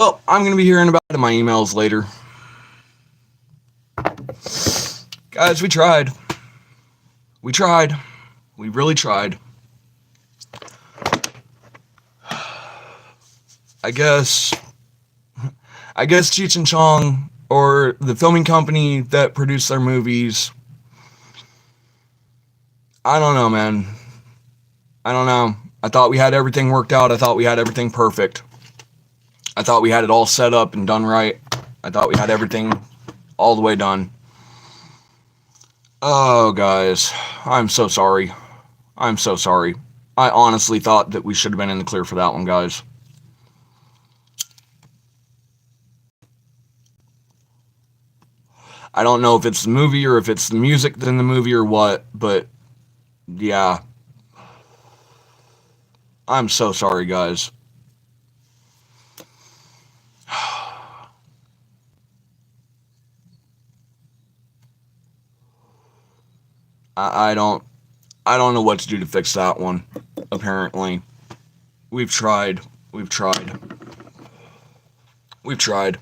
Well, I'm going to be hearing about it in my emails later. Guys, we tried. We tried. We really tried. I guess Cheech and Chong, or the filming company that produced their movies, I don't know, man. I don't know. I thought we had everything worked out. I thought we had everything perfect. I thought we had it all set up and done right. I thought we had everything all the way done. Oh, guys. I'm so sorry. I'm so sorry. I honestly thought that we should have been in the clear for that one, guys. I don't know if it's the movie or if it's the music in the movie or what, but yeah. I'm so sorry, guys. I don't know what to do to fix that one. Apparently, we've tried. We've tried. We've tried.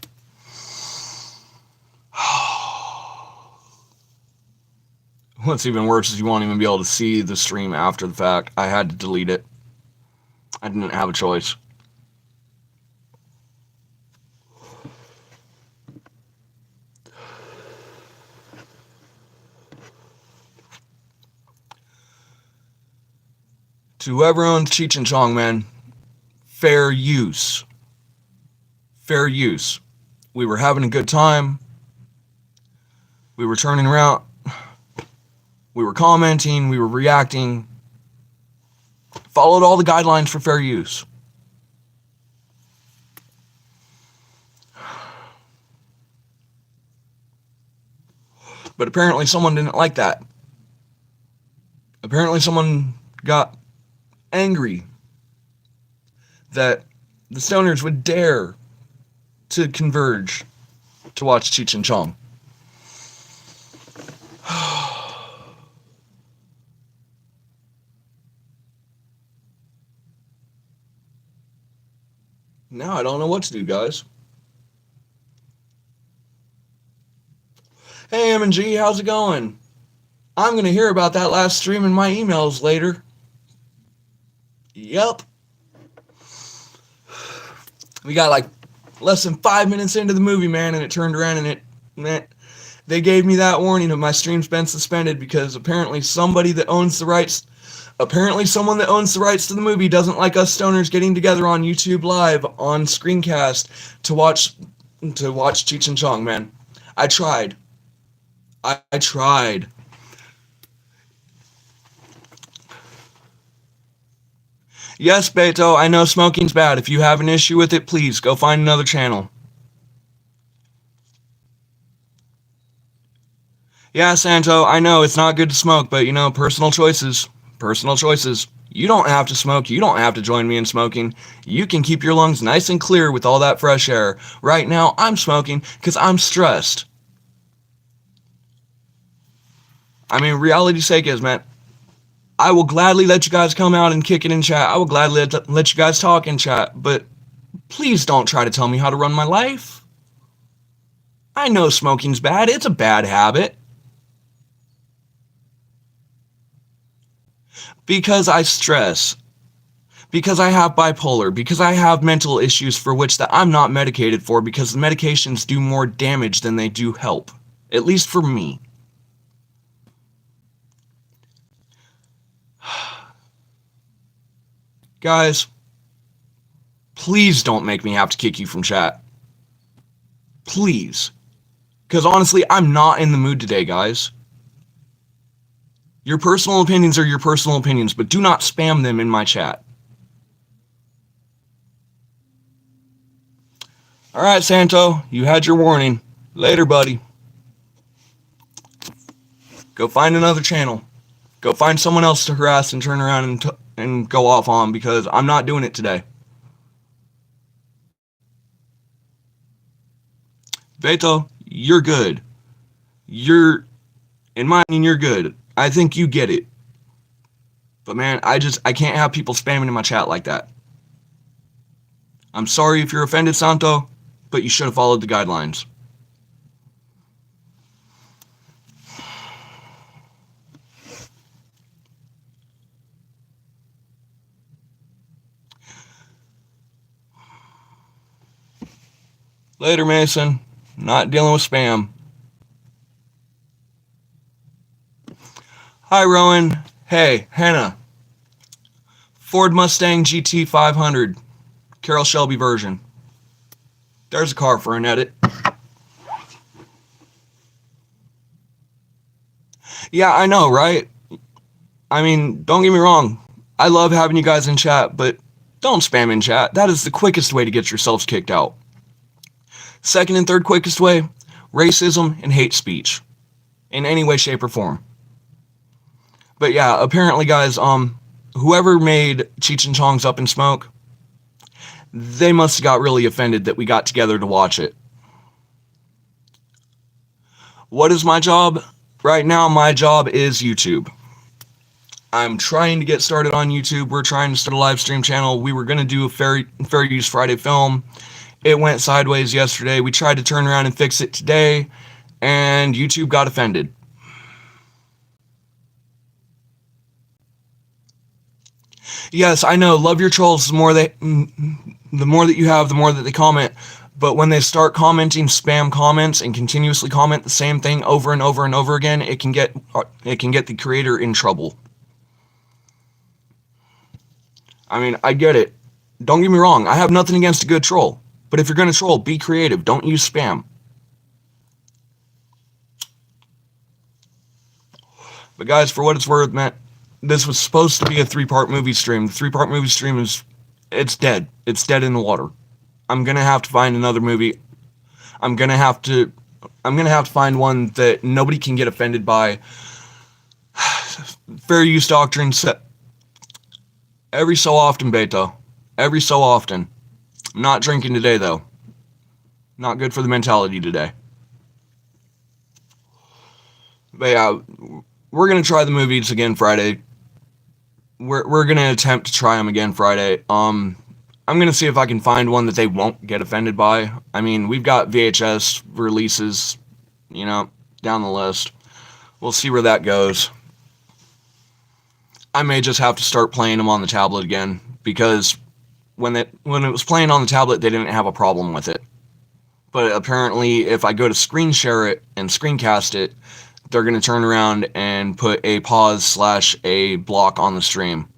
What's even worse is you won't even be able to see the stream after the fact. I had to delete it. I didn't have a choice. To whoever owns Cheech and Chong, man, fair use. Fair use. We were having a good time. We were turning around. We were commenting. We were reacting. Followed all the guidelines for fair use. But apparently someone didn't like that. Apparently someone got angry that the stoners would dare to converge to watch Cheech and Chong. Now I don't know what to do, guys. Hey, M&G, how's it going? I'm going to hear about that last stream in my emails later. Yep. We got like less than 5 minutes into the movie, man, and it turned around and they gave me that warning of my stream's been suspended because apparently someone that owns the rights to the movie doesn't like us stoners getting together on YouTube Live on Screencast to watch Cheech and Chong, man. I tried. I tried. Yes, Beto, I know smoking's bad. If you have an issue with it, please go find another channel. Yeah, Santo, I know it's not good to smoke, but personal choices. Personal choices. You don't have to smoke. You don't have to join me in smoking. You can keep your lungs nice and clear with all that fresh air. Right now, I'm smoking because I'm stressed. I mean, reality's sake is, man, I will gladly let you guys come out and kick it in chat. I will gladly let you guys talk in chat, but please don't try to tell me how to run my life. I know smoking's bad. It's a bad habit. Because I stress. Because I have bipolar. Because I have mental issues for which that I'm not medicated for because the medications do more damage than they do help. At least for me. Guys, please don't make me have to kick you from chat. Please. Because honestly, I'm not in the mood today, guys. Your personal opinions are your personal opinions, but do not spam them in my chat. Alright, Santo, you had your warning. Later, buddy. Go find another channel. Go find someone else to harass and turn around and go off on because I'm not doing it today. Beto, you're good. In my opinion, you're good. I think you get it. But man, I can't have people spamming in my chat like that. I'm sorry if you're offended, Santo, but you should have followed the guidelines. Later, Mason. Not dealing with spam. Hi, Rowan. Hey, Hannah. Ford Mustang GT 500. Carroll Shelby version. There's a car for an edit. Yeah, I know, right? I mean, don't get me wrong. I love having you guys in chat, but don't spam in chat. That is the quickest way to get yourselves kicked out. Second and third quickest way, racism and hate speech. In any way, shape, or form. But yeah, apparently, guys, whoever made Cheech and Chong's Up in Smoke, they must have got really offended that we got together to watch it. What is my job? Right now, my job is YouTube. I'm trying to get started on YouTube. We're trying to start a live stream channel. We were going to do a Fair Use Friday film. It went sideways yesterday. We tried to turn around and fix it today, and YouTube got offended. Yes, I know, love your trolls. The more that you have, the more that they comment. But when they start commenting spam comments and continuously comment the same thing over and over and over again, it can get the creator in trouble. I mean, I get it. Don't get me wrong, I have nothing against a good troll. But if you're going to troll, be creative. Don't use spam. But guys, for what it's worth, man, this was supposed to be a 3-part movie stream. The 3-part movie stream it's dead. It's dead in the water. I'm going to have to find another movie. I'm going to have to find one that nobody can get offended by. Fair use doctrine set every so often, Beto. Every so often. I'm not drinking today, though. Not good for the mentality today. But yeah, we're going to try the movies again Friday. We're going to attempt to try them again Friday. I'm going to see if I can find one that they won't get offended by. I mean, we've got VHS releases, down the list. We'll see where that goes. I may just have to start playing them on the tablet again, because when it was playing on the tablet, they didn't have a problem with it. But apparently, if I go to screen share it and screencast it, they're going to turn around and put a pause/a block on the stream.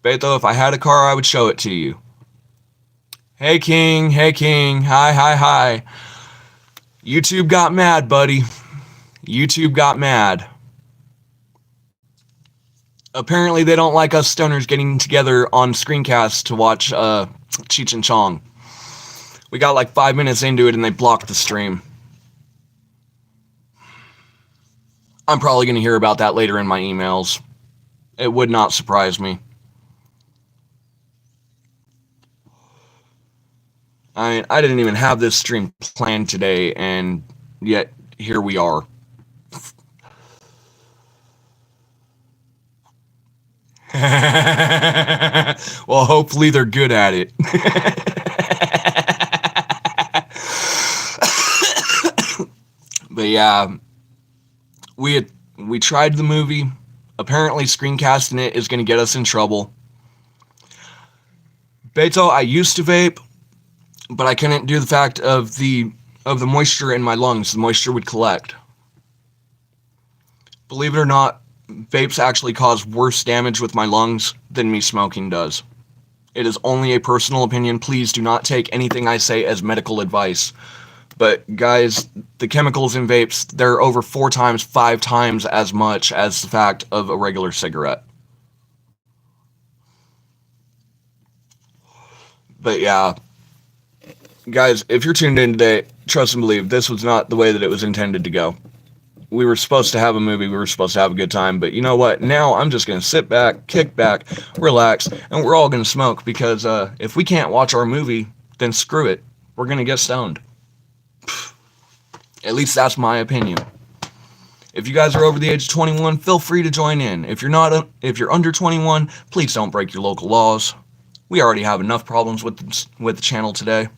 Beto, if I had a car, I would show it to you. Hey, King. Hey, King. Hi. YouTube got mad, buddy. YouTube got mad. Apparently, they don't like us stoners getting together on screencasts to watch Cheech and Chong. We got like 5 minutes into it and they blocked the stream. I'm probably going to hear about that later in my emails. It would not surprise me. I didn't even have this stream planned today, and yet here we are. Well, hopefully they're good at it. But yeah, we tried the movie. Apparently screencasting it is going to get us in trouble. Beto, I used to vape, but I couldn't do the fact of the moisture in my lungs. The moisture would collect. Believe it or not, vapes actually cause worse damage with my lungs than me smoking does. It is only a personal opinion. Please do not take anything I say as medical advice. But guys, the chemicals in vapes, they're over 4 times, 5 times as much as the fact of a regular cigarette. But yeah, guys, if you're tuned in today, trust and believe, this was not the way that it was intended to go. We were supposed to have a movie, we were supposed to have a good time, but you know what? Now I'm just going to sit back, kick back, relax, and we're all going to smoke, because if we can't watch our movie, then screw it. We're going to get stoned. At least that's my opinion. If you guys are over the age of 21, feel free to join in. If you're under 21, please don't break your local laws. We already have enough problems with the channel today.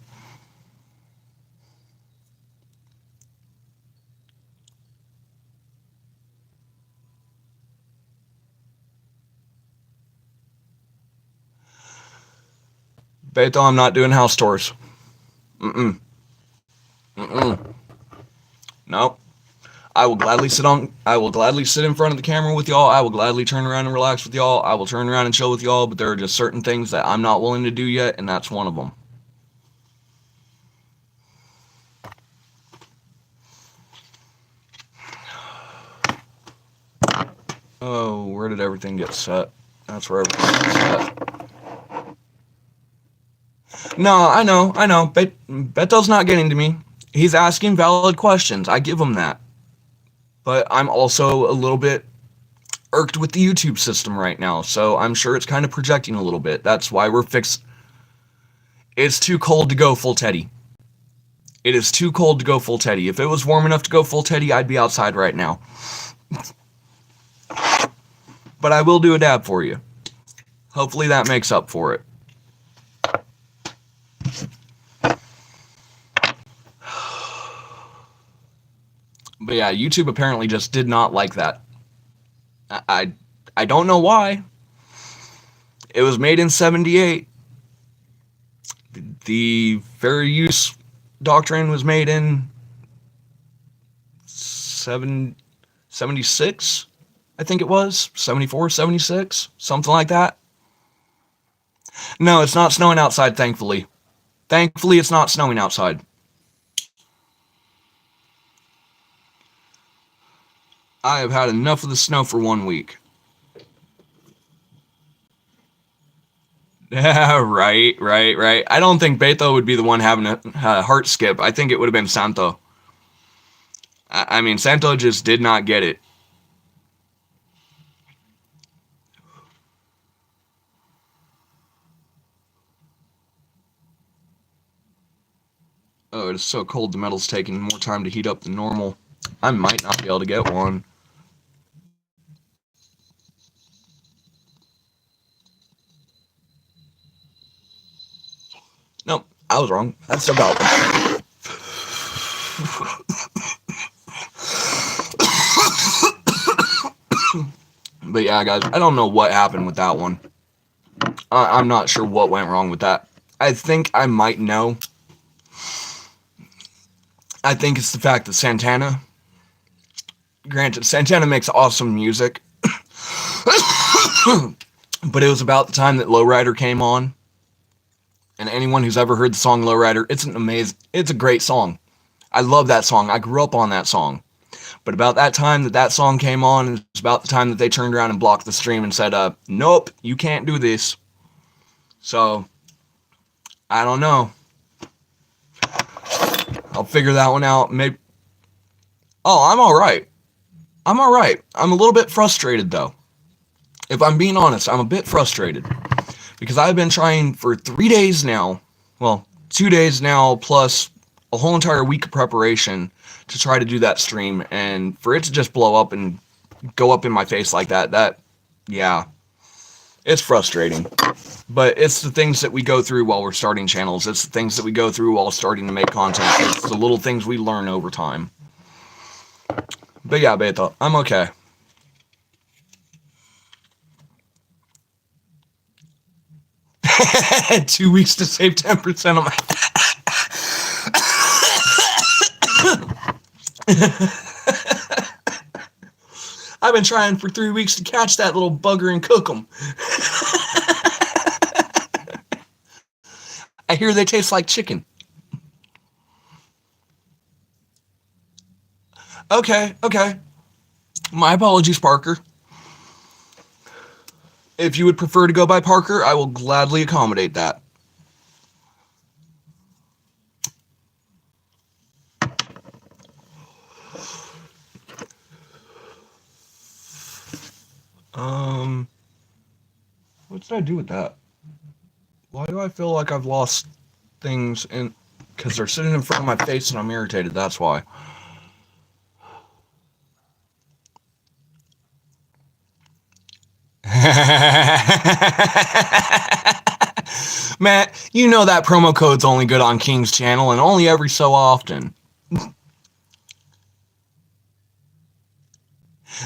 Beto, I'm not doing house tours. Nope. I will gladly sit in front of the camera with y'all. I will gladly turn around and relax with y'all. I will turn around and chill with y'all, but there are just certain things that I'm not willing to do yet, and that's one of them. Oh, where did everything get set? That's where everything gets set. No, I know. Beto's not getting to me. He's asking valid questions. I give him that. But I'm also a little bit irked with the YouTube system right now, so I'm sure it's kind of projecting a little bit. That's why we're fixed. It's too cold to go full Teddy. It is too cold to go full Teddy. If it was warm enough to go full Teddy, I'd be outside right now. But I will do a dab for you. Hopefully that makes up for it. But yeah, YouTube apparently just did not like that. I don't know why. It was made in 78. The fair use doctrine was made in 76, I think it was. 74, 76, something like that. No, it's not snowing outside, thankfully. Thankfully, it's not snowing outside. I have had enough of the snow for 1 week. Yeah, right. I don't think Beto would be the one having a heart skip. I think it would have been Santo. I mean, Santo just did not get it. Oh, it is so cold. The metal's taking more time to heat up than normal. I might not be able to get one. Nope, I was wrong. That's about one. But yeah, guys, I don't know what happened with that one. I'm not sure what went wrong with that. I think I might know. I think it's the fact that Santana, granted, Santana makes awesome music, but it was about the time that Lowrider came on. And anyone who's ever heard the song Lowrider, it's a great song. I love that song. I grew up on that song. But about that time that song came on, it was about the time that they turned around and blocked the stream and said, nope, you can't do this. So, I don't know. I'll figure that one out. Maybe. Oh, I'm alright. I'm a little bit frustrated, though. If I'm being honest, I'm a bit frustrated. Because I've been trying for 3 days now. Well, 2 days now, plus a whole entire week of preparation to try to do that stream. And for it to just blow up and go up in my face like that, yeah. It's frustrating. But it's the things that we go through while we're starting channels. It's the things that we go through while starting to make content. It's the little things we learn over time. But yeah, Beto, I'm okay. Two weeks to save 10% of my... I've been trying for 3 weeks to catch that little bugger and cook them. I hear they taste like chicken. Okay. My apologies, Parker. If you would prefer to go by Parker, I will gladly accommodate that. What did I do with that? Why do I feel like I've lost things in... Because they're sitting in front of my face and I'm irritated, that's why. Matt, you know that promo code's only good on King's channel and only every so often.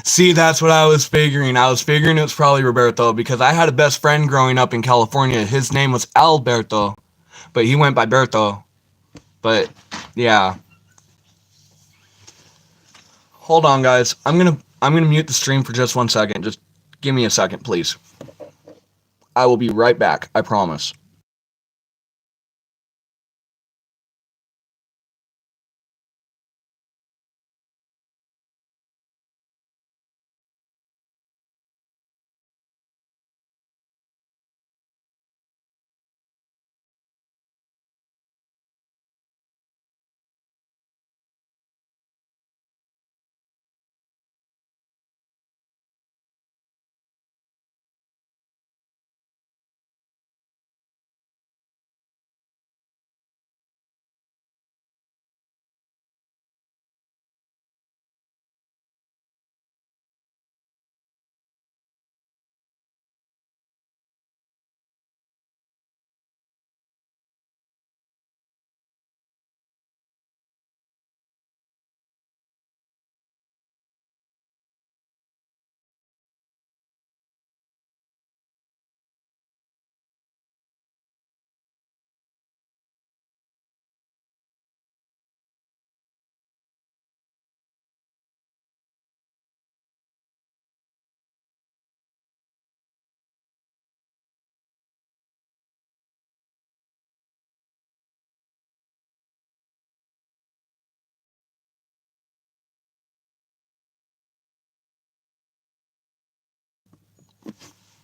See, that's what I was figuring. I was figuring it was probably Roberto because I had a best friend growing up in California. His name was Alberto, but he went by Berto. But yeah. Hold on, guys. I'm gonna mute the stream for just 1 second. Just give me a second, please. I will be right back. I promise.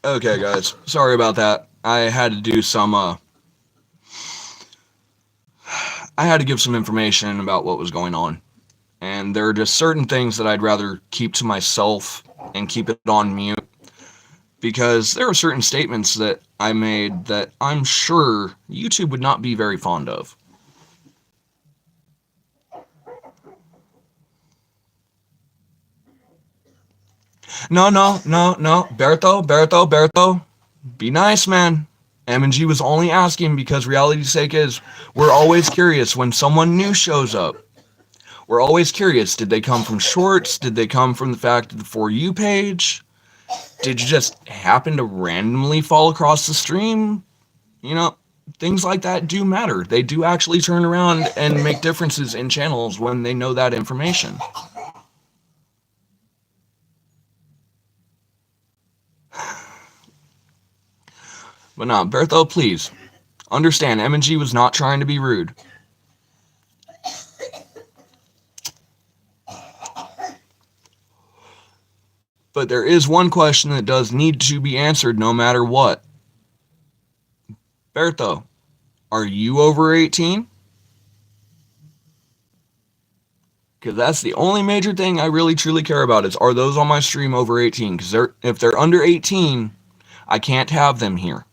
Okay, guys. Sorry about that. I had to do some, I had to give some information about what was going on. And there are just certain things that I'd rather keep to myself and keep it on mute. Because there are certain statements that I made that I'm sure YouTube would not be very fond of. No. Berto. Be nice, man. M&G was only asking because reality's sake is, we're always curious when someone new shows up. We're always curious. Did they come from shorts? Did they come from the fact of the For You page? Did you just happen to randomly fall across the stream? You know, things like that do matter. They do actually turn around and make differences in channels when they know that information. But no, Bertho, please understand, M&G was not trying to be rude. But there is one question that does need to be answered no matter what. Bertho, are you over 18? Because that's the only major thing I really truly care about is, are those on my stream over 18? Because if they're under 18, I can't have them here.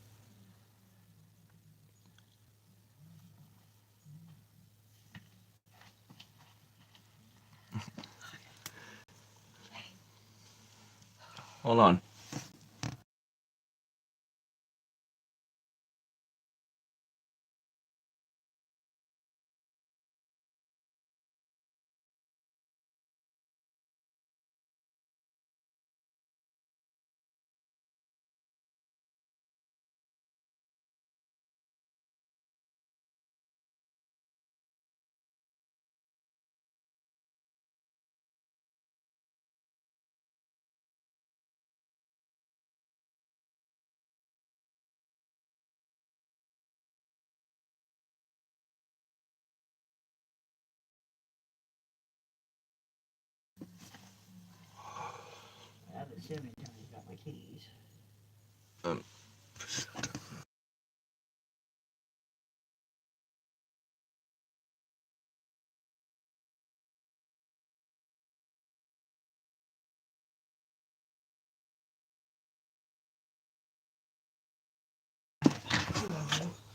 Hold on.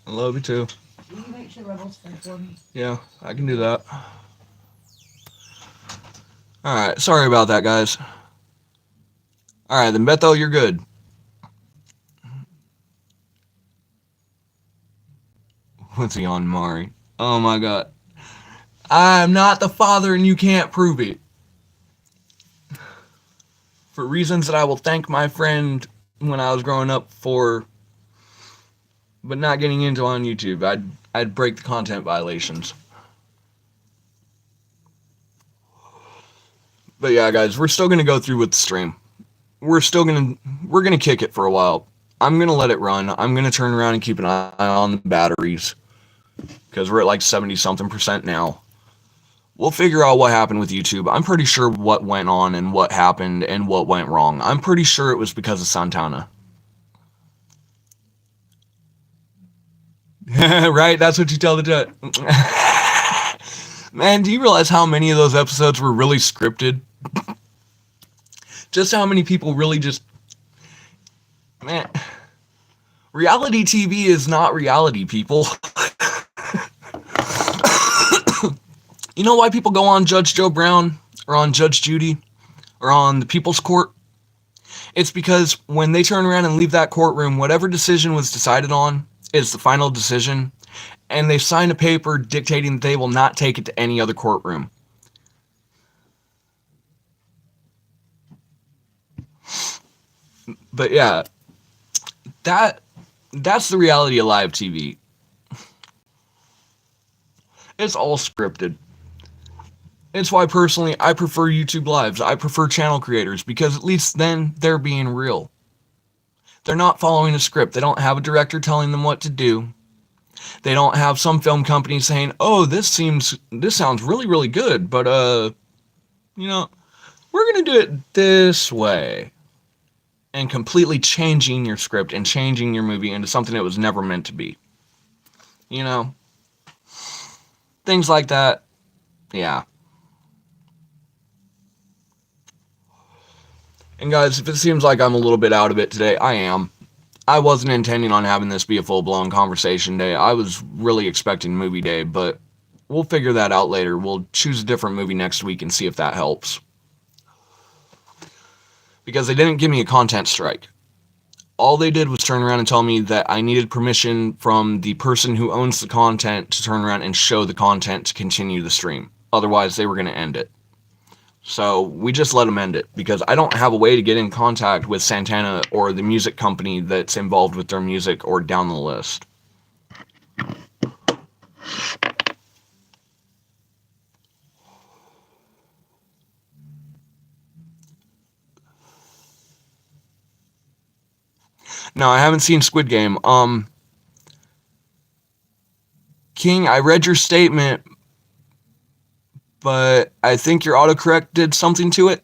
I love you too. Can you make sure Rebels for me? Yeah, I can do that. Alright, sorry about that, guys. Alright, then Beto, you're good. What's he on, Mari? Oh my god. I'm not the father and you can't prove it. For reasons that I will thank my friend when I was growing up for, but not getting into on YouTube. I'd break the content violations. But yeah, guys, we're still gonna go through with the stream. We're gonna kick it for a while. I'm gonna let it run. I'm gonna turn around and keep an eye on the batteries because we're at like 70-something% now. We'll figure out what happened with YouTube. I'm pretty sure what went on and what happened and what went wrong. I'm pretty sure it was because of Santana. Right? That's what you tell the judge. Man, do you realize how many of those episodes were really scripted? Just how many people really just... Man, reality TV is not reality, people. You know why people go on Judge Joe Brown or on Judge Judy or on the People's Court? It's because when they turn around and leave that courtroom, whatever decision was decided on is the final decision, and they sign a paper dictating that they will not take it to any other courtroom. But yeah, that's the reality of live TV. It's all scripted. It's why, personally, I prefer YouTube Lives. I prefer channel creators, because at least then they're being real. They're not following a script. They don't have a director telling them what to do. They don't have some film company saying, oh, this sounds really, really good, but, you know, we're going to do it this way. And completely changing your script and changing your movie into something it was never meant to be. You know? Things like that. Yeah. And guys, if it seems like I'm a little bit out of it today, I am. I wasn't intending on having this be a full-blown conversation day. I was really expecting movie day, but we'll figure that out later. We'll choose a different movie next week and see if that helps. Because they didn't give me a content strike. All they did was turn around and tell me that I needed permission from the person who owns the content to turn around and show the content to continue the stream. Otherwise, they were going to end it. So we just let them end it, because I don't have a way to get in contact with Santana or the music company that's involved with their music or down the list. No, I haven't seen Squid Game. King, I read your statement, but I think your autocorrect did something to it.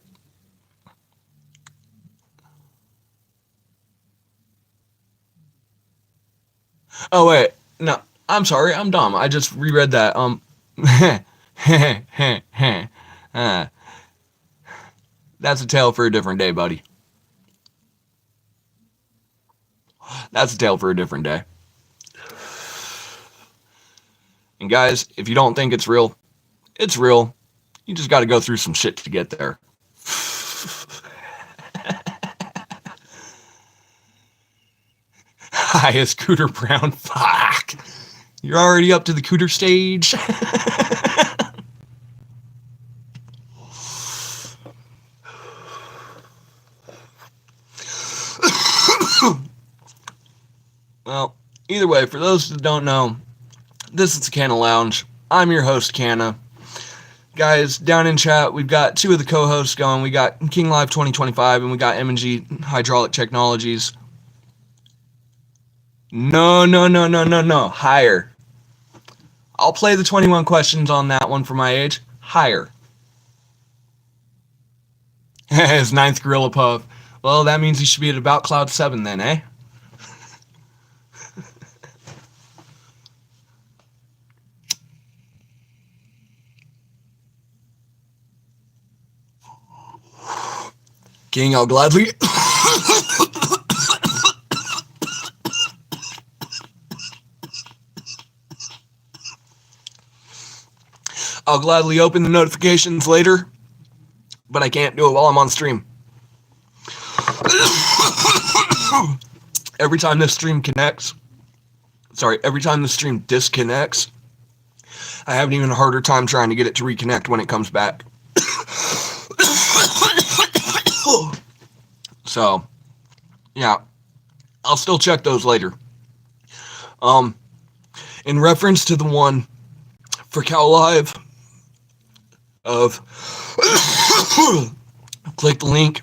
Oh, wait. No, I'm sorry. I'm dumb. I just reread that. That's a tale for a different day, buddy. That's a tale for a different day. And guys, if you don't think it's real, it's real. You just got to go through some shit to get there. Highest Cooter Brown. Fuck. You're already up to the Cooter stage. Well, either way, for those that don't know, this is the Canna Lounge. I'm your host, Canna. Guys, down in chat, we've got two of the co-hosts going. We got King Live 2025 and we got M&G Hydraulic Technologies. No. Higher. I'll play the 21 questions on that one for my age. Higher. His ninth Gorilla Puff. Well, that means he should be at about Cloud 7 then, eh? King, I'll gladly... I'll gladly open the notifications later, but I can't do it while I'm on stream. Every time this stream connects, every time the stream disconnects, I have an even harder time trying to get it to reconnect when it comes back. So, yeah, I'll still check those later. In reference to the one for Cal Live of click the link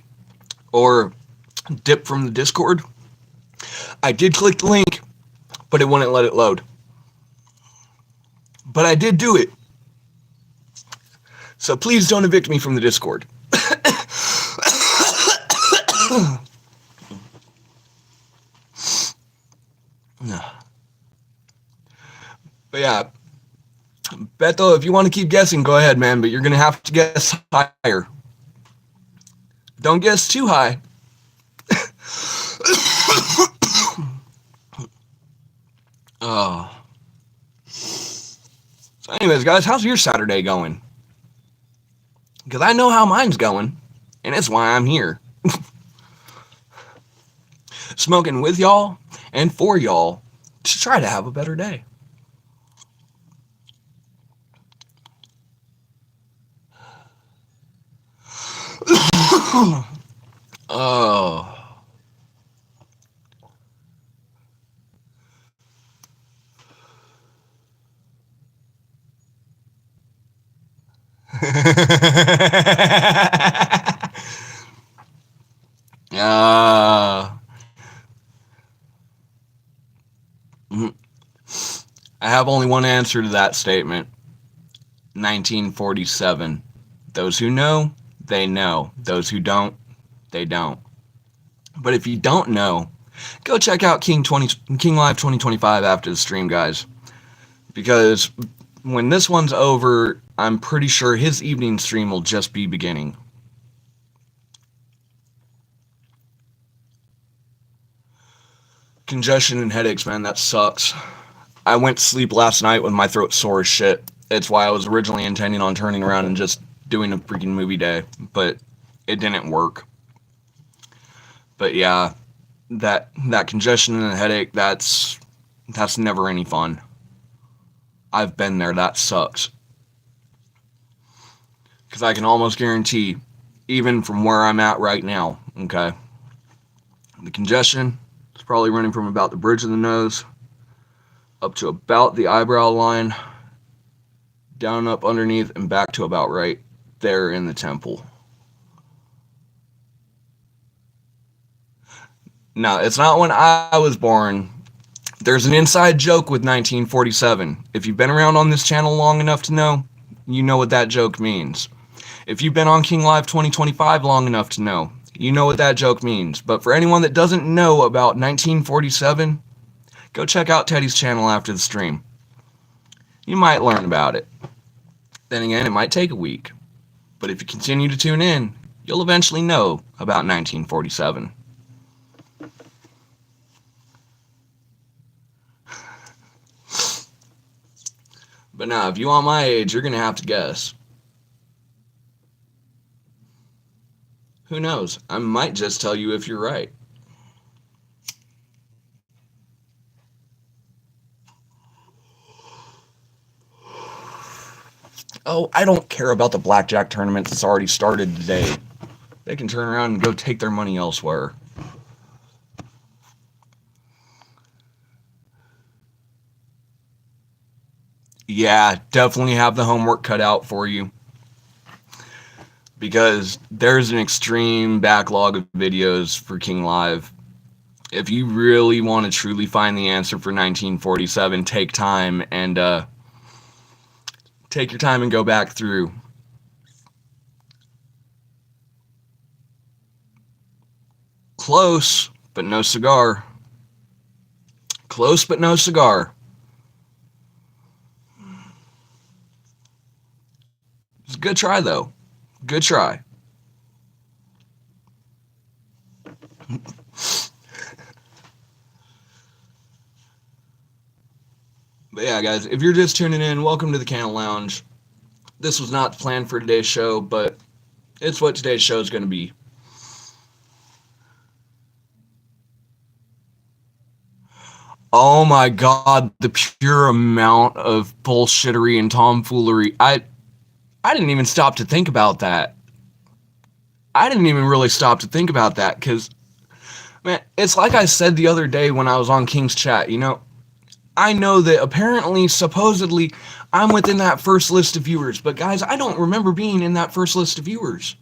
or dip from the Discord, I did click the link, but it wouldn't let it load. But I did do it. So please don't evict me from the Discord. But yeah, Beto, if you want to keep guessing, go ahead, man, but you're going to have to guess higher. Don't guess too high. Oh. So anyways, guys, how's your Saturday going? Because I know how mine's going, and it's why I'm here. Smoking with y'all and for y'all to try to have a better day. Oh. I have only one answer to that statement. 1947. Those who know, they know. Those who don't, they don't. But if you don't know, go check out King Live 2025 after the stream, guys. Because when this one's over, I'm pretty sure his evening stream will just be beginning. Congestion and headaches, man, that sucks. I went to sleep last night with my throat sore as shit. It's why I was originally intending on turning around and just doing a freaking movie day, but it didn't work. But yeah, that congestion and headache, that's never any fun. I've been there, that sucks. Because I can almost guarantee, even from where I'm at right now, okay, the congestion is probably running from about the bridge of the nose up to about the eyebrow line, down up underneath, and back to about right there in the temple. Now, it's not when I was born. There's an inside joke with 1947. If you've been around on this channel long enough to know, you know what that joke means. If you've been on King Live 2025 long enough to know, you know what that joke means. But for anyone that doesn't know about 1947, go check out Teddy's channel after the stream. You might learn about it. Then again, it might take a week. But if you continue to tune in, you'll eventually know about 1947. But now, if you want my age, you're going to have to guess. Who knows? I might just tell you if you're right. Oh, I don't care about the blackjack tournament that's already started today. They can turn around and go take their money elsewhere. Yeah, definitely have the homework cut out for you. Because there's an extreme backlog of videos for King Live. If you really want to truly find the answer for 1947, take time and take your time and go back through. Close, but no cigar. Close, but no cigar. It's a good try, though. Good try. But yeah, guys, if you're just tuning in, welcome to the Canna Lounge. This was not planned for today's show, but it's what today's show is going to be. Oh my god, the pure amount of bullshittery and tomfoolery. I didn't even stop to think about that. I didn't even really stop to think about that because, man, it's like I said the other day when I was on King's chat, I know that apparently, supposedly, I'm within that first list of viewers, but guys, I don't remember being in that first list of viewers.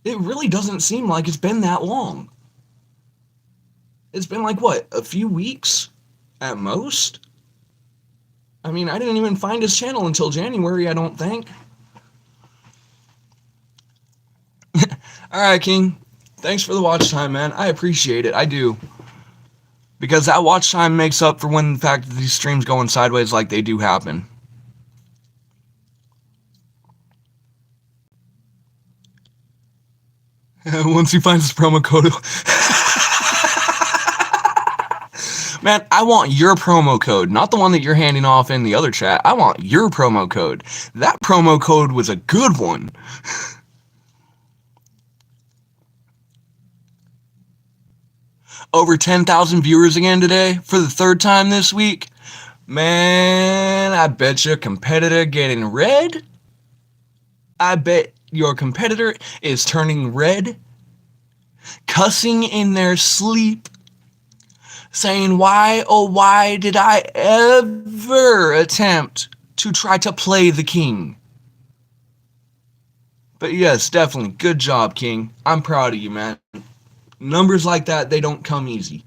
It really doesn't seem like it's been that long. It's been like, what, a few weeks at most? I mean, I didn't even find his channel until January, I don't think. Alright, King. Thanks for the watch time, man. I appreciate it. I do. Because that watch time makes up for when the fact that these streams going sideways like they do happen. Once he finds his promo code. Man, I want your promo code, not the one that you're handing off in the other chat. I want your promo code. That promo code was a good one. Over 10,000 viewers again today for the third time this week. Man, I bet your competitor getting red. I bet your competitor is turning red, cussing in their sleep, saying, why, oh why did I ever attempt to try to play the king? But yes, definitely, good job, King. I'm proud of you, man. Numbers like that, they don't come easy.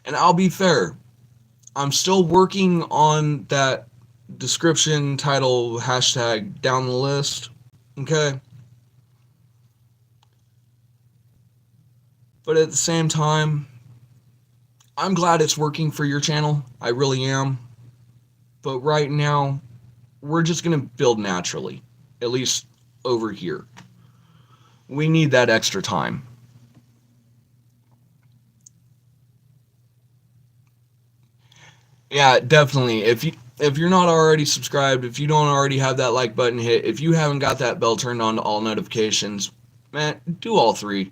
And I'll be fair, I'm still working on that description, title, hashtag down the list, okay? But at the same time, I'm glad it's working for your channel. I really am. But right now, we're just going to build naturally, at least over here. We need that extra time. Yeah, definitely. If you're not already subscribed, if you don't already have that like button hit, if you haven't got that bell turned on to all notifications, man, do all three.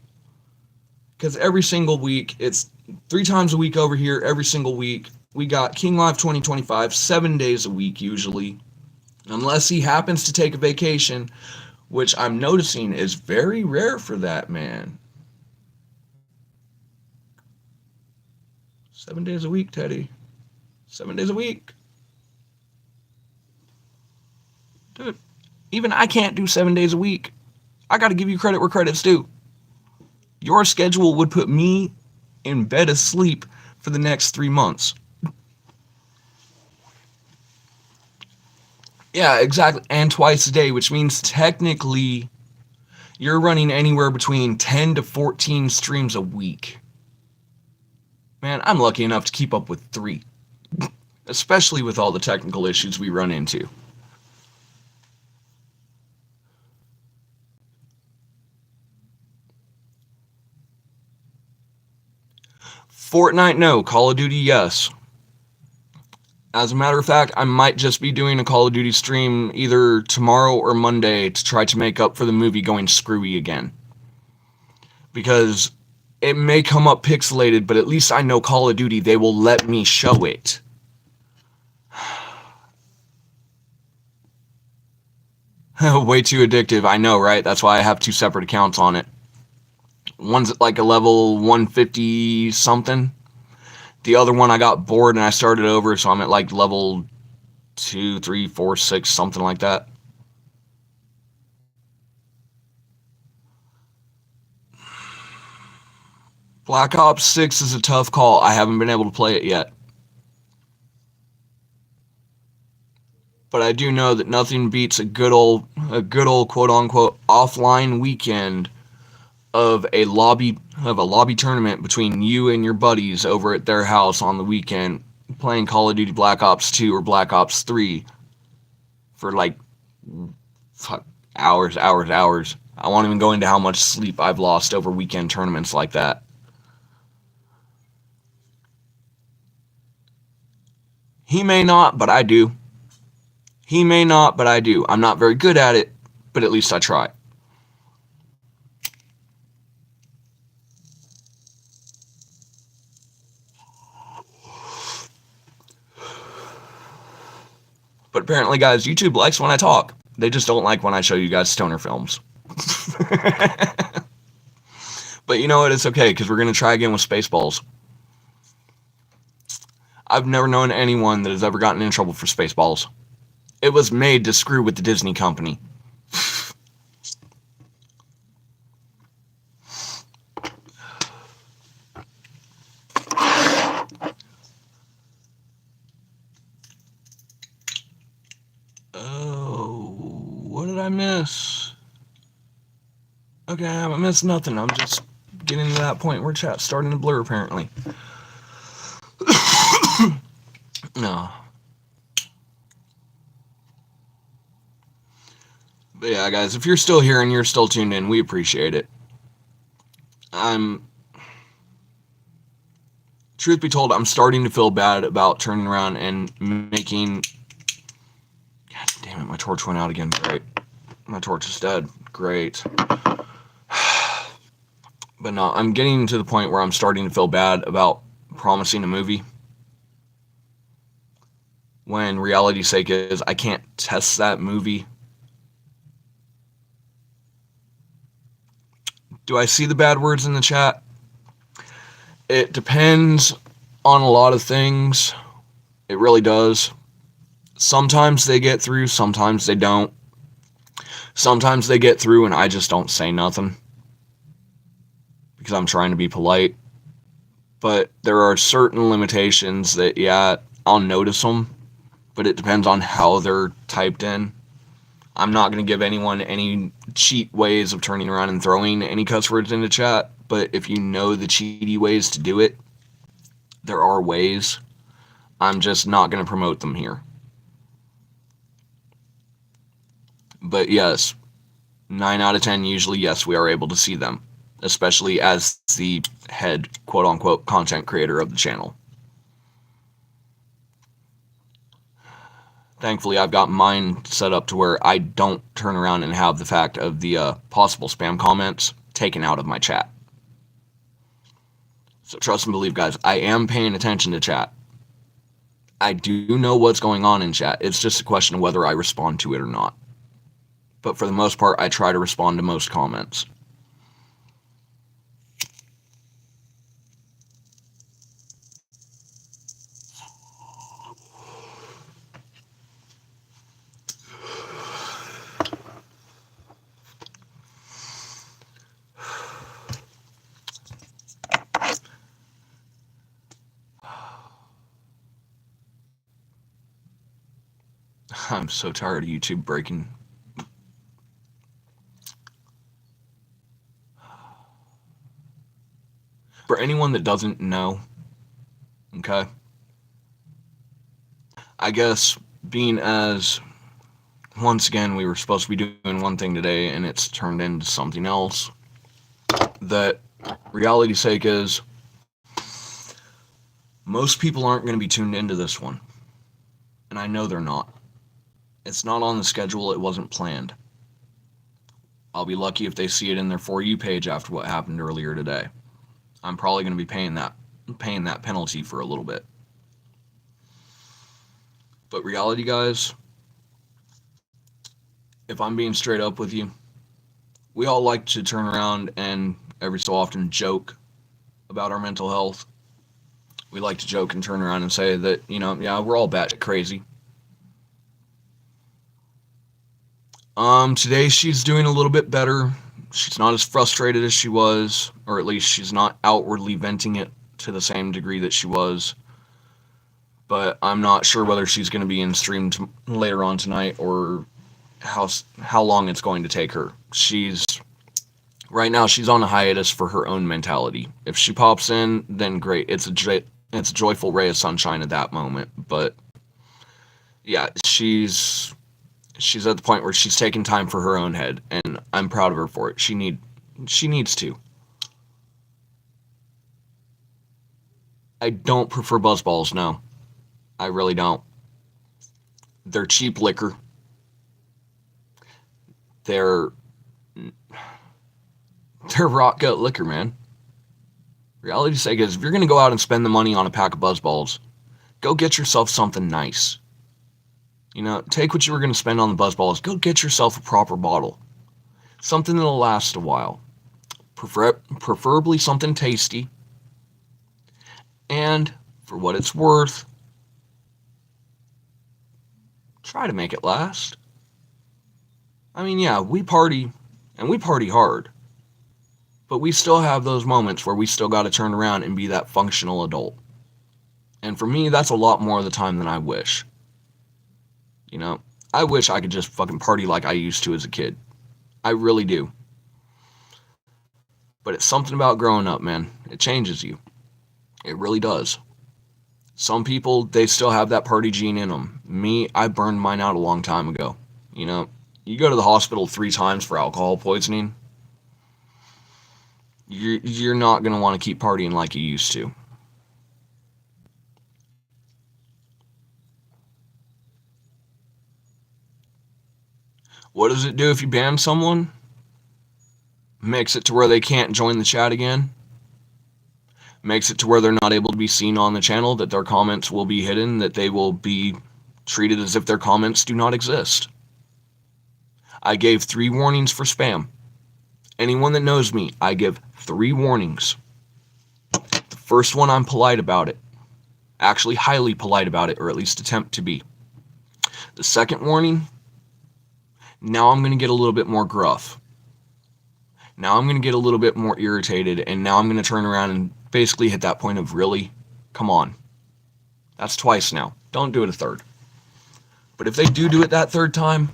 Because every single week, it's 3 times a week over here, every single week. We got King Live 2025, 7 days a week usually. Unless he happens to take a vacation, which I'm noticing is very rare for that man. 7 days a week, Teddy. 7 days a week. Dude, even I can't do 7 days a week. I gotta give you credit where credit's due. Your schedule would put me in bed asleep for the next 3 months. Yeah, exactly. And twice a day, which means technically you're running anywhere between 10 to 14 streams a week. Man, I'm lucky enough to keep up with 3. Especially with all the technical issues we run into. Fortnite, no. Call of Duty, yes. As a matter of fact, I might just be doing a Call of Duty stream either tomorrow or Monday to try to make up for the movie going screwy again. Because it may come up pixelated, but at least I know Call of Duty, they will let me show it. Way too addictive, I know, right? That's why I have 2 separate accounts on it. One's at like a level 150 something. The other one I got bored and I started over, so I'm at like level 2, 3, 4, 6, something like that. Black Ops 6 is a tough call. I haven't been able to play it yet. But I do know that nothing beats a good old quote-unquote offline weekend of a lobby tournament between you and your buddies over at their house on the weekend playing Call of Duty Black Ops 2 or Black Ops 3 for like hours. I won't even go into how much sleep I've lost over weekend tournaments like that. He may not, but I do. He may not, but I do. I'm not very good at it, but at least I try. But apparently, guys, YouTube likes when I talk. They just don't like when I show you guys stoner films. But you know what? It's okay, because we're going to try again with Spaceballs. I've never known anyone that has ever gotten in trouble for Spaceballs. It was made to screw with the Disney company. Oh, what did I miss? Okay, I haven't missed nothing. I'm just getting to that point where chat's starting to blur, apparently. No. But yeah, guys, if you're still here and you're still tuned in, we appreciate it. Truth be told, I'm starting to feel bad about turning around and making... God damn it, my torch went out again. Great. My torch is dead. Great. But no, I'm getting to the point where I'm starting to feel bad about promising a movie. When reality's sake is, I can't test that movie. Do I see the bad words in the chat? It depends on a lot of things. It really does. Sometimes they get through, sometimes they don't. Sometimes they get through and I just don't say nothing, because I'm trying to be polite. But there are certain limitations that, yeah, I'll notice them, but it depends on how they're typed in. I'm not going to give anyone any cheat ways of turning around and throwing any cuss words into chat, but if you know the cheaty ways to do it, there are ways. I'm just not going to promote them here. But yes, 9 out of 10 usually, yes, we are able to see them, especially as the head, quote-unquote, content creator of the channel. Thankfully, I've got mine set up to where I don't turn around and have the fact of the possible spam comments taken out of my chat. So trust and believe, guys, I am paying attention to chat. I do know what's going on in chat. It's just a question of whether I respond to it or not. But for the most part, I try to respond to most comments. I'm so tired of YouTube breaking. For anyone that doesn't know, okay, I guess being as, once again, we were supposed to be doing one thing today and it's turned into something else, that reality's sake is, most people aren't going to be tuned into this one. And I know they're not. It's not on the schedule, it wasn't planned. I'll be lucky if they see it in their For You page after what happened earlier today. I'm probably going to be paying that penalty for a little bit. But reality, guys, if I'm being straight up with you, we all like to turn around and every so often joke about our mental health. We like to joke and turn around and say that, you know, yeah, we're all batshit crazy. Today she's doing a little bit better. She's not as frustrated as she was, or at least she's not outwardly venting it to the same degree that she was. But I'm not sure whether she's going to be in stream later on tonight or how long it's going to take her. Right now she's on a hiatus for her own mentality. If she pops in, then great. It's a joyful ray of sunshine at that moment. But yeah, she's at the point where she's taking time for her own head, and I'm proud of her for it. She needs to. I don't prefer buzzballs, no. I really don't. They're cheap liquor. They're rock gut liquor, man. Reality's sake is, if you're going to go out and spend the money on a pack of buzzballs, go get yourself something nice. You know, take what you were going to spend on the buzzballs. Go get yourself a proper bottle. Something that'll last a while. Preferably something tasty. And for what it's worth, try to make it last. I mean, yeah, we party, and we party hard. But we still have those moments where we still got to turn around and be that functional adult. And for me, that's a lot more of the time than I wish. You know, I wish I could just fucking party like I used to as a kid. I really do. But it's something about growing up, man. It changes you. It really does. Some people, they still have that party gene in them. Me, I burned mine out a long time ago. You know, you go to the hospital 3 times for alcohol poisoning, you're not going to want to keep partying like you used to. What does it do if you ban someone? Makes it to where they can't join the chat again. Makes it to where they're not able to be seen on the channel, that their comments will be hidden, that they will be treated as if their comments do not exist. I gave 3 warnings for spam. Anyone that knows me, I give 3 warnings. The first one, I'm polite about it. Actually, highly polite about it, or at least attempt to be. The second warning, now I'm going to get a little bit more gruff. Now I'm going to get a little bit more irritated, and now I'm going to turn around and basically hit that point of, really? Come on. That's twice now. Don't do it a third. But if they do it that third time,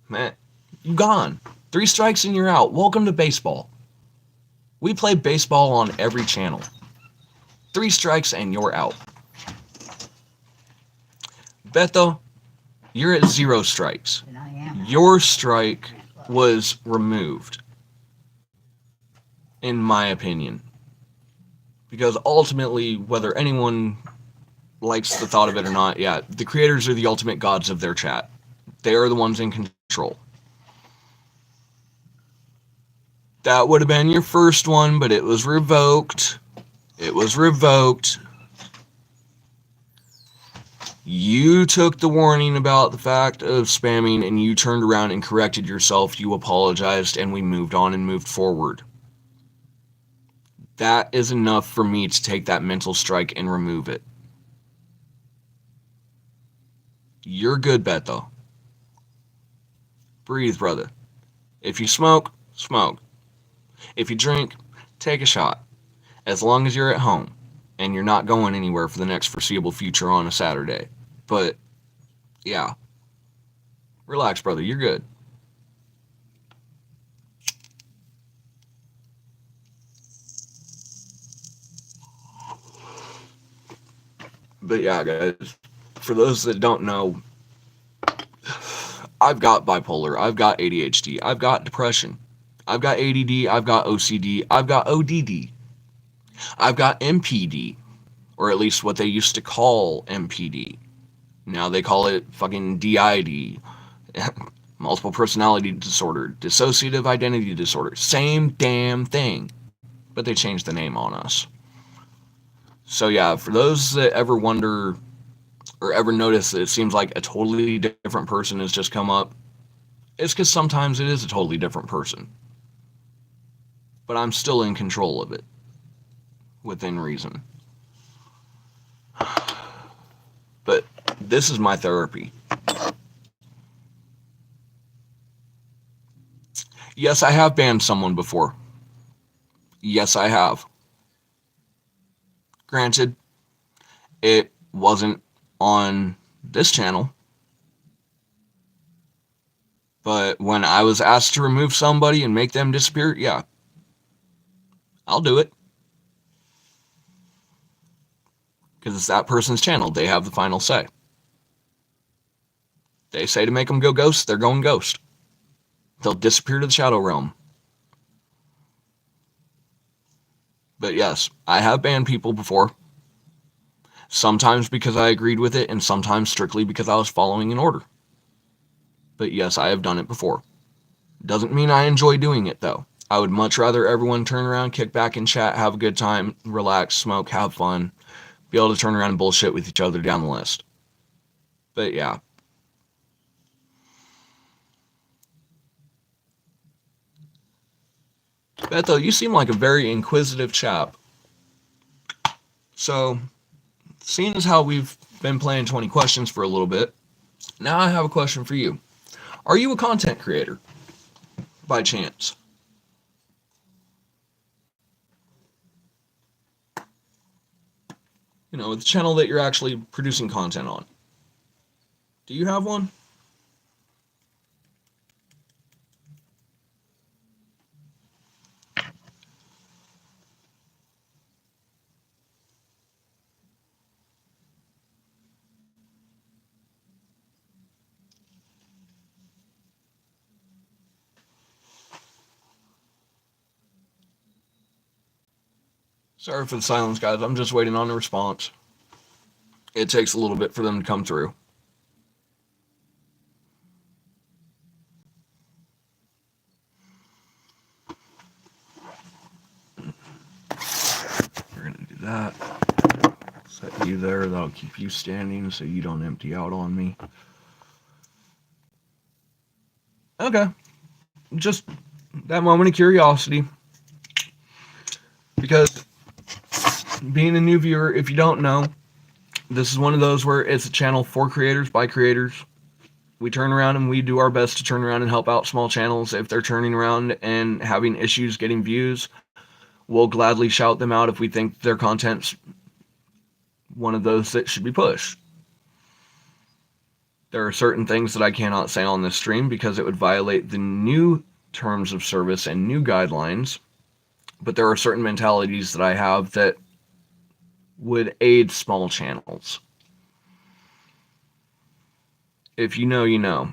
man, you're gone. 3 strikes and you're out. Welcome to baseball. We play baseball on every channel. 3 strikes and you're out. Beto, you're at 0 strikes. Your strike was removed, in my opinion. Because ultimately, whether anyone likes the thought of it or not, yeah, the creators are the ultimate gods of their chat. They are the ones in control. That would have been your first one, but it was revoked. It was revoked. You took the warning about the fact of spamming and you turned around and corrected yourself. You apologized and we moved on and moved forward. That is enough for me to take that mental strike and remove it. You're good, Beto. Breathe, brother. If you smoke, smoke. If you drink, take a shot. As long as you're at home and you're not going anywhere for the next foreseeable future on a Saturday. But, yeah. Relax, brother. You're good. But yeah, guys, for those that don't know, I've got bipolar, I've got ADHD, I've got depression, I've got ADD, I've got OCD, I've got ODD, I've got MPD, or at least what they used to call MPD. Now they call it fucking DID, multiple personality disorder, dissociative identity disorder, same damn thing, but they changed the name on us. So yeah, for those that ever wonder or ever notice that it seems like a totally different person has just come up, it's because sometimes it is a totally different person. But I'm still in control of it, within reason. But this is my therapy. Yes, I have banned someone before. Yes, I have. Granted, it wasn't on this channel. But when I was asked to remove somebody and make them disappear, yeah, I'll do it. Because it's that person's channel. They have the final say. They say to make them go ghost, they're going ghost. They'll disappear to the shadow realm. But yes, I have banned people before. Sometimes because I agreed with it, and sometimes strictly because I was following an order. But yes, I have done it before. Doesn't mean I enjoy doing it, though. I would much rather everyone turn around, kick back and chat, have a good time, relax, smoke, have fun, be able to turn around and bullshit with each other down the list. But yeah, Beto, you seem like a very inquisitive chap. So, seeing as how we've been playing 20 questions for a little bit, now I have a question for you. Are you a content creator by chance? You know, the channel that you're actually producing content on. Do you have one? Sorry for the silence, guys. I'm just waiting on a response. It takes a little bit for them to come through. We're going to do that. Set you there. That'll keep you standing so you don't empty out on me. Okay. Just that moment of curiosity. Because being a new viewer, if you don't know, this is one of those where it's a channel for creators by creators. We turn around and we do our best to turn around and help out small channels. If they're turning around and having issues getting views, we'll gladly shout them out if we think their content's one of those that should be pushed. There are certain things that I cannot say on this stream because it would violate the new terms of service and new guidelines. But there are certain mentalities that I have that would aid small channels. If you know, you know.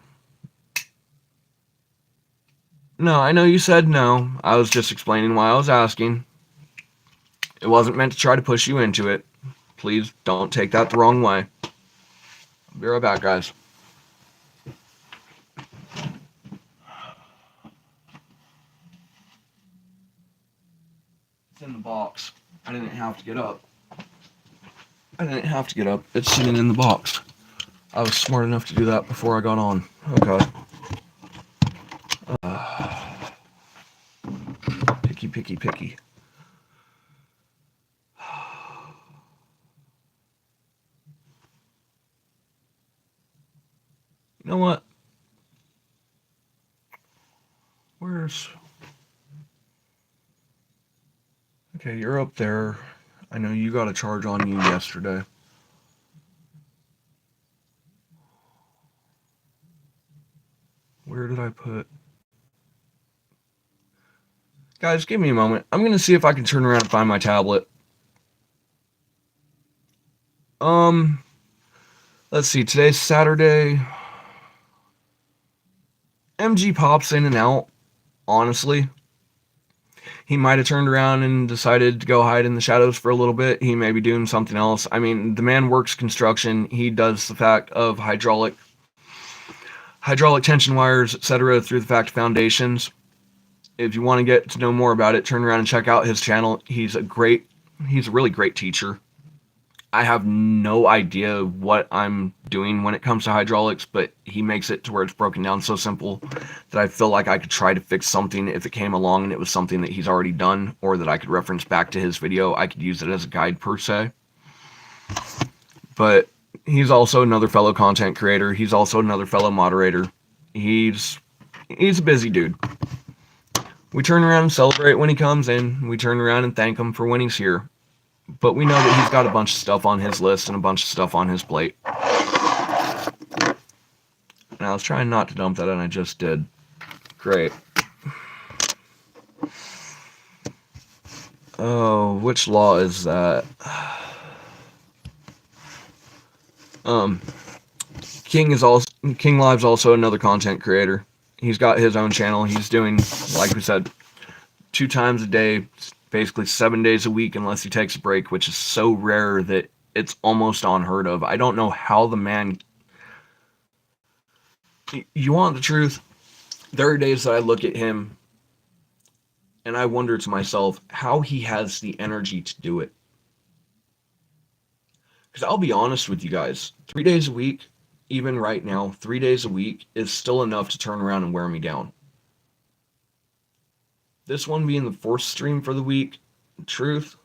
No, I know you said no. I was just explaining why I was asking. It wasn't meant to try to push you into it. Please don't take that the wrong way. I'll be right back, guys. It's in the box. I didn't have to get up. It's sitting in the box. I was smart enough to do that before I got on. Okay. Picky. You know what? Where's... Okay, you're up there. I know you got a charge on you yesterday. Where did I put... Guys, give me a moment. I'm going to see if I can turn around and find my tablet. Let's see. Today's Saturday. MG pops in and out, honestly. He might have turned around and decided to go hide in the shadows for a little bit. He may be doing something else. I mean, the man works construction. He does the fact of hydraulic tension wires, etc., through the fact of foundations. If you want to get to know more about it, turn around and check out his channel. He's a really great teacher. I have no idea what I'm doing when it comes to hydraulics, but he makes it to where it's broken down so simple that I feel like I could try to fix something if it came along and it was something that he's already done, or that I could reference back to his video. I could use it as a guide per se. But he's also another fellow content creator. He's also another fellow moderator. He's a busy dude. We turn around and celebrate when he comes in. We turn around and thank him for when he's here. But we know that he's got a bunch of stuff on his list and a bunch of stuff on his plate. And I was trying not to dump that, and I just did. Great. Oh, which law is that? King Live's also another content creator. He's got his own channel. He's doing, like we said, 2 times a day, basically 7 days a week, unless he takes a break, which is so rare that it's almost unheard of. I don't know how the man... You want the truth? There are days that I look at him and I wonder to myself how he has the energy to do it. Because I'll be honest with you guys, 3 days a week, even right now, 3 days a week is still enough to turn around and wear me down. this one being the fourth stream for the week, truth,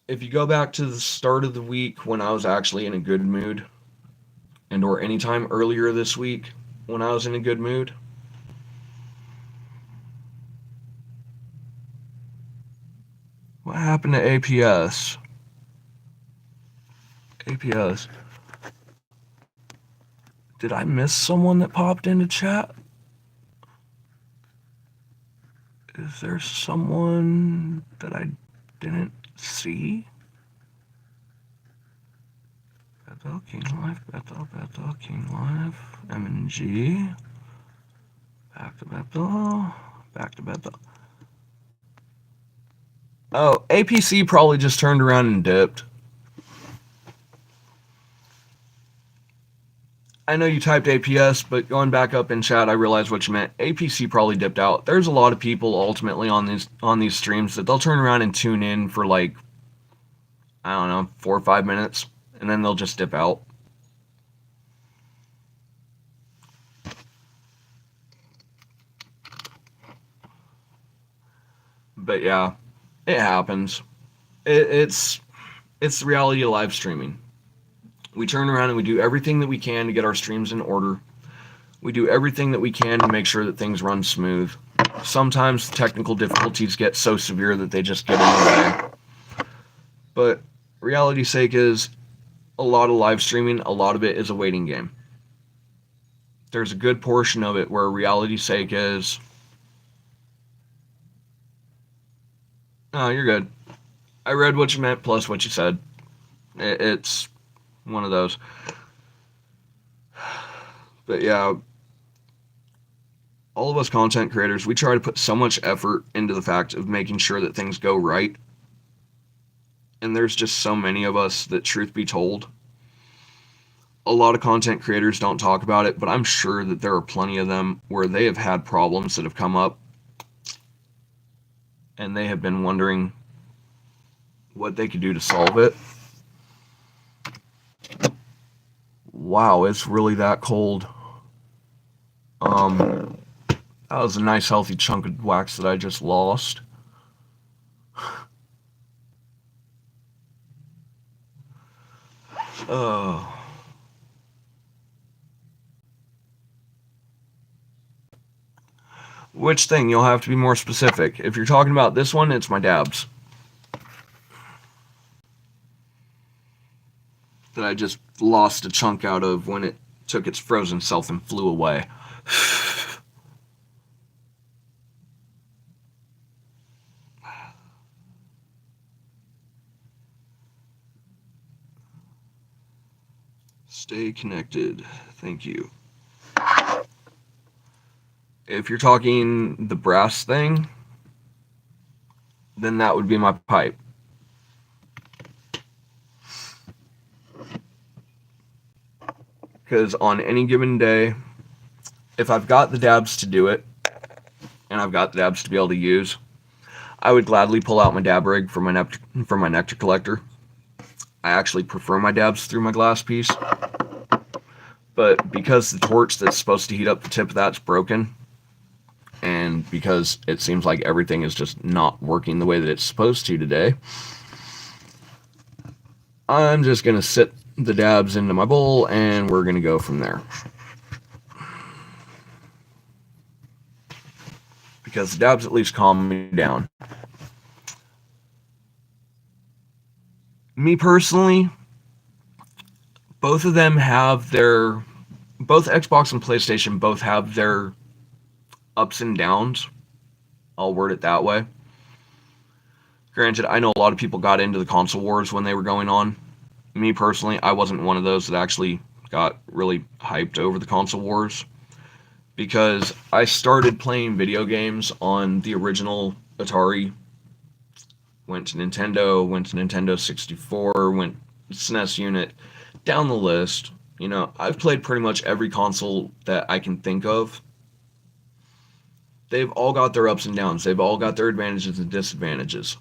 if you go back to the start of the week when I was actually in a good mood, and or anytime earlier this week when I was in a good mood, what happened to APS? APS. Did I miss someone that popped into chat? Is there someone that I didn't see? Bethel King Life, Bethel King Life, M&G. Back to Bethel. Back to Bethel. Oh, APC probably just turned around and dipped. I know you typed APS, but going back up in chat, I realized what you meant. APC probably dipped out. There's a lot of people ultimately on these streams that they'll turn around and tune in for like, I don't know, 4 or 5 minutes, and then they'll just dip out. But yeah, it happens. It's the reality of live streaming. We turn around and we do everything that we can to get our streams in order. We do everything that we can to make sure that things run smooth. Sometimes technical difficulties get so severe that they just get in the way. But reality's sake is, a lot of live streaming, a lot of it is a waiting game. There's a good portion of it where reality's sake is, oh, you're good. I read what you meant plus what you said. It's one of those. But yeah, all of us content creators, we try to put so much effort into the fact of making sure that things go right. And there's just so many of us that, truth be told, a lot of content creators don't talk about it, but I'm sure that there are plenty of them where they have had problems that have come up and they have been wondering what they could do to solve it. Wow, it's really that cold. That was a nice healthy chunk of wax that I just lost. Which thing? You'll have to be more specific. If you're talking about this one, it's my dabs. That I just lost a chunk out of when it took its frozen self and flew away. Stay connected. Thank you. If you're talking the brass thing, then that would be my pipe. Because on any given day, if I've got the dabs to do it, and I've got the dabs to be able to use, I would gladly pull out my dab rig for my nectar collector. I actually prefer my dabs through my glass piece. But because the torch that's supposed to heat up the tip of that's broken, and because it seems like everything is just not working the way that it's supposed to today, I'm just going to sit the dabs into my bowl and we're going to go from there. Because the dabs at least calm me down. Me personally, both of them have their, both Xbox and PlayStation both have their ups and downs. I'll word it that way. Granted, I know a lot of people got into the console wars when they were going on. Me personally, I wasn't one of those that actually got really hyped over the console wars, because I started playing video games on the original Atari, went to Nintendo 64, went SNES unit, down the list. You know, I've played pretty much every console that I can think of. They've all got their ups and downs. They've all got their advantages and disadvantages.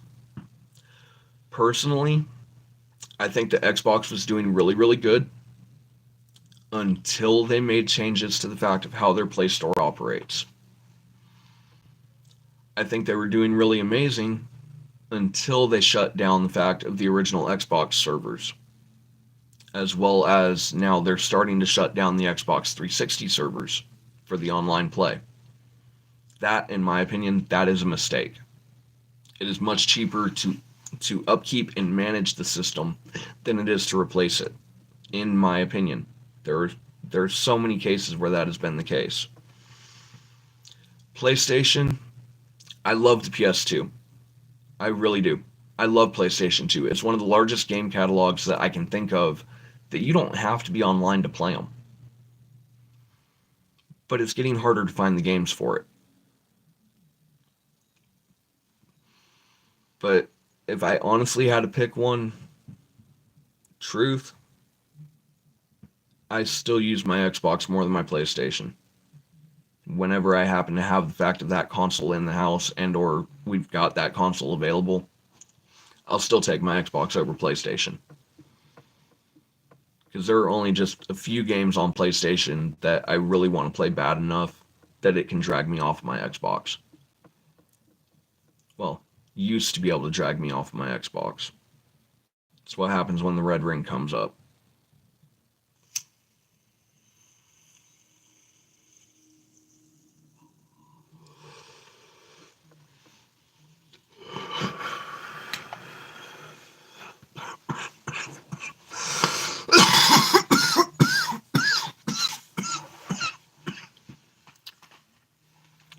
Personally, I think the Xbox was doing really, really good until they made changes to the fact of how their Play Store operates. I think they were doing really amazing until they shut down the fact of the original Xbox servers, as well as now they're starting to shut down the Xbox 360 servers for the online play. That, in my opinion, that is a mistake. It is much cheaper to upkeep and manage the system than it is to replace it. In my opinion, there are so many cases where that has been the case. PlayStation, I love the PS2. I really do. I love PlayStation 2. It's one of the largest game catalogs that I can think of that you don't have to be online to play them. But it's getting harder to find the games for it. But if I honestly had to pick one, truth, I still use my Xbox more than my PlayStation. Whenever I happen to have the fact of that console in the house and or we've got that console available, I'll still take my Xbox over PlayStation. Because there are only just a few games on PlayStation that I really want to play bad enough that it can drag me off my Xbox. Well, used to be able to drag me off my Xbox. That's what happens when the red ring comes up.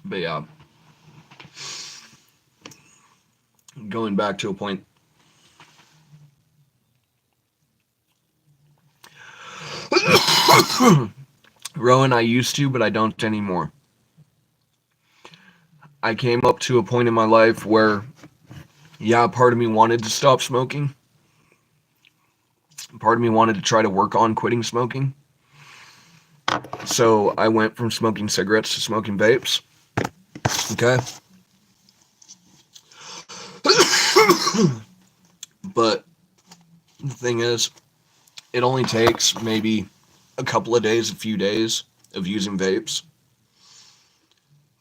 But yeah, going back to a point. Rowan, I used to, but I don't anymore. I came up to a point in my life where, yeah, part of me wanted to stop smoking. Part of me wanted to try to work on quitting smoking. So I went from smoking cigarettes to smoking vapes. Okay. But the thing is, it only takes maybe a couple of days, a few days of using vapes.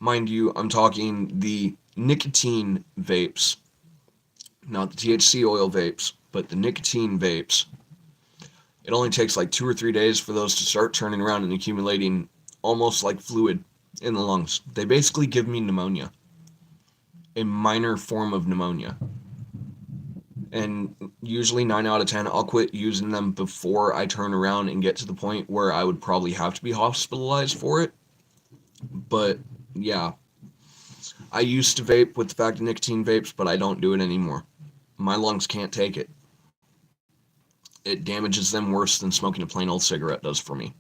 Mind you, I'm talking the nicotine vapes, not the THC oil vapes, but the nicotine vapes. It only takes like 2 or 3 days for those to start turning around and accumulating almost like fluid in the lungs. They basically give me pneumonia, a minor form of pneumonia. And usually 9 out of 10, I'll quit using them before I turn around and get to the point where I would probably have to be hospitalized for it. But yeah, I used to vape with the fact of nicotine vapes, but I don't do it anymore. My lungs can't take it. It damages them worse than smoking a plain old cigarette does for me.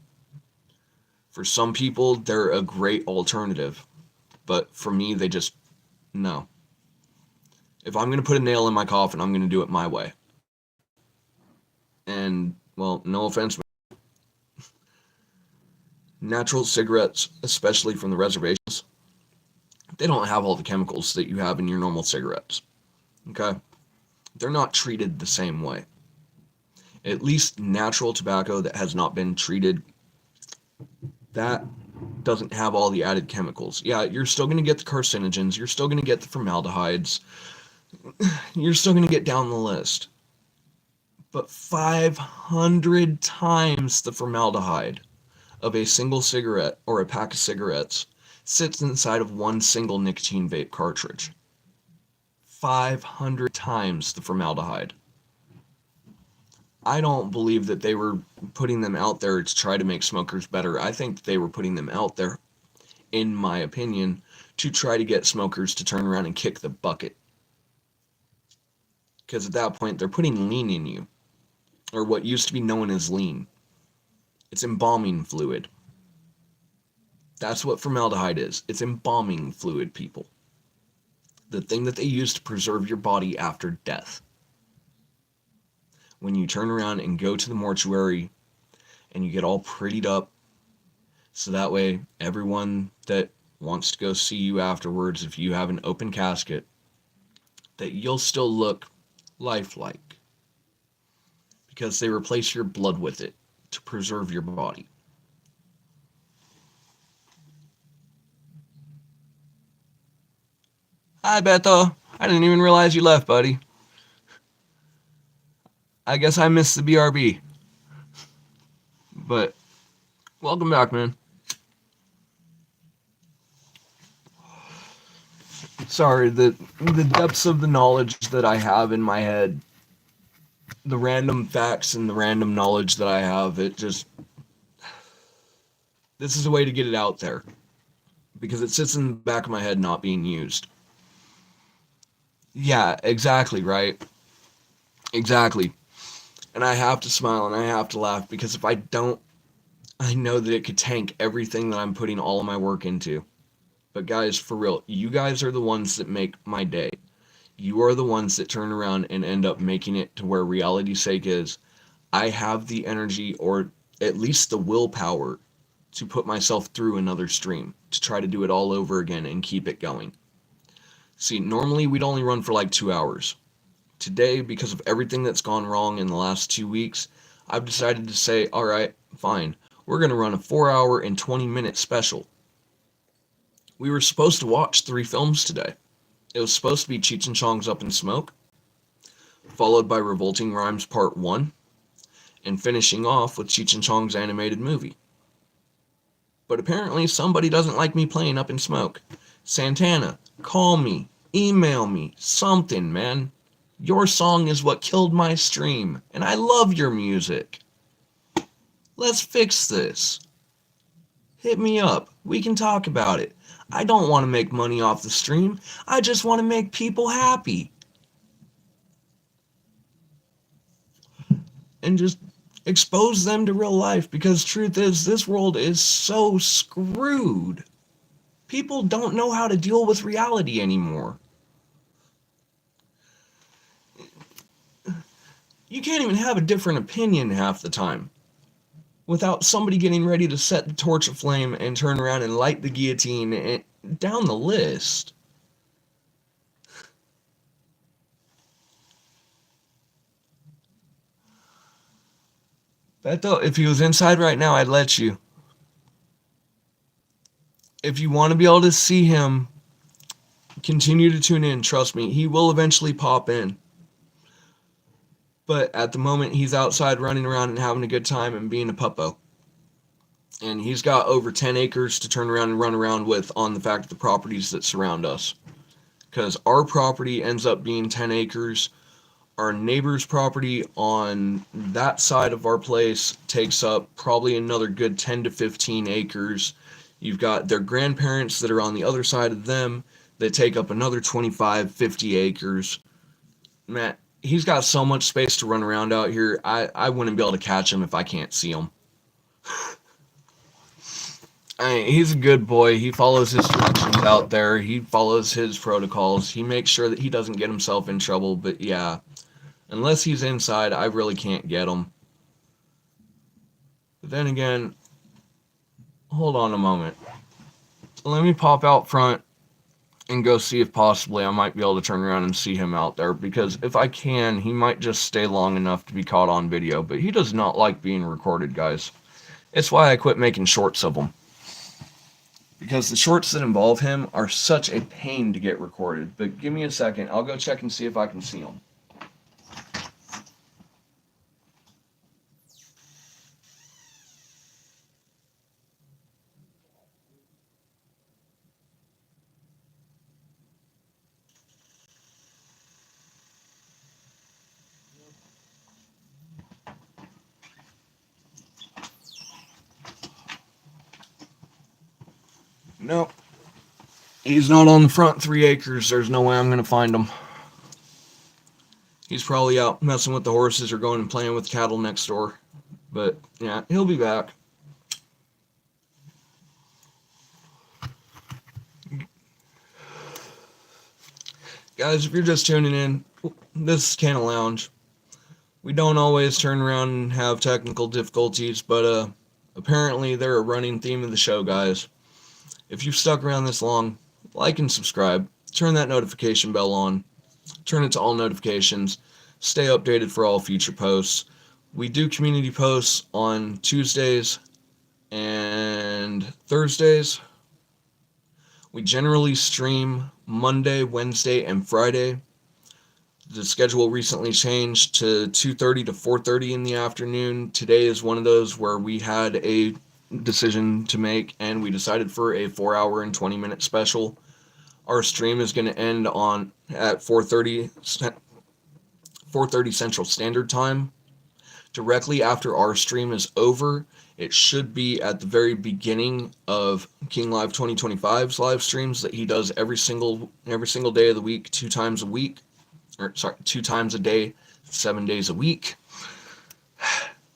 For some people, they're a great alternative, but for me, they just, no. If I'm going to put a nail in my coffin, I'm going to do it my way. And, well, no offense, natural cigarettes, especially from the reservations, they don't have all the chemicals that you have in your normal cigarettes. Okay? They're not treated the same way. At least natural tobacco that has not been treated, that doesn't have all the added chemicals. Yeah, you're still going to get the carcinogens, you're still going to get the formaldehydes, you're still going to get down the list. But 500 times the formaldehyde of a single cigarette or a pack of cigarettes sits inside of one single nicotine vape cartridge. 500 times the formaldehyde. I don't believe that they were putting them out there to try to make smokers better. I think they were putting them out there, in my opinion, to try to get smokers to turn around and kick the bucket. Because at that point, they're putting lean in you, or what used to be known as lean. It's embalming fluid. That's what formaldehyde is. It's embalming fluid, people. The thing that they use to preserve your body after death. When you turn around and go to the mortuary and you get all prettied up, so that way everyone that wants to go see you afterwards, if you have an open casket, that you'll still look lifelike. Because they replace your blood with it to preserve your body. Hi, Beto. I didn't even realize you left, buddy. I guess I missed the BRB. But welcome back, man. Sorry, the depths of the knowledge that I have in my head, the random facts and the random knowledge that I have, it just, this is a way to get it out there because it sits in the back of my head not being used. Yeah, exactly, right? Exactly. And I have to smile and I have to laugh because if I don't, I know that it could tank everything that I'm putting all of my work into. But guys, for real, you guys are the ones that make my day. You are the ones that turn around and end up making it to where reality's sake is. I have the energy or at least the willpower to put myself through another stream, to try to do it all over again and keep it going. See, normally we'd only run for like 2 hours. Today, because of everything that's gone wrong in the last 2 weeks, I've decided to say, all right, fine. We're going to run a 4 hour and 20-minute special. We were supposed to watch 3 films today. It was supposed to be Cheech and Chong's Up in Smoke, followed by Revolting Rhymes Part 1, and finishing off with Cheech and Chong's animated movie. But apparently somebody doesn't like me playing Up in Smoke. Santana, call me, email me, something, man. Your song is what killed my stream, and I love your music. Let's fix this. Hit me up. We can talk about it. I don't want to make money off the stream. I just want to make people happy. And just expose them to real life because truth is, this world is so screwed. People don't know how to deal with reality anymore. You can't even have a different opinion half the time without somebody getting ready to set the torch aflame and turn around and light the guillotine and down the list. Beto, if he was inside right now, I'd let you. If you want to be able to see him, continue to tune in. Trust me, he will eventually pop in. But at the moment, he's outside running around and having a good time and being a puppo. And he's got over 10 acres to turn around and run around with on the fact of the properties that surround us. Because our property ends up being 10 acres. Our neighbor's property on that side of our place takes up probably another good 10 to 15 acres. You've got their grandparents that are on the other side of them that take up another 25, 50 acres. Matt, he's got so much space to run around out here. I wouldn't be able to catch him if I can't see him. He's a good boy. He follows his directions out there. He follows his protocols. He makes sure that he doesn't get himself in trouble. But yeah, unless he's inside, I really can't get him. But then again, hold on a moment. Let me pop out front and go see if possibly I might be able to turn around and see him out there, because if I can, he might just stay long enough to be caught on video, but he does not like being recorded, guys. It's why I quit making shorts of him, because the shorts that involve him are such a pain to get recorded. But give me a second, I'll go check and see if I can see him. Nope. He's not on the front 3 acres. There's no way I'm going to find him. He's probably out messing with the horses or going and playing with cattle next door. But, yeah, he'll be back. Guys, if you're just tuning in, this is Canna Lounge. We don't always turn around and have technical difficulties, but apparently they're a running theme of the show, guys. If you've stuck around this long, like and subscribe. Turn that notification bell on. Turn it to all notifications. Stay updated for all future posts. We do community posts on Tuesdays and Thursdays. We generally stream Monday, Wednesday, and Friday. The schedule recently changed to 2:30 to 4:30 in the afternoon. Today is one of those where we had a decision to make, and we decided for a 4 hour and 20-minute special. Our stream is going to end on at 4:30 Central Standard Time. Directly after our stream is over, it should be at the very beginning of King Live 2025's live streams that he does every single day of the week, 2 times a week, or sorry, 2 times a day, 7 days a week.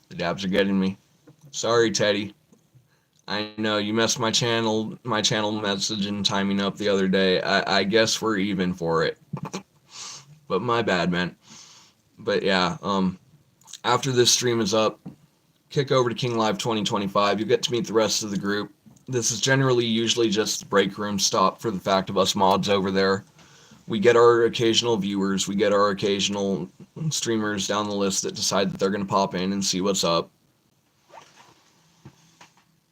The dabs are getting me. Sorry, Teddy. I know you messed my channel message and timing up the other day. I guess we're even for it. But my bad, man. But yeah, after this stream is up, kick over to King Live 2025. You'll get to meet the rest of the group. This is usually just the break room stop for the fact of us mods over there. We get our occasional viewers. We get our occasional streamers down the list that decide that they're going to pop in and see what's up.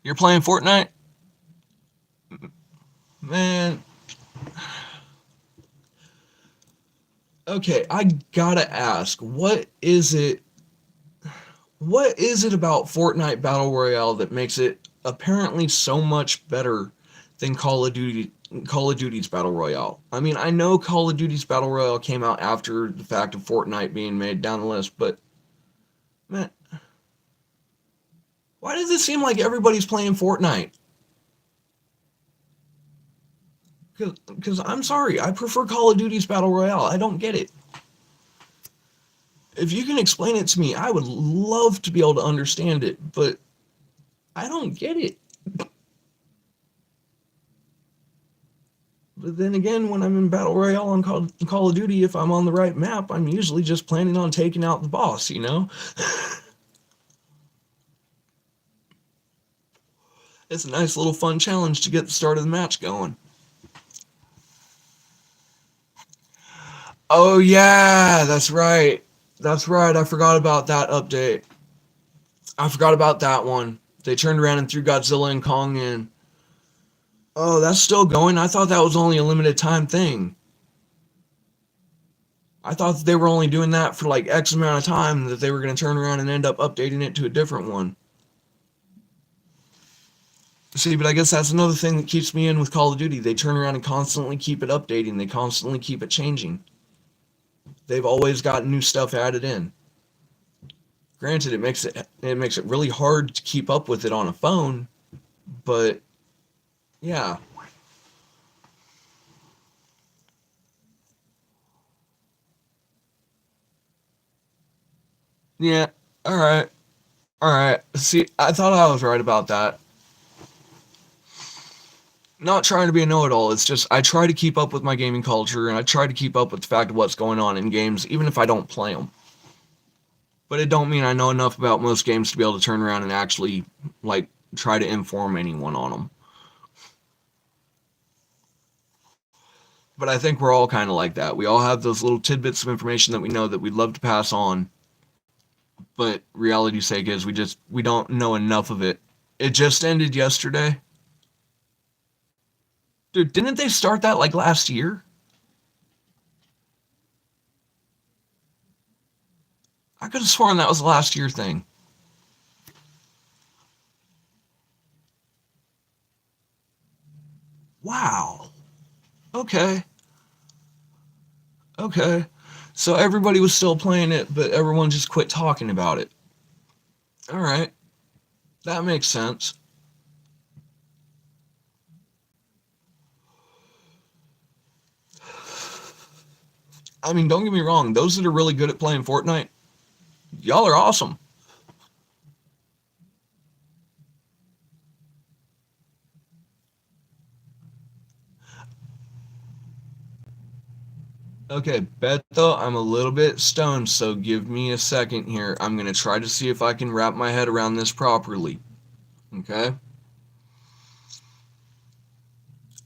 You're playing Fortnite? Man. Okay, I gotta ask, what is it about Fortnite Battle Royale that makes it apparently so much better than Call of Duty's Battle Royale? I mean, I know Call of Duty's Battle Royale came out after the fact of Fortnite being made down the list, but man, why does it seem like everybody's playing Fortnite? Because I'm sorry, I prefer Call of Duty's Battle Royale. I don't get it. If you can explain it to me, I would love to be able to understand it, but I don't get it. But then again, when I'm in Battle Royale on Call of Duty, if I'm on the right map, I'm usually just planning on taking out the boss, you know? It's a nice little fun challenge to get the start of the match going. Oh yeah, that's right. That's right. I forgot about that update. I forgot about that one. They turned around and threw Godzilla and Kong in. Oh, that's still going? I thought that was only a limited time thing. I thought they were only doing that for like X amount of time, that they were going to turn around and end up updating it to a different one. See, but I guess that's another thing that keeps me in with Call of Duty. They turn around and constantly keep it updating. They constantly keep it changing. They've always got new stuff added in. Granted, it makes it really hard to keep up with it on a phone, but yeah. Yeah, all right. All right. See, I thought I was right about that. Not trying to be a know-it-all. It's just I try to keep up with my gaming culture, and I try to keep up with the fact of what's going on in games, even if I don't play them. But it don't mean I know enough about most games to be able to turn around and actually, like, try to inform anyone on them. But I think we're all kind of like that. We all have those little tidbits of information that we know that we'd love to pass on. But reality's sake is we don't know enough of it. It just ended yesterday. Dude, didn't they start that like last year? I could have sworn that was a last year thing. Wow. Okay. Okay. So everybody was still playing it, but everyone just quit talking about it. All right. That makes sense. I mean, don't get me wrong. Those that are really good at playing Fortnite, y'all are awesome. Okay, Beto, I'm a little bit stoned, so give me a second here. I'm going to try to see if I can wrap my head around this properly. Okay?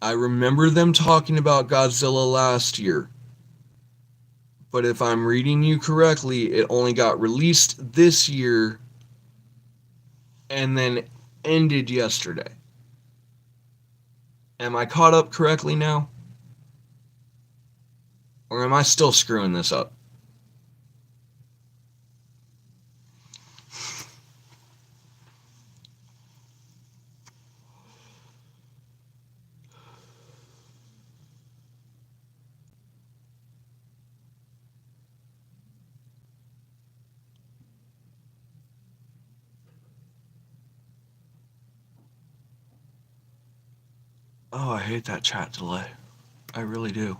I remember them talking about Godzilla last year. But if I'm reading you correctly, it only got released this year and then ended yesterday. Am I caught up correctly now? Or am I still screwing this up? Oh, I hate that chat delay. I really do.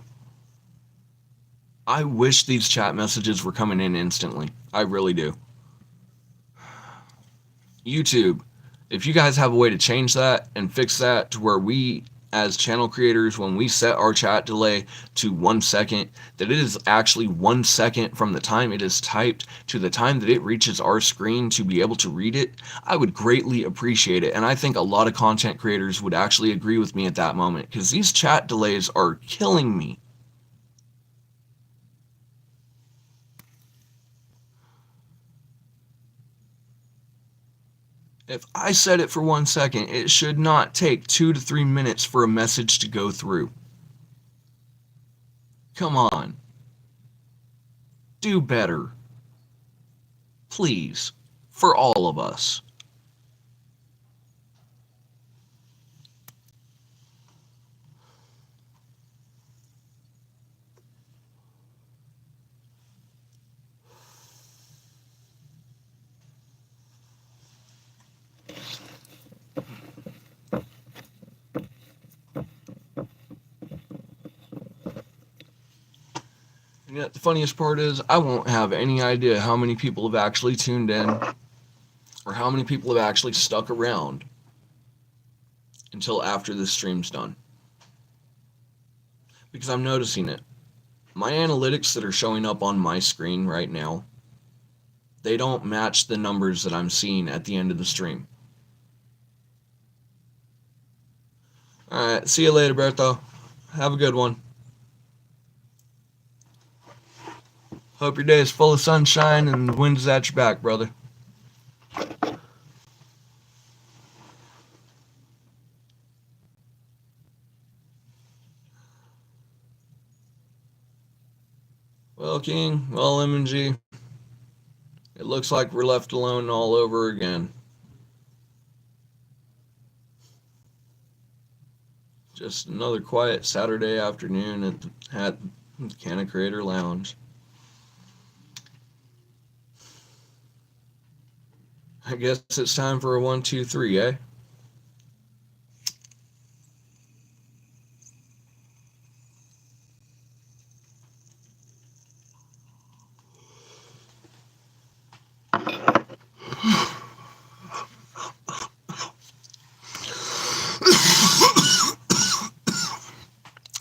I wish these chat messages were coming in instantly. I really do. YouTube, if you guys have a way to change that and fix that to where we, as channel creators, when we set our chat delay to 1 second, that it is actually 1 second from the time it is typed to the time that it reaches our screen to be able to read it, I would greatly appreciate it. And I think a lot of content creators would actually agree with me at that moment, because these chat delays are killing me. If I set it for 1 second, it should not take 2 to 3 minutes for a message to go through. Come on. Do better. Please. For all of us. And yet the funniest part is I won't have any idea how many people have actually tuned in or how many people have actually stuck around until after this stream's done. Because I'm noticing it. My analytics that are showing up on my screen right now, they don't match the numbers that I'm seeing at the end of the stream. Alright, see you later, Berto. Have a good one. Hope your day is full of sunshine and the wind is at your back, brother. Well, King, well, M&G, it looks like we're left alone all over again. Just another quiet Saturday afternoon at the Canna Lounge. I guess it's time for a 1, 2, 3, eh?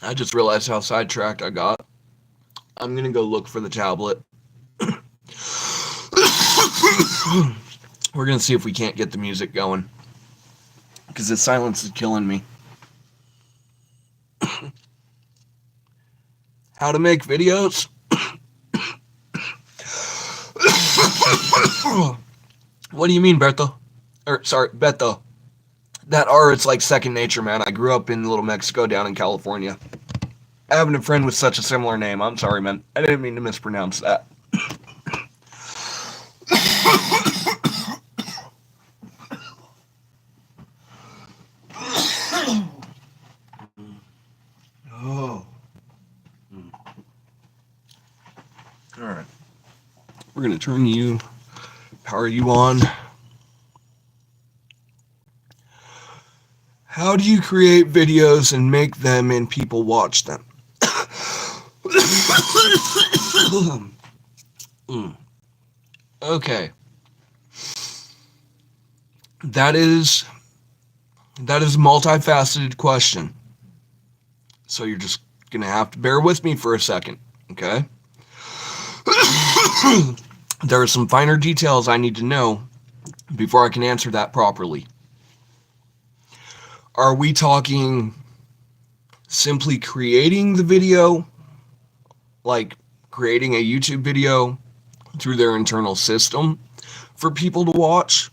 I just realized how sidetracked I got. I'm gonna go look for the tablet. We're gonna see if we can't get the music going, because the silence is killing me. How to make videos? What do you mean, Beto? Beto. That R, it's like second nature, man. I grew up in Little Mexico down in California. Having a friend with such a similar name. I'm sorry, man. I didn't mean to mispronounce that. Oh. All right. We're going to power you on. How do you create videos and make them and people watch them? Okay. That is a multifaceted question. So you're just going to have to bear with me for a second, okay? There are some finer details I need to know before I can answer that properly. Are we talking simply creating the video, like creating a YouTube video through their internal system for people to watch?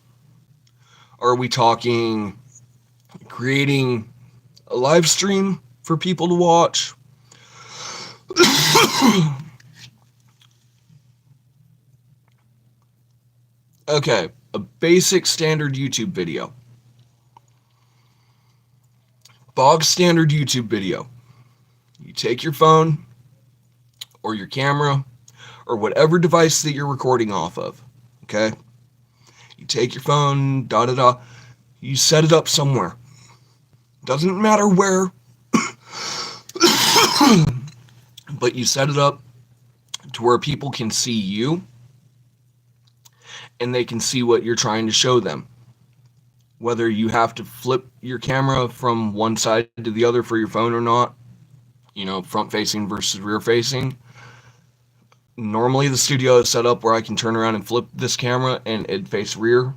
Are we talking creating a live stream for people to watch? Okay, a basic standard YouTube video. Bog standard YouTube video. You take your phone or your camera or whatever device that you're recording off of, okay? You take your phone, you set it up somewhere. Doesn't matter where, but you set it up to where people can see you and they can see what you're trying to show them. Whether you have to flip your camera from one side to the other for your phone or not, front facing versus rear facing. Normally the studio is set up where I can turn around and flip this camera and it'd face rear,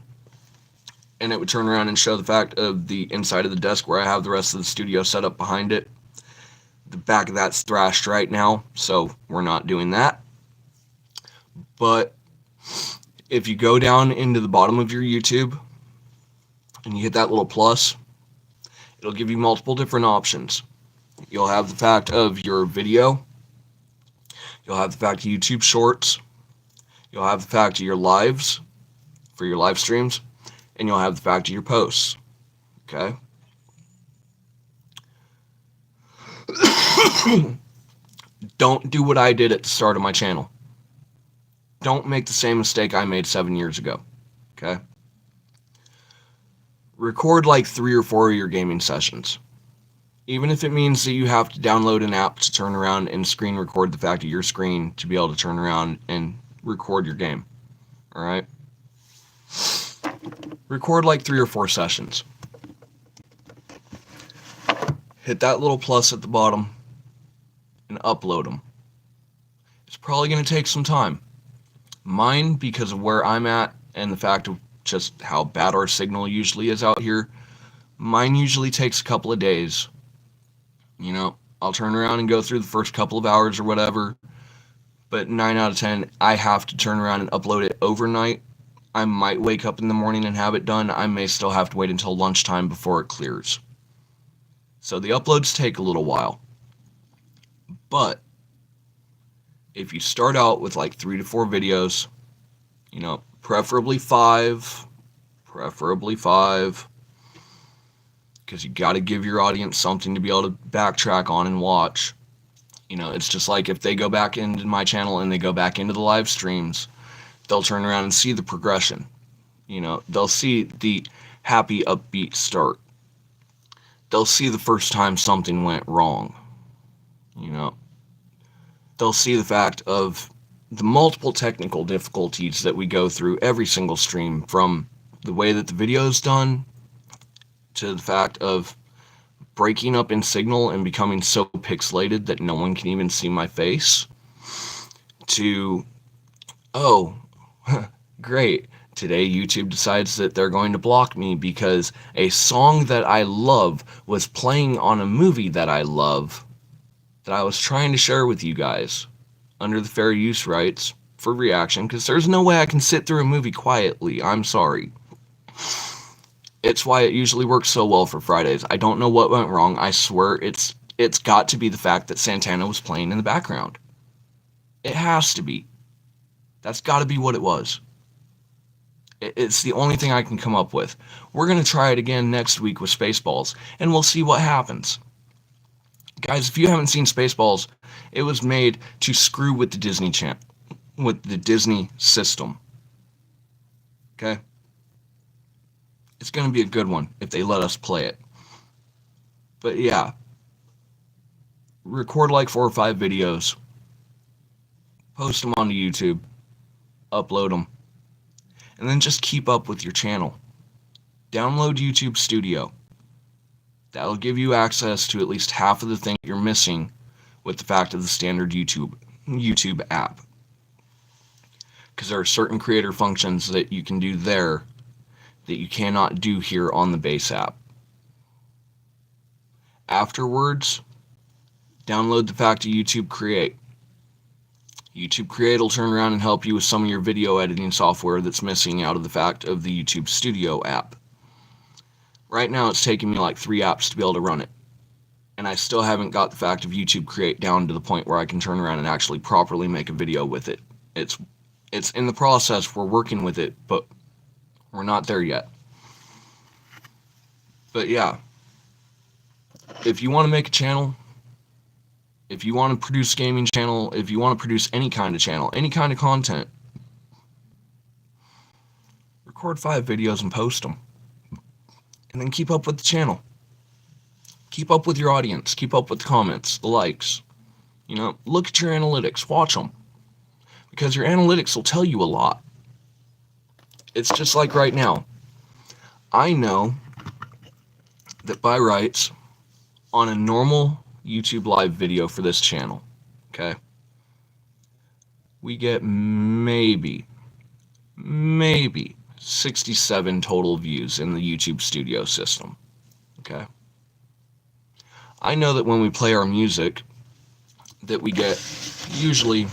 and it would turn around and show the fact of the inside of the desk where I have the rest of the studio set up behind it. The back of that's thrashed right now, so we're not doing that. But if you go down into the bottom of your YouTube and you hit that little plus, it'll give you multiple different options. You'll have the fact of your video. You'll have the fact of YouTube Shorts. You'll have the fact of your lives for your live streams. And you'll have the fact of your posts. Okay? Don't do what I did at the start of my channel. Don't make the same mistake I made 7 years ago. Okay? Record like 3 or 4 of your gaming sessions. Even if it means that you have to download an app to turn around and screen record the fact of your screen to be able to turn around and record your game. Alright? Record like 3 or 4 sessions. Hit that little plus at the bottom and upload them. It's probably going to take some time. Mine, because of where I'm at and the fact of just how bad our signal usually is out here, mine usually takes a couple of days. I'll turn around and go through the first couple of hours or whatever, but 9 out of 10, I have to turn around and upload it overnight. I might wake up in the morning and have it done. I may still have to wait until lunchtime before it clears. So the uploads take a little while. But if you start out with like 3 to 4 videos, preferably 5, because you got to give your audience something to be able to backtrack on and watch. It's just like if they go back into my channel and they go back into the live streams, they'll turn around and see the progression. They'll see the happy, upbeat start. They'll see the first time something went wrong. They'll see the fact of the multiple technical difficulties that we go through every single stream, from the way that the video is done to the fact of breaking up in signal and becoming so pixelated that no one can even see my face, to, oh, great, today YouTube decides that they're going to block me because a song that I love was playing on a movie that I love that I was trying to share with you guys under the fair use rights for reaction, because there's no way I can sit through a movie quietly. I'm sorry. It's why it usually works so well for Fridays. I don't know what went wrong. I swear it's got to be the fact that Santana was playing in the background. It has to be. That's got to be what it was. It's the only thing I can come up with. We're going to try it again next week with Spaceballs, and we'll see what happens. Guys, if you haven't seen Spaceballs, it was made to screw with the Disney with the Disney system. Okay? It's going to be a good one if they let us play it. But yeah, record like 4 or 5 videos, post them onto YouTube, upload them, and then just keep up with your channel. Download YouTube Studio. That'll give you access to at least half of the thing you're missing with the fact of the standard YouTube app. Because there are certain creator functions that you can do there that you cannot do here on the base app. Afterwards, download the fact of YouTube Create. YouTube Create will turn around and help you with some of your video editing software that's missing out of the fact of the YouTube Studio app. Right now it's taking me like 3 apps to be able to run it. And I still haven't got the fact of YouTube Create down to the point where I can turn around and actually properly make a video with it. It's in the process. We're working with it, but we're not there yet. But yeah, if you want to make a channel, if you want to produce a gaming channel, if you want to produce any kind of channel, any kind of content, record 5 videos and post them. And then keep up with the channel. Keep up with your audience. Keep up with the comments, the likes. You know, look at your analytics. Watch them. Because your analytics will tell you a lot. It's just like right now. I know that by rights, on a normal YouTube live video for this channel, okay, we get maybe 67 total views in the YouTube studio system, okay? I know that when we play our music, that we get usually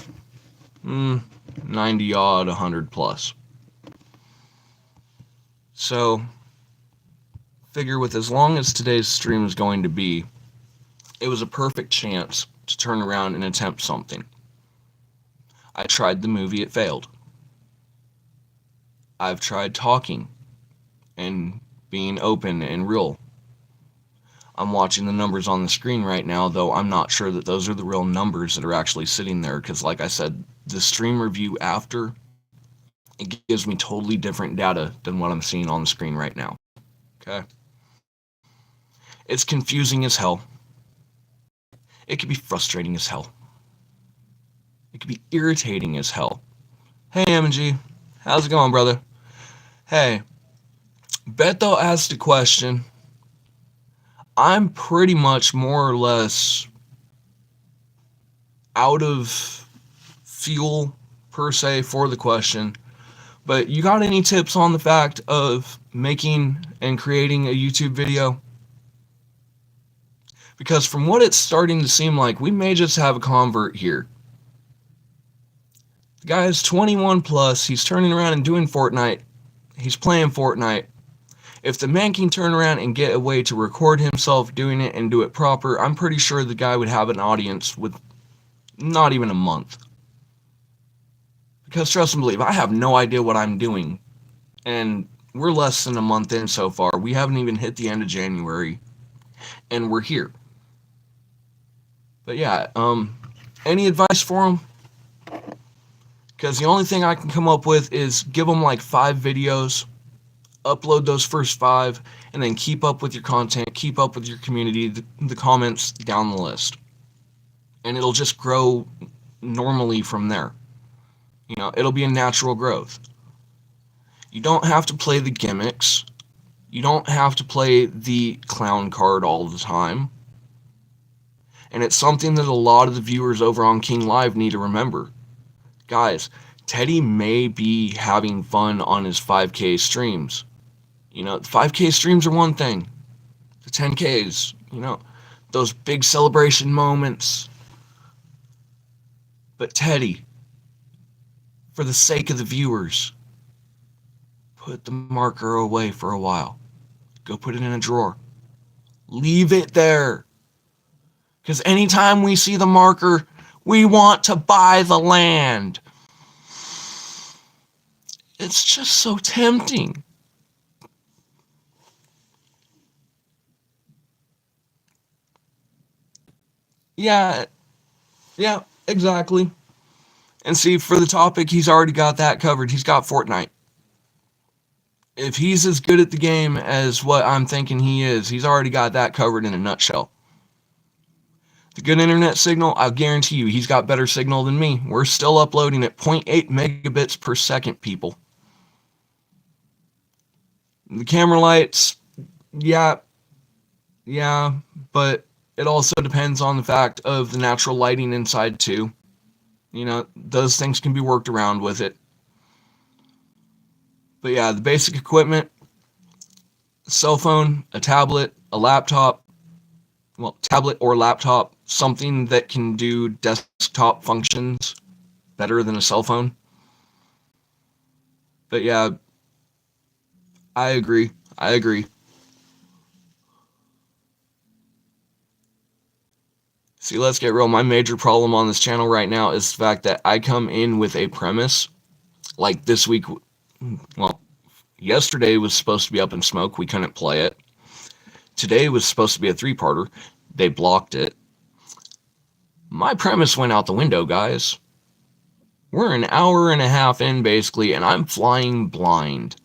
90 odd, 100 plus. So, figure with as long as today's stream is going to be, it was a perfect chance to turn around and attempt something. I tried the movie, it failed. I've tried talking and being open and real. I'm watching the numbers on the screen right now, though I'm not sure that those are the real numbers that are actually sitting there, because like I said, the stream review after, it gives me totally different data than what I'm seeing on the screen right now. Okay? It's confusing as hell. It can be frustrating as hell. It can be irritating as hell. Hey, M&G. How's it going, brother? Hey, Beto asked a question. I'm pretty much more or less out of fuel, per se, for the question. But you got any tips on the fact of making and creating a YouTube video? Because from what it's starting to seem like, we may just have a convert here. The guy is 21 plus, he's turning around and doing Fortnite. He's playing Fortnite. If the man can turn around and get a way to record himself doing it and do it proper, I'm pretty sure the guy would have an audience with not even a month. Because trust and believe, I have no idea what I'm doing. And we're less than a month in so far. We haven't even hit the end of January. And we're here. But yeah, any advice for him? Because the only thing I can come up with is give him like 5 videos, upload those first 5, and then keep up with your content, keep up with your community, the comments down the list. And it'll just grow normally from there. You know, it'll be a natural growth. You don't have to play the gimmicks. You don't have to play the clown card all the time. And it's something that a lot of the viewers over on King Live need to remember. Guys, Teddy may be having fun on his 5K streams. You know, the 5K streams are one thing. The 10Ks, you know, those big celebration moments. But Teddy, for the sake of the viewers, put the marker away for a while. Go put it in a drawer. Leave it there. Because anytime we see the marker, we want to buy the land. It's just so tempting. Yeah, exactly. And see, for the topic, he's already got that covered. He's got Fortnite. If he's as good at the game as what I'm thinking he is, he's already got that covered in a nutshell. The good internet signal, I'll guarantee you, he's got better signal than me. We're still uploading at 0.8 megabits per second, people. The camera lights, yeah, but it also depends on the fact of the natural lighting inside too. You know, those things can be worked around with it. But yeah, the basic equipment, a cell phone, a tablet, a laptop, well, tablet or laptop, something that can do desktop functions better than a cell phone. But yeah, I agree. See, let's get real. My major problem on this channel right now is the fact that I come in with a premise. Like this week, well, yesterday was supposed to be Up in Smoke. We couldn't play it. Today was supposed to be a 3-parter. They blocked it. My premise went out the window, guys. We're an hour and a half in, basically, and I'm flying blind.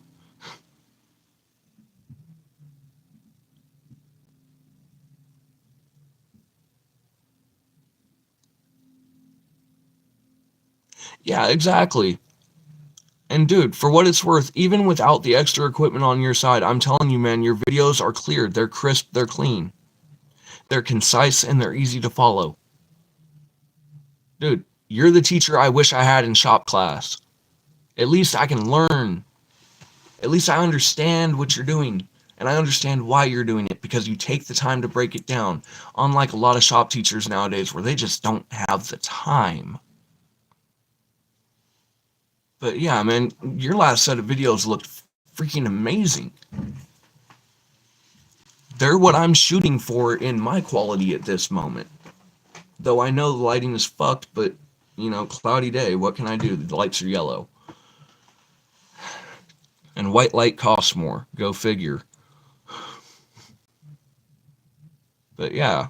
Yeah, exactly. And dude, for what it's worth, even without the extra equipment on your side, I'm telling you, man, your videos are clear. They're crisp. They're clean. They're concise, and they're easy to follow. Dude, you're the teacher I wish I had in shop class. At least I can learn. At least I understand what you're doing. And I understand why you're doing it, because you take the time to break it down. Unlike a lot of shop teachers nowadays where they just don't have the time. But yeah, man, your last set of videos looked freaking amazing. They're what I'm shooting for in my quality at this moment. Though I know the lighting is fucked, but, you know, cloudy day, what can I do? The lights are yellow. And white light costs more. Go figure. But yeah.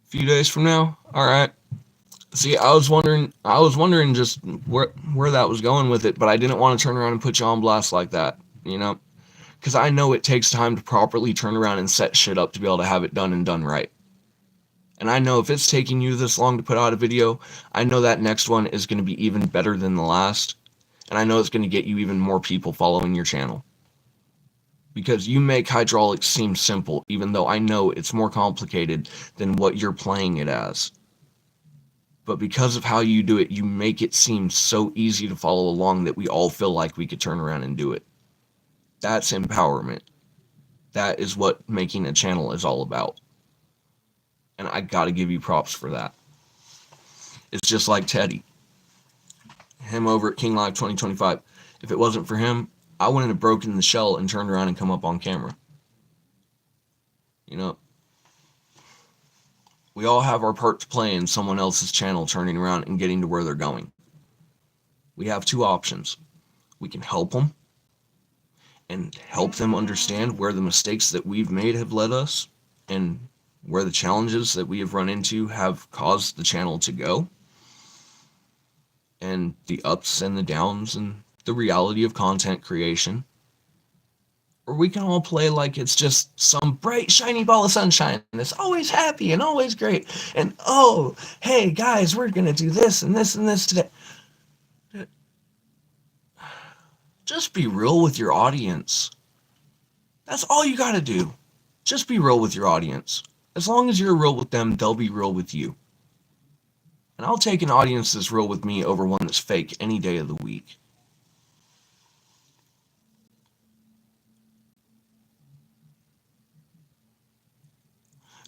A few days from now? Alright. See, I was wondering just where that was going with it, but I didn't want to turn around and put you on blast like that, you know? Because I know it takes time to properly turn around and set shit up to be able to have it done and done right. And I know if it's taking you this long to put out a video, I know that next one is going to be even better than the last. And I know it's going to get you even more people following your channel. Because you make hydraulics seem simple, even though I know it's more complicated than what you're playing it as. But because of how you do it, you make it seem so easy to follow along that we all feel like we could turn around and do it. That's empowerment. That is what making a channel is all about. And I gotta give you props for that. It's just like Teddy. Him over at King Live 2025. If it wasn't for him, I wouldn't have broken the shell and turned around and come up on camera. You know, we all have our part to play in someone else's channel turning around and getting to where they're going. We have two options. We can help them and help them understand where the mistakes that we've made have led us and where the challenges that we have run into have caused the channel to go, and the ups and the downs and the reality of content creation. Or we can all play like it's just some bright, shiny ball of sunshine that's always happy and always great. And, oh, hey, guys, we're going to do this and this and this today. Just be real with your audience. That's all you got to do. Just be real with your audience. As long as you're real with them, they'll be real with you. And I'll take an audience that's real with me over one that's fake any day of the week.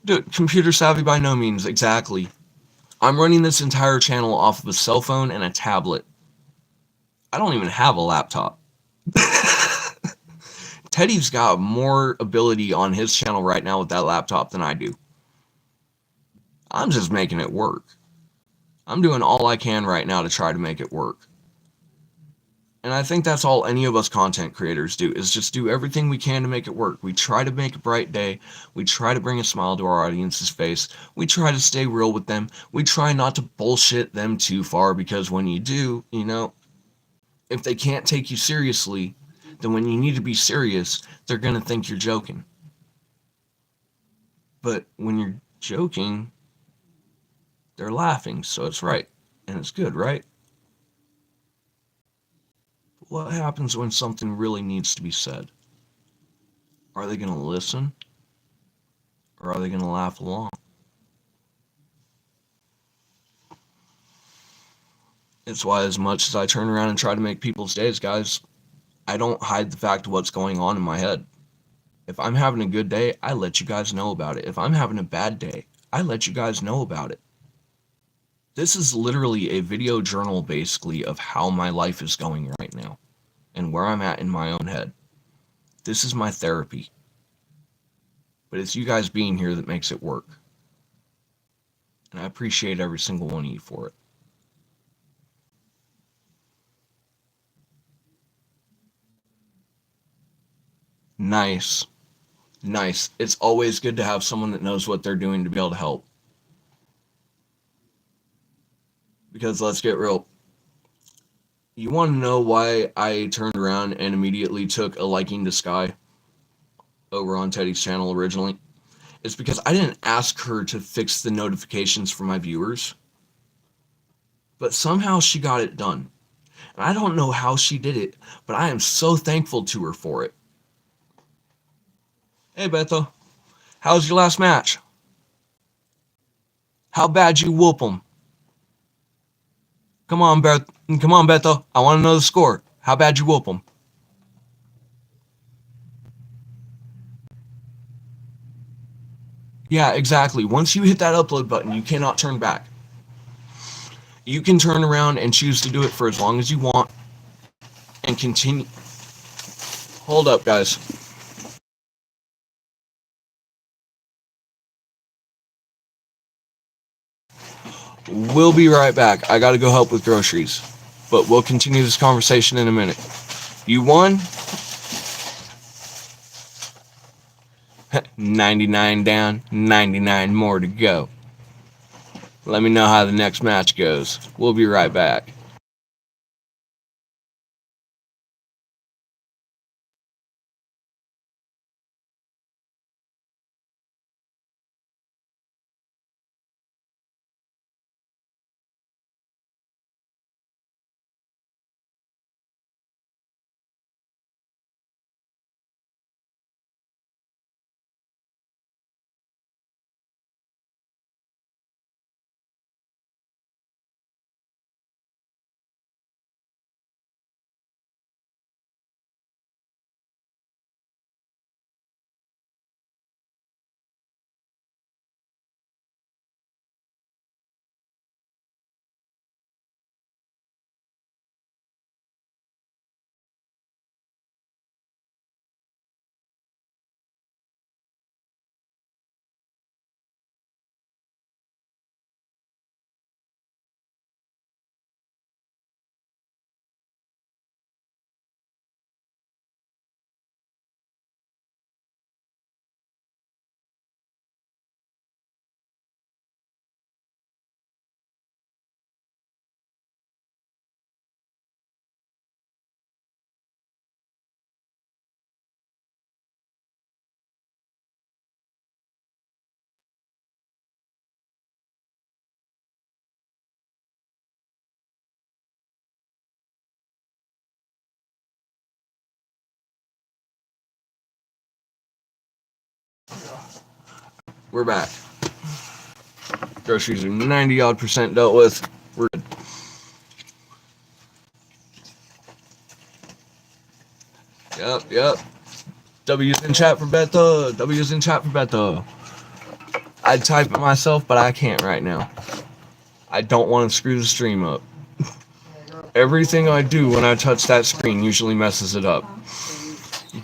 Dude, computer savvy by no means, exactly. I'm running this entire channel off of a cell phone and a tablet. I don't even have a laptop. Teddy's got more ability on his channel right now with that laptop than I do. I'm just making it work. I'm doing all I can right now to try to make it work. And I think that's all any of us content creators do, is just do everything we can to make it work. We try to make a bright day. We try to bring a smile to our audience's face. We try to stay real with them. We try not to bullshit them too far, because when you do, you know, if they can't take you seriously, then when you need to be serious, they're going to think you're joking. But when you're joking, they're laughing, so it's right. And it's good, right? But what happens when something really needs to be said? Are they going to listen? Or are they going to laugh along? It's why, as much as I turn around and try to make people's days, guys, I don't hide the fact of what's going on in my head. If I'm having a good day, I let you guys know about it. If I'm having a bad day, I let you guys know about it. This is literally a video journal, basically, of how my life is going right now and where I'm at in my own head. This is my therapy. But it's you guys being here that makes it work. And I appreciate every single one of you for it. Nice. Nice. It's always good to have someone that knows what they're doing to be able to help. Because let's get real. You want to know why I turned around and immediately took a liking to Sky over on Teddy's channel originally? It's because I didn't ask her to fix the notifications for my viewers. But somehow she got it done. And I don't know how she did it, but I am so thankful to her for it. Hey, Betho. How was your last match? How bad you whoop them? Come on, Betho. I want to know the score. How bad you whoop them? Yeah, exactly. Once you hit that upload button, you cannot turn back. You can turn around and choose to do it for as long as you want and continue. Hold up, guys. We'll be right back. I gotta go help with groceries. But we'll continue this conversation in a minute. You won? 99 down, 99 more to go. Let me know how the next match goes. We'll be right back. We're back. Groceries are 90 odd percent dealt with. We're good. Yep. W's in chat for Betha. W's in chat for Betha. I'd type it myself, but I can't right now. I don't want to screw the stream up. Everything I do when I touch that screen usually messes it up.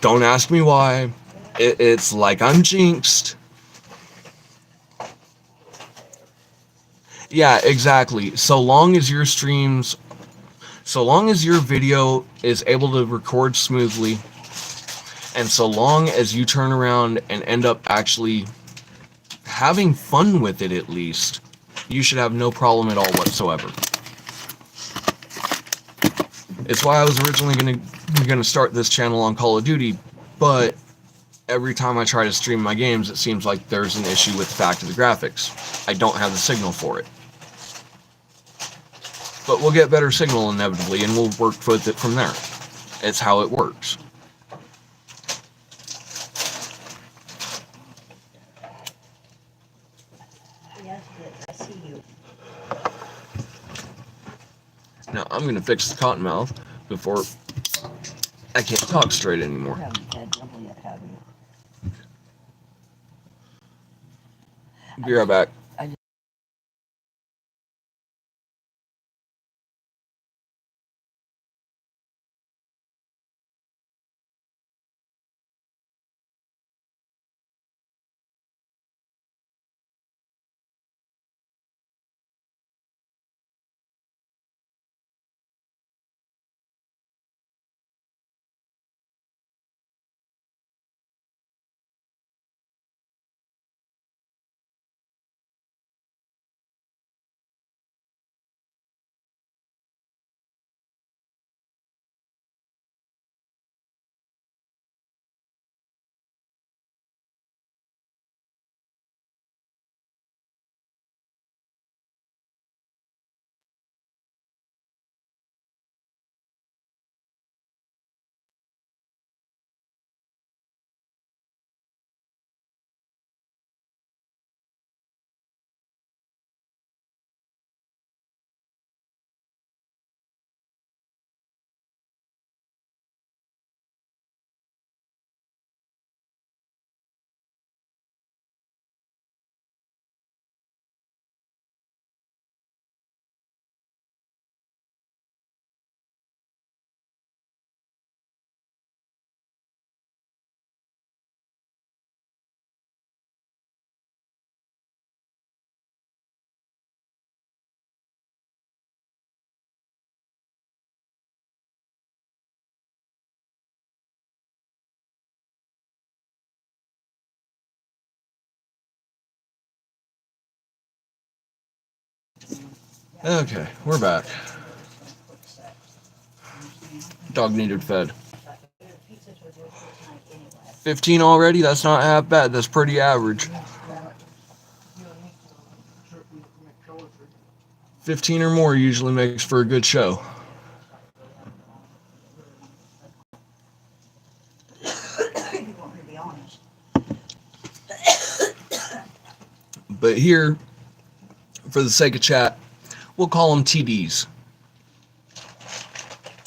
Don't ask me why. It's like I'm jinxed. Yeah, exactly. So long as your video is able to record smoothly, and so long as you turn around and end up actually having fun with it at least, you should have no problem at all whatsoever. It's why I was originally gonna start this channel on Call of Duty, but every time I try to stream my games, it seems like there's an issue with the fact of the graphics. I don't have the signal for it. But we'll get better signal inevitably, and we'll work with it from there. It's how it works. Now I'm gonna fix the cottonmouth before I can't talk straight anymore. Be right back. Okay, we're back. Dog needed fed. 15 already? That's not half bad. That's pretty average. 15 or more usually makes for a good show. But here, for the sake of chat, we'll call them TDs.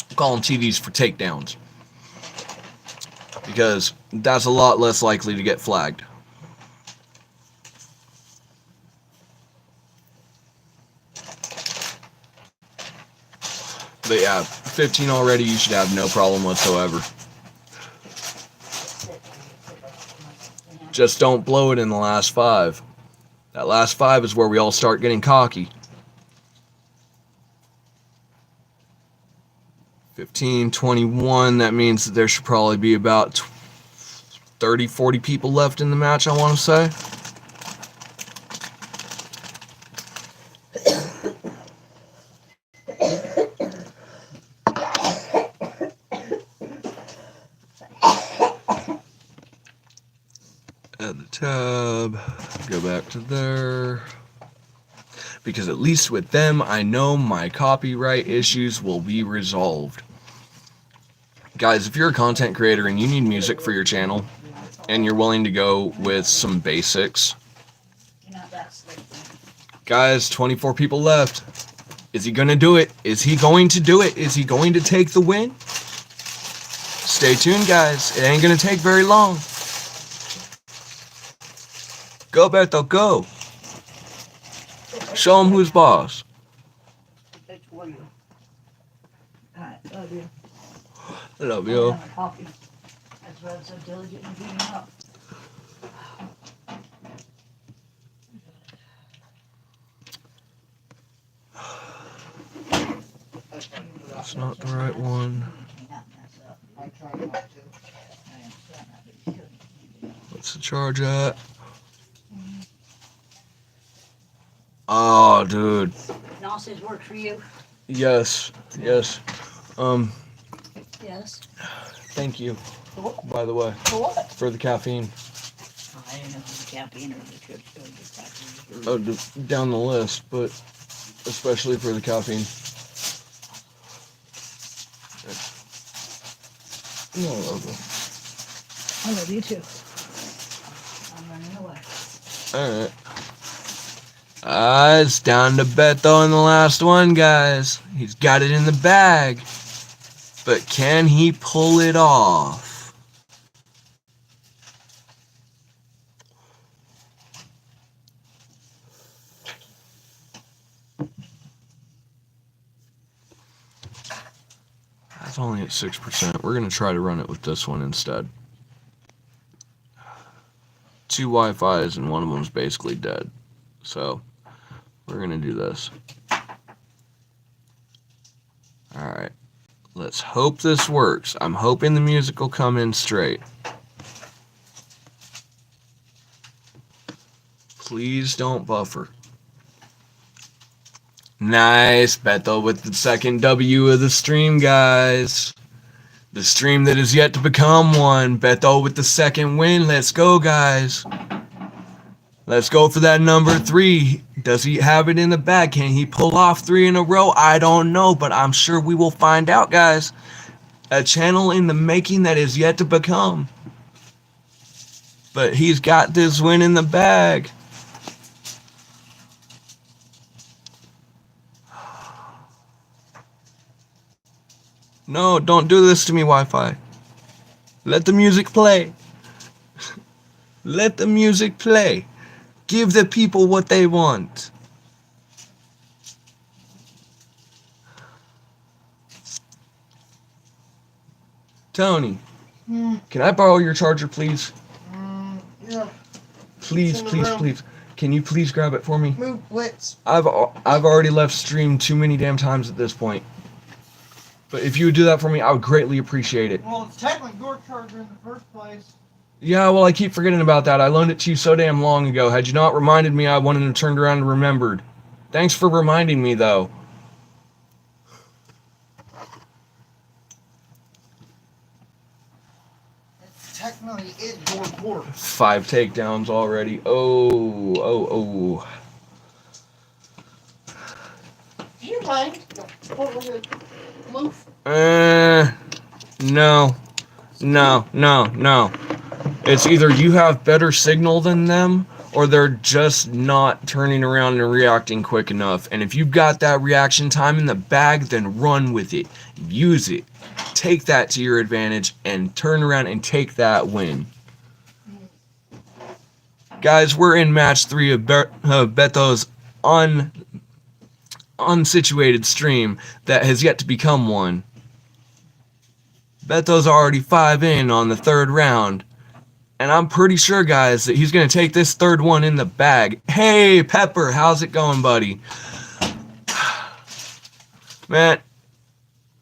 We'll call them TDs for takedowns. Because that's a lot less likely to get flagged. But yeah, 15 already, you should have no problem whatsoever. Just don't blow it in the last 5. That last 5 is where we all start getting cocky. 15, 21, that means that there should probably be about 30, 40 people left in the match, I want to say. Add the tab, go back to there. Because at least with them, I know my copyright issues will be resolved. Guys, if you're a content creator and you need music for your channel, and you're willing to go with some basics, guys, 24 people left. Is he going to do it? Is he going to do it? Is he going to take the win? Stay tuned, guys. It ain't going to take very long. Go, Beto, go. Show him who's boss. I love you. That's why I'm so diligent in beating up. That's not the right one. What's the charge at? Oh, dude. Nonsense work for you? Yes, yes. Yes. Thank you, by the way, For what? for the caffeine. Oh, I didn't know if it was caffeine or the caffeine. Oh, down the list, but especially for the caffeine. I love you. I love you too. I'm running away. Alright. It's down to Beto in the last one, guys. He's got it in the bag. But can he pull it off? That's only at 6%. We're going to try to run it with this one instead. 2 Wi-Fi's and one of them's basically dead. So, we're going to do this. Alright. Let's hope this works. I'm hoping the music will come in straight. Please don't buffer. Nice. Beto with the second W of the stream, guys. The stream that is yet to become one. Beto with the second win. Let's go, guys. Let's go for that number 3. Does he have it in the bag? Can he pull off 3 in a row? I don't know, but I'm sure we will find out, guys. A channel in the making that is yet to become. But he's got this win in the bag. No, don't do this to me, Wi-Fi. Let the music play. Let the music play. Give the people what they want. Tony, can I borrow your charger, please? Yeah. Please, please, please. Can you please grab it for me? Move, Blitz. I've already left stream too many damn times at this point. But if you would do that for me, I would greatly appreciate it. Well, it's technically your charger in the first place. Yeah, well, I keep forgetting about that. I loaned it to you so damn long ago. Had you not reminded me, I wouldn't have turned around and remembered. Thanks for reminding me, though. Technically, it your court. 5 takedowns already. Oh. Do you mind? Move. No. It's either you have better signal than them, or they're just not turning around and reacting quick enough. And if you've got that reaction time in the bag, then run with it. Use it. Take that to your advantage and turn around and take that win. Guys, we're in match 3 of Beto's unsituated stream that has yet to become one. Beto's already 5 in on the 3rd round. And I'm pretty sure, guys, that he's going to take this 3rd one in the bag. Hey, Pepper, how's it going, buddy? Man,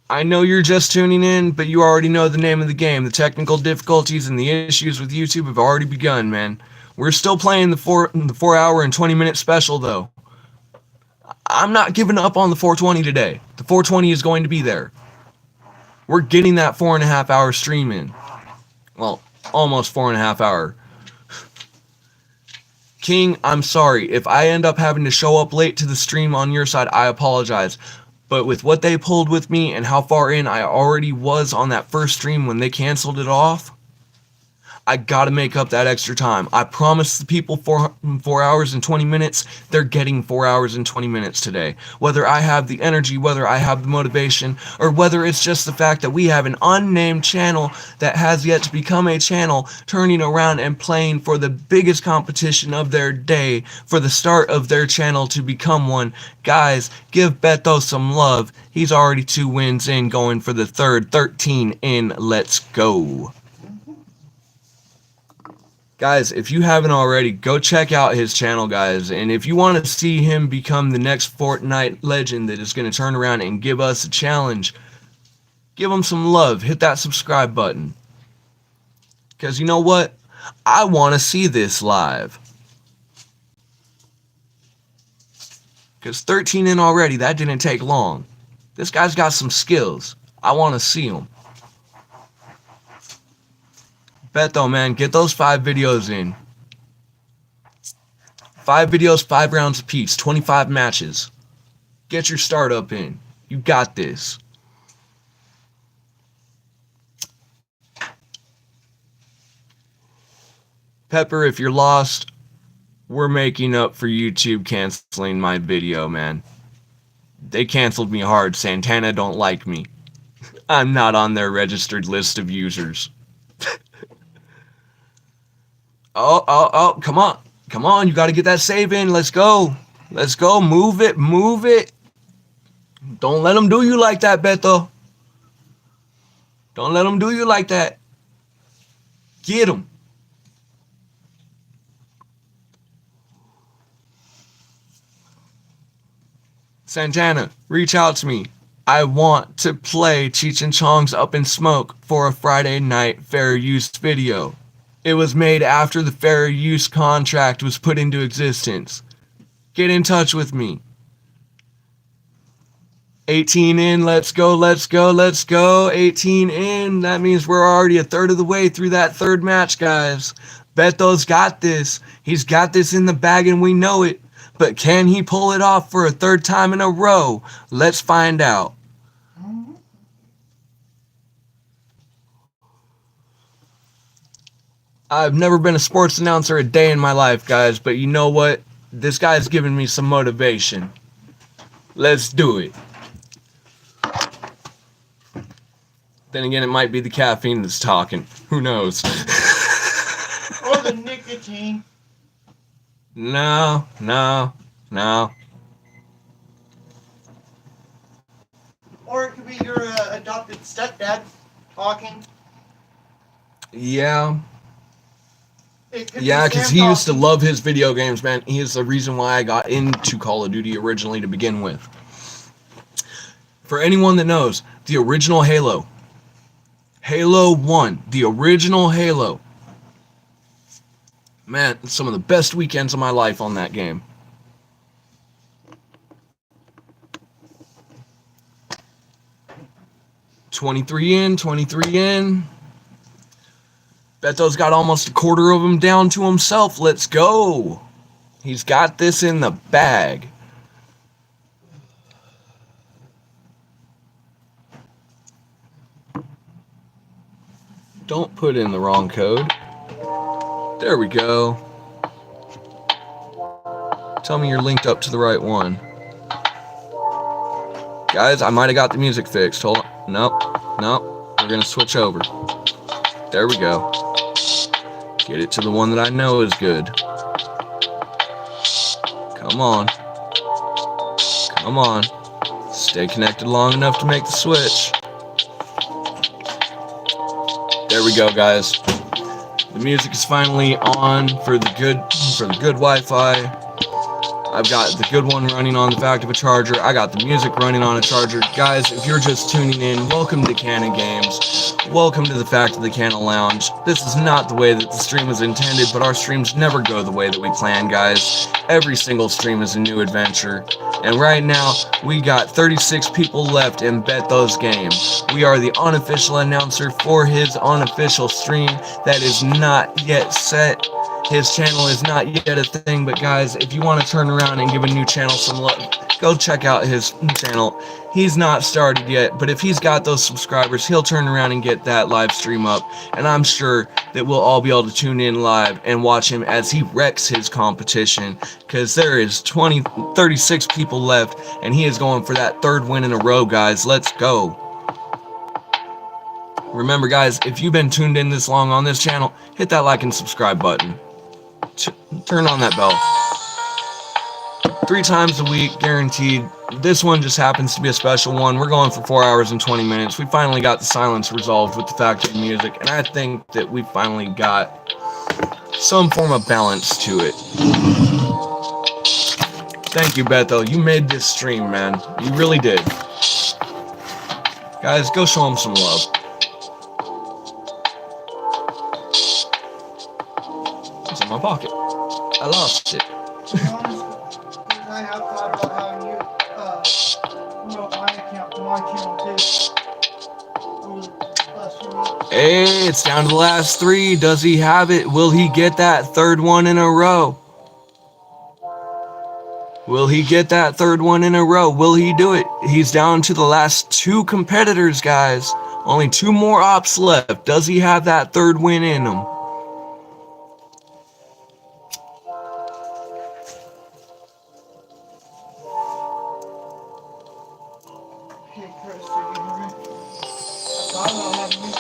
I know you're just tuning in, but you already know the name of the game. The technical difficulties and the issues with YouTube have already begun, man. We're still playing the 4 hour and 20 minute special, though. I'm not giving up on the 420 today. The 420 is going to be there. We're getting that 4.5 hour stream in. Well, almost 4.5 hour. King, I'm sorry. If I end up having to show up late to the stream on your side, I apologize. But with what they pulled with me and how far in I already was on that first stream when they canceled it off, I gotta make up that extra time. I promised the people 4 hours and 20 minutes. They're getting 4 hours and 20 minutes today. Whether I have the energy, whether I have the motivation, or whether it's just the fact that we have an unnamed channel that has yet to become a channel, turning around and playing for the biggest competition of their day, for the start of their channel to become one. Guys, give Beto some love. He's already 2 wins in, going for the 3rd, 13 in. Let's go. Guys, if you haven't already, go check out his channel, guys. And if you want to see him become the next Fortnite legend that is going to turn around and give us a challenge, give him some love. Hit that subscribe button. Because you know what? I want to see this live. Because 13 in already, that didn't take long. This guy's got some skills. I want to see him. Beto, man, get those 5 videos in. 5 videos, 5 rounds apiece, 25 matches. Get your startup in. You got this. Pepper, if you're lost, we're making up for YouTube canceling my video, man. They canceled me hard. Santana don't like me. I'm not on their registered list of users. Oh, come on, you gotta get that save in, let's go, move it, don't let them do you like that, Beto, don't let them do you like that, get them. Santana, reach out to me, I want to play Cheech and Chong's Up in Smoke for a Friday night fair use video. It was made after the fair use contract was put into existence. Get in touch with me. 18 in, let's go. 18 in, that means we're already a third of the way through that 3rd match, guys. Beto's got this. He's got this in the bag and we know it. But can he pull it off for a 3rd time in a row? Let's find out. I've never been a sports announcer a day in my life, guys, but you know what? This guy's giving me some motivation. Let's do it. Then again, it might be the caffeine that's talking. Who knows? Or the nicotine. No. Or it could be your adopted stepdad talking. Yeah. Yeah, because he used to love his video games, man. He is the reason why I got into Call of Duty originally to begin with. For anyone that knows, the original Halo. Halo 1. The original Halo. Man, some of the best weekends of my life on that game. 23 in, 23 in. Beto's got almost a quarter of them down to himself. Let's go. He's got this in the bag. Don't put in the wrong code. There we go. Tell me you're linked up to the right one. Guys, I might have got the music fixed. Hold on. Nope. We're going to switch over. There we go. Get it to the one that I know is good. Come on. Come on. Stay connected long enough to make the switch. There we go, guys. The music is finally on for the good Wi-Fi. I've got the good one running on the fact of a charger. I got the music running on a charger. Guys, if you're just tuning in, welcome to Canna Games. Welcome to the fact of the Canna Lounge. This is not the way that the stream was intended, but our streams never go the way that we plan, guys. Every single stream is a new adventure. And right now, we got 36 people left in Beto's game. We are the unofficial announcer for his unofficial stream that is not yet set. His channel is not yet a thing, but guys, if you want to turn around and give a new channel some love, go check out his channel. He's not started yet, but if he's got those subscribers, he'll turn around and get that live stream up, and I'm sure that we'll all be able to tune in live and watch him as he wrecks his competition, because there is 36 people left, and he is going for that third win in a row, guys. Let's go. Remember, guys, if you've been tuned in this long on this channel, hit that like and subscribe button. Turn on that bell. 3 times a week, guaranteed. This one just happens to be a special one. We're going for 4 hours and 20 minutes. We finally got the silence resolved with the fact of the music, and I think that we finally got some form of balance to it. Thank you, Beto. You made this stream, man. You really did. Guys, go show him some love. It's in my pocket. I lost it. I have thought about having you promote my account to my channel too. Over the last few weeks. Hey, it's down to the last 3. Does he have it? Will he get that third one in a row? Will he get that third one in a row? Will he do it? He's down to the last 2 competitors, guys. Only 2 more ops left. Does he have that third win in him? Hey, Chris, do you hear me? I thought about having you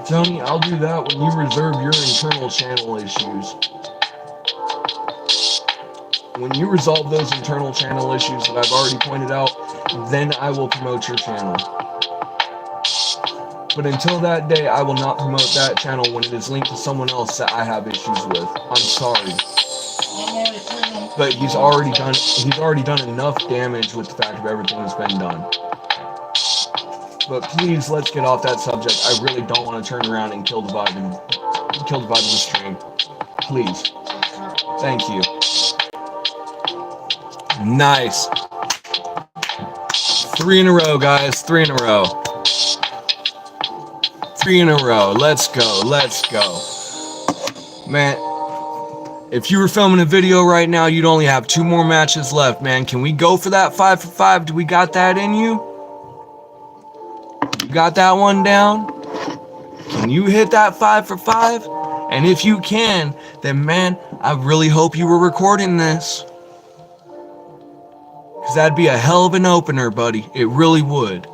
Tony, I'll do that when you reserve your internal channel issues. When you resolve those internal channel issues that I've already pointed out, then I will promote your channel. But until that day, I will not promote that channel when it is linked to someone else that I have issues with. I'm sorry. But he's already done enough damage with the fact of everything that's been done. But please, let's get off that subject. I really don't want to turn around and kill the vibe of the stream. Please. Thank you. Nice. 3 in a row, guys. 3 in a row. 3 in a row. Let's go. Let's go. Man, if you were filming a video right now, you'd only have 2 more matches left, man. Can we go for that 5 for 5? Do we got that in you? You got that one down? Can you hit that 5 for 5? And if you can, then man, I really hope you were recording this. Because that'd be a hell of an opener, buddy. It really would.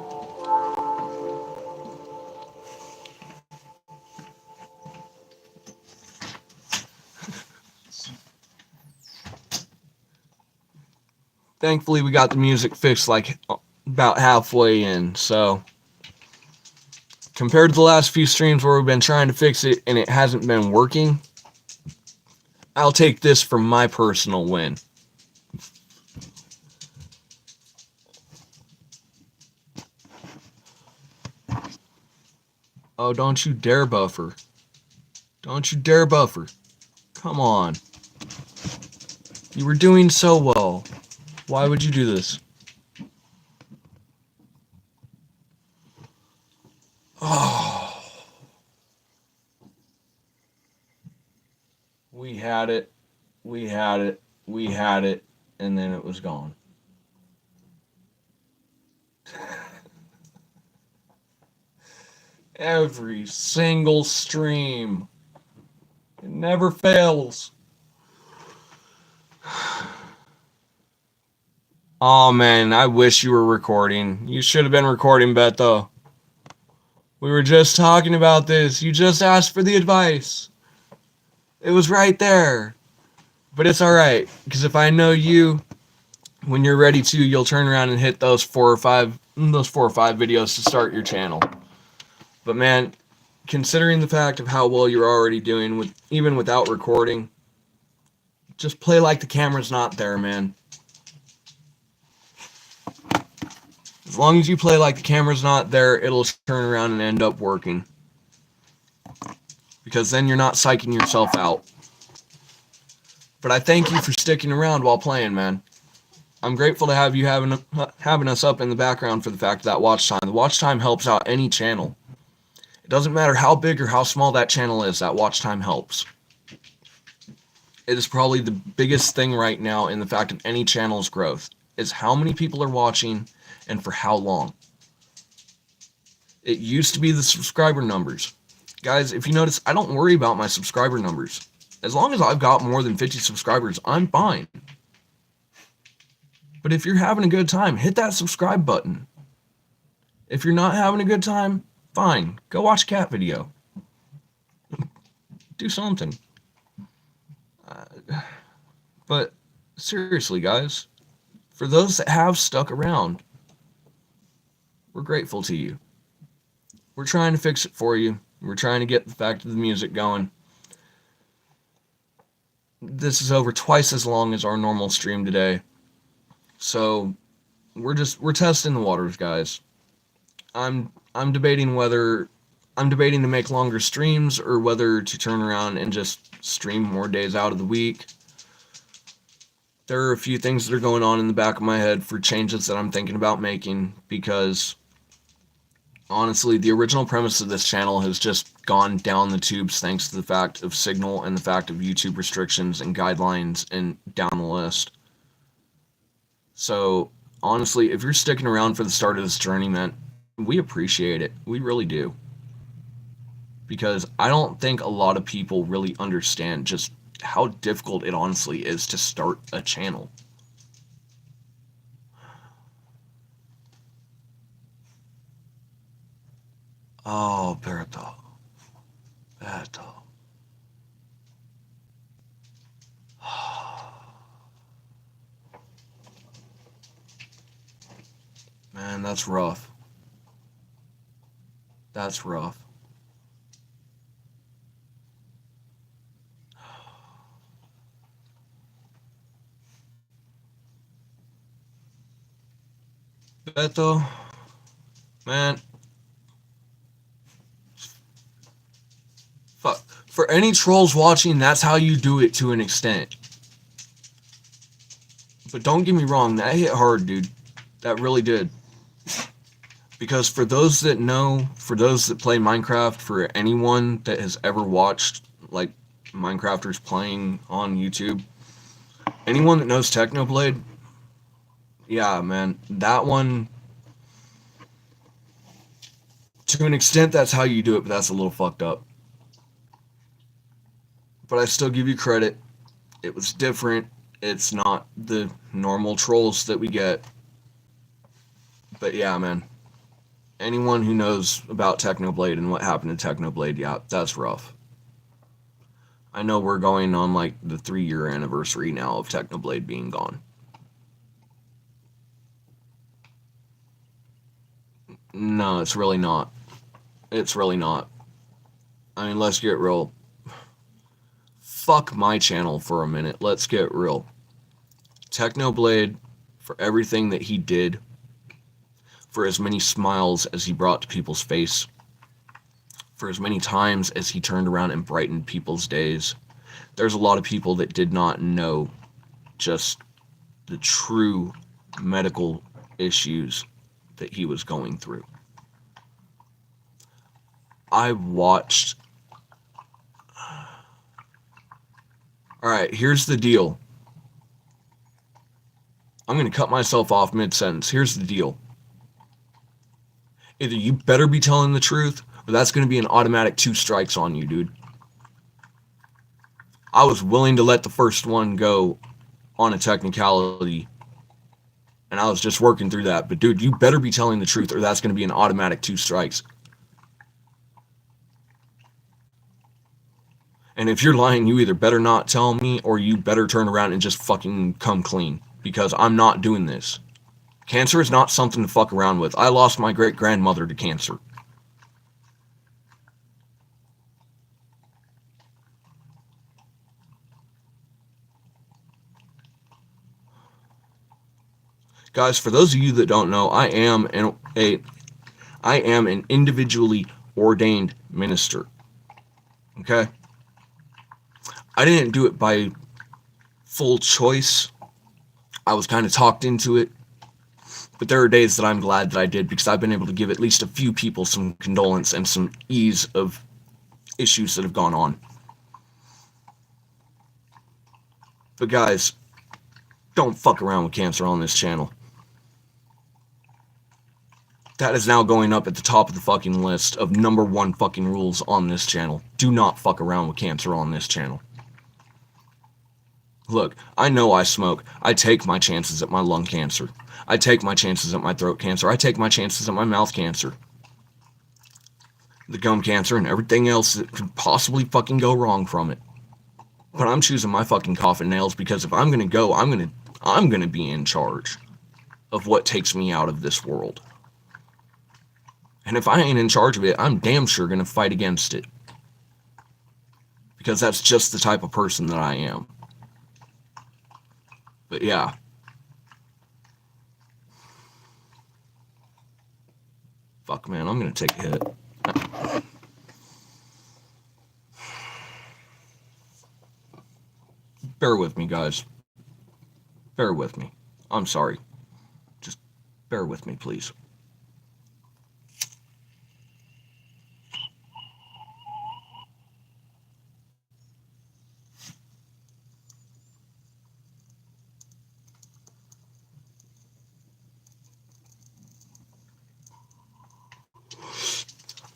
Thankfully, we got the music fixed like about halfway in, so compared to the last few streams where we've been trying to fix it and it hasn't been working, I'll take this for my personal win. Oh, don't you dare buffer. Don't you dare buffer. Come on. You were doing so well. Why would you do this? Oh. We had it. We had it. We had it. And then it was gone. Every single stream. It never fails. Oh man, I wish you were recording. You should have been recording, Beto. We were just talking about this. You just asked for the advice. It was right there. But it's alright, because if I know you, when you're ready to, you'll turn around and hit those four or five videos to start your channel. But man, considering the fact of how well you're already doing, with even without recording, just play like the camera's not there, man. As long as you play like the camera's not there, it'll turn around and end up working. Because then you're not psyching yourself out. But I thank you for sticking around while playing, man. I'm grateful to have you having us up in the background for the fact of that watch time. The watch time helps out any channel. It doesn't matter how big or how small that channel is, that watch time helps. It is probably the biggest thing right now in the fact of any channel's growth, is how many people are watching and for how long. It used to be the subscriber numbers. Guys, if you notice, I don't worry about my subscriber numbers. As long as I've got more than 50 subscribers, I'm fine. But if you're having a good time, hit that subscribe button. If you're not having a good time, fine. Go watch a cat video. Do something. But seriously, guys, for those that have stuck around, we're grateful to you. We're trying to fix it for you. We're trying to get the fact of the music going. This is over twice as long as our normal stream today. So we're testing the waters, guys. I'm debating to make longer streams or whether to turn around and just stream more days out of the week. There are a few things that are going on in the back of my head for changes that I'm thinking about making, because honestly, the original premise of this channel has just gone down the tubes thanks to the fact of Signal and the fact of YouTube restrictions and guidelines and down the list. So, honestly, if you're sticking around for the start of this journey, man, we appreciate it. We really do. Because I don't think a lot of people really understand just how difficult it honestly is to start a channel. Oh, Berto. Man, that's rough. That's rough. Beto, man, fuck. For any trolls watching, that's how you do it to an extent. But don't get me wrong, that hit hard, dude. That really did. Because for those that know, for those that play Minecraft, for anyone that has ever watched, like, Minecrafters playing on YouTube, anyone that knows Technoblade, yeah, man, that one, to an extent, that's how you do it, but that's a little fucked up. But I still give you credit. It was different. It's not the normal trolls that we get. But yeah, man. Anyone who knows about Technoblade and what happened to Technoblade, yeah, that's rough. I know we're going on like the 3-year anniversary now of Technoblade being gone. No, it's really not. It's really not. I mean, let's get real. Fuck my channel for a minute. Let's get real. Technoblade, for everything that he did, for as many smiles as he brought to people's face, for as many times as he turned around and brightened people's days, there's a lot of people that did not know just the true medical issues that he was going through. I watched... Alright, here's the deal. I'm going to cut myself off mid-sentence. Here's the deal. Either you better be telling the truth, or that's going to be an automatic 2 strikes on you, dude. I was willing to let the first one go on a technicality, and I was just working through that. But, dude, you better be telling the truth, or that's going to be an automatic 2 strikes. And if you're lying, you either better not tell me, or you better turn around and just fucking come clean. Because I'm not doing this. Cancer is not something to fuck around with. I lost my great-grandmother to cancer. Guys, for those of you that don't know, I am an individually ordained minister. Okay? I didn't do it by full choice. I was kind of talked into it. But there are days that I'm glad that I did, because I've been able to give at least a few people some condolence and some ease of issues that have gone on. But guys, don't fuck around with cancer on this channel. That is now going up at the top of the fucking list of #1 fucking rules on this channel. Do not fuck around with cancer on this channel. Look, I know I smoke. I take my chances at my lung cancer. I take my chances at my throat cancer. I take my chances at my mouth cancer. The gum cancer and everything else that could possibly fucking go wrong from it. But I'm choosing my fucking coffin nails, because if I'm gonna go, I'm gonna be in charge of what takes me out of this world. And if I ain't in charge of it, I'm damn sure gonna fight against it. Because that's just the type of person that I am. But yeah. Fuck, man, I'm gonna take a hit. Bear with me, guys. Bear with me. I'm sorry. Just bear with me, please.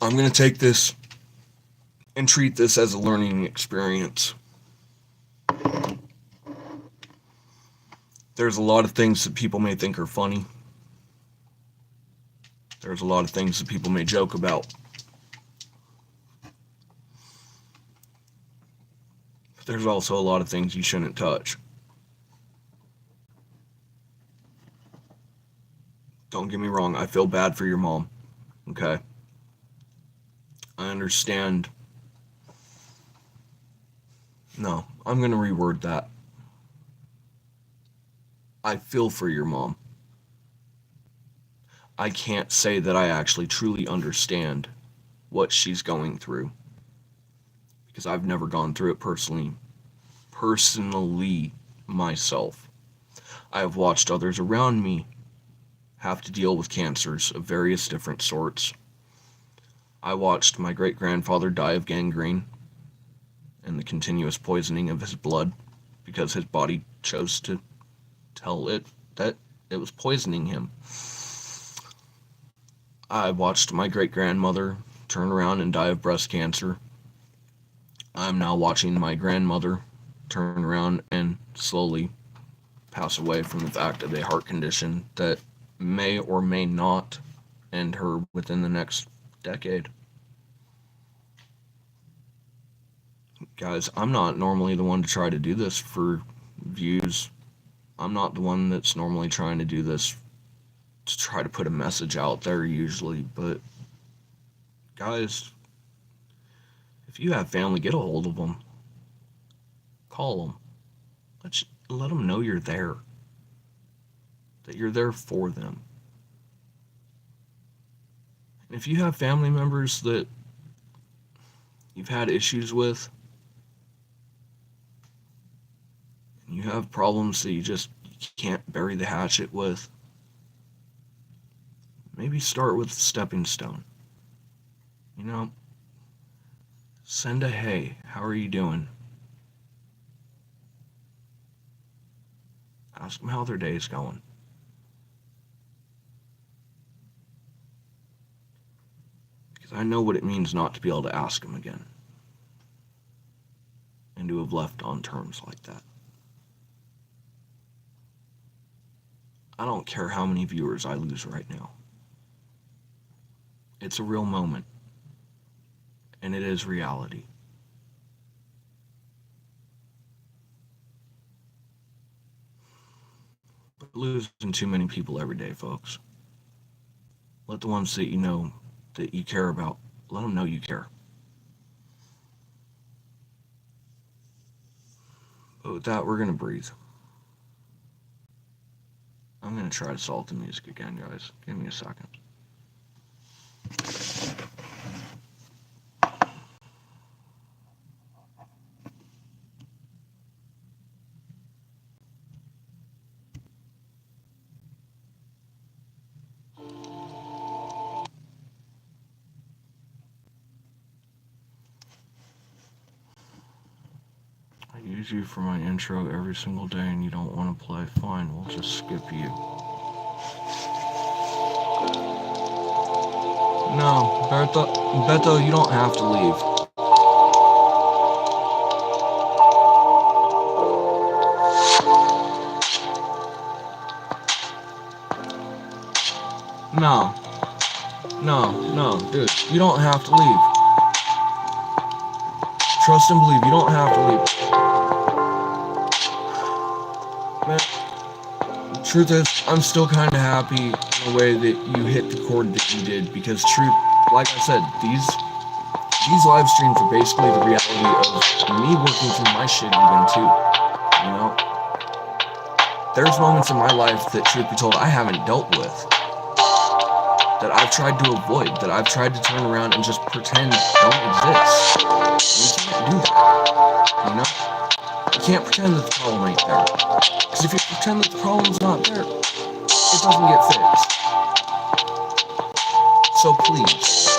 I'm going to take this and treat this as a learning experience. There's a lot of things that people may think are funny. There's a lot of things that people may joke about. There's also a lot of things you shouldn't touch. Don't get me wrong, I feel bad for your mom, okay? I understand. No, I'm going to reword that. I feel for your mom. I can't say that I actually truly understand what she's going through, because I've never gone through it personally myself. I have watched others around me have to deal with cancers of various different sorts. I watched my great-grandfather die of gangrene and the continuous poisoning of his blood because his body chose to tell it that it was poisoning him. I watched my great-grandmother turn around and die of breast cancer. I'm now watching my grandmother turn around and slowly pass away from the fact of a heart condition that may or may not end her within the next decade. Guys, I'm not normally the one to try to do this for views. I'm not the one that's normally trying to do this to try to put a message out there usually, but guys, if you have family, get a hold of them. Call them. Let them know you're there. That you're there for them. And if you have family members that you've had issues with, You have problems that you can't bury the hatchet with. Maybe start with a stepping stone. You know, send a hey, how are you doing? Ask them how their day is going. Because I know what it means not to be able to ask them again. And to have left on terms like that. I don't care how many viewers I lose right now. It's a real moment. And it is reality. But losing too many people every day, folks. Let the ones that you know that you care about, let them know you care. But with that, we're going to breathe. I'm going to try to salt the music again, guys. Give me a second. I use you for my intro every single day and you don't want to play. Fine, we'll just skip you. No, Beto, you don't have to leave. No, dude, you don't have to leave. Trust and believe, you don't have to leave. Man, the truth is, I'm still kind of happy in the way that you hit the chord that you did, because like I said, these live streams are basically the reality of me working through my shit even too, you know? There's moments in my life that, truth be told, I haven't dealt with, that I've tried to avoid, that I've tried to turn around and just pretend don't exist. You can't do that, you know? You can't pretend that the problem ain't there. Because if you pretend that the problem's not there, it doesn't get fixed. So please,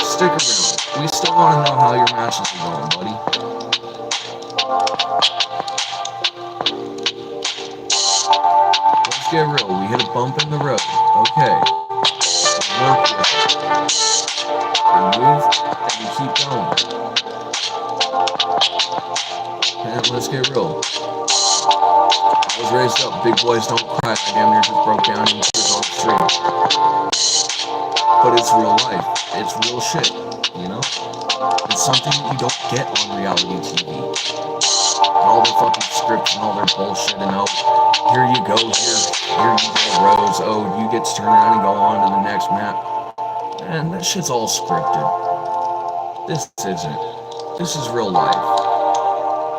stick around. We still want to know how your matches are going, buddy. Let's get real. We hit a bump in the road. Okay. Work with it. We move and we keep going. And let's get real. I was raised up. Big boys don't cry. I damn near just broke down in tears on the street. But it's real life. It's real shit, you know? It's something that you don't get on reality TV. And all their fucking scripts and all their bullshit and oh, here you go, here you go, Rose. Oh, you get to turn around and go on to the next map. Man, that shit's all scripted. This isn't. This is real life.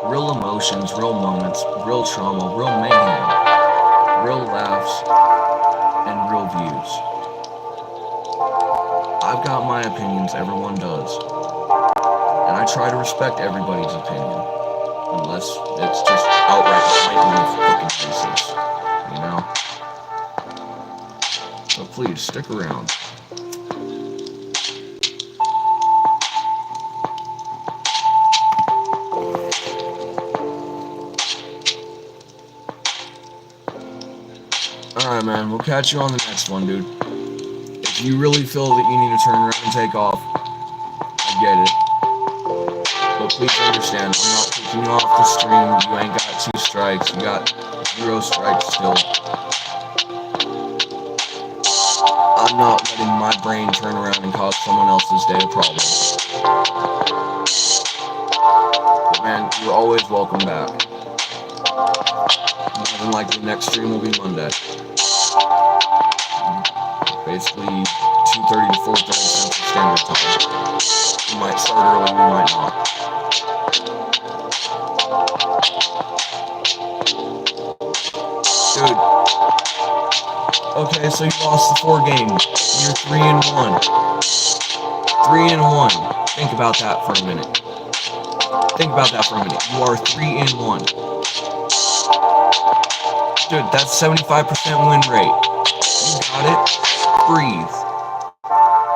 Real emotions, real moments, real trauma, real mayhem, real laughs, and real views. I've got my opinions, everyone does. And I try to respect everybody's opinion. Unless it's just outright fighting in the fucking faces. You know? So please, stick around. Alright, man, we'll catch you on the next one, dude. If you really feel that you need to turn around and take off, I get it. But please understand, I'm not kicking you off the stream. You ain't got 2 strikes. You got 0 strikes still. I'm not letting my brain turn around and cause someone else's day a problem. But man, you're always welcome back. More than likely, next stream will be Monday. Basically 2:30 to 4:30 Central Standard Time. We might start early, we might not. Dude. Okay, so you lost the 4 games. You're 3-1. 3-1. Think about that for a minute. Think about that for a minute. You are 3-1. Dude, that's 75% win rate. You got it. Breathe.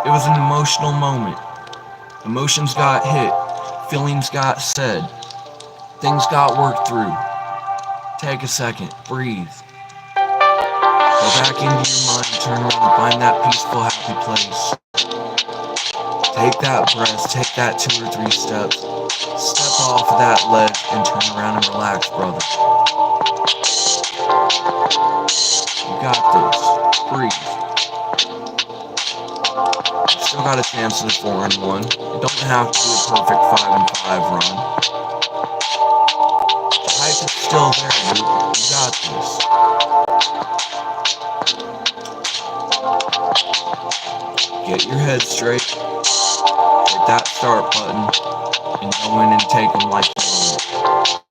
It was an emotional moment. Emotions got hit. Feelings got said. Things got worked through. Take a second. Breathe. Go back into your mind. Turn around and find that peaceful, happy place. Take that breath. Take that 2 or 3 steps. Step off of that ledge and turn around and relax, brother. You got this. Breathe. You still got a chance at a 4-1. It don't have to be a perfect 5-5 run. The hype is still there, dude. You got this. Get your head straight. Hit that start button. And go in and take them like you own it.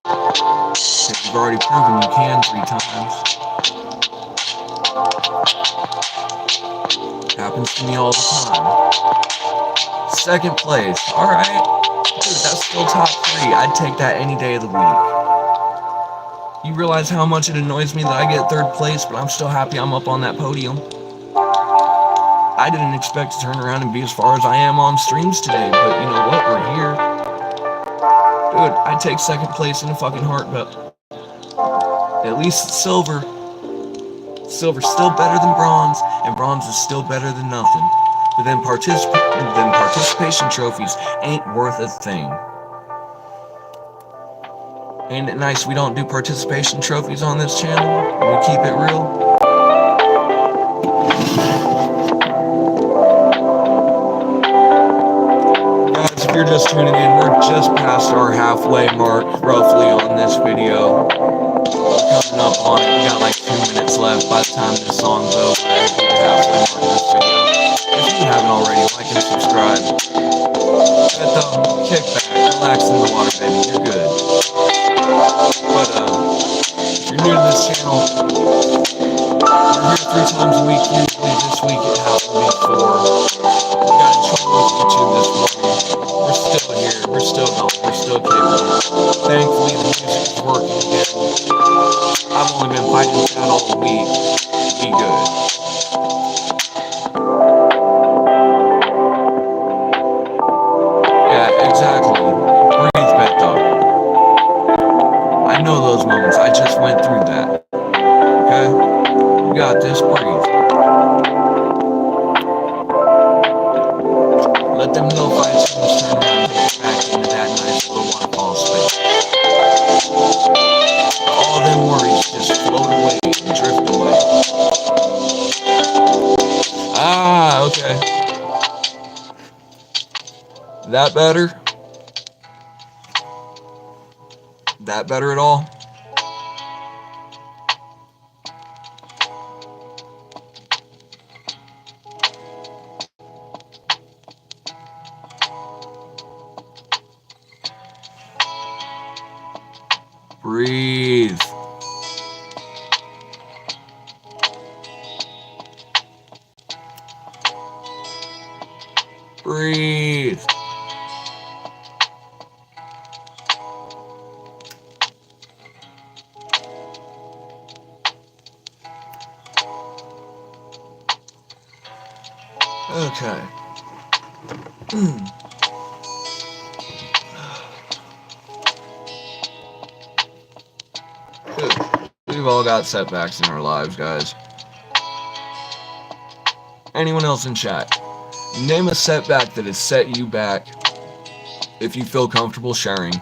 Because you've already proven you can 3 times. Happens to me all the time. 2nd place. Alright. Dude, that's still top 3. I'd take that any day of the week. You realize how much it annoys me that I get 3rd place, but I'm still happy I'm up on that podium. I didn't expect to turn around and be as far as I am on streams today, but you know what? We're here. Dude, I'd take 2nd place in a fucking heartbeat. At least it's silver. Silver's still better than bronze, and bronze is still better than nothing. But then participation trophies ain't worth a thing. Ain't it nice we don't do participation trophies on this channel? And we keep it real? Guys, if you're just tuning in, we're just past our halfway mark, roughly, on this video. Coming up on it, we got like 2 minutes left by the time this song's over. And we're halfway mark of this video. If you haven't already, like and subscribe. But kick back, relax in the water, baby, you're good. But if you're new to this channel, we're here 3 times a week. Usually this week it happened to be 4. We got in trouble with YouTube this morning. We're still here, we're still going, we're still kicking. Thankfully the music is working again. I've only been fighting with that all week. Be good. Yeah, exactly. Breathe, Beto. I know those moments. I just went through that. Okay? You got this. Breathe. Let them little fight streams turn around and take you back into that nice little waterfall space. All them worries just float away and drift away. Ah, okay. That better? That better at all? Breathe. Breathe. Okay. We've all got setbacks in our lives, guys. Anyone else in chat? Name a setback that has set you back, if you feel comfortable sharing.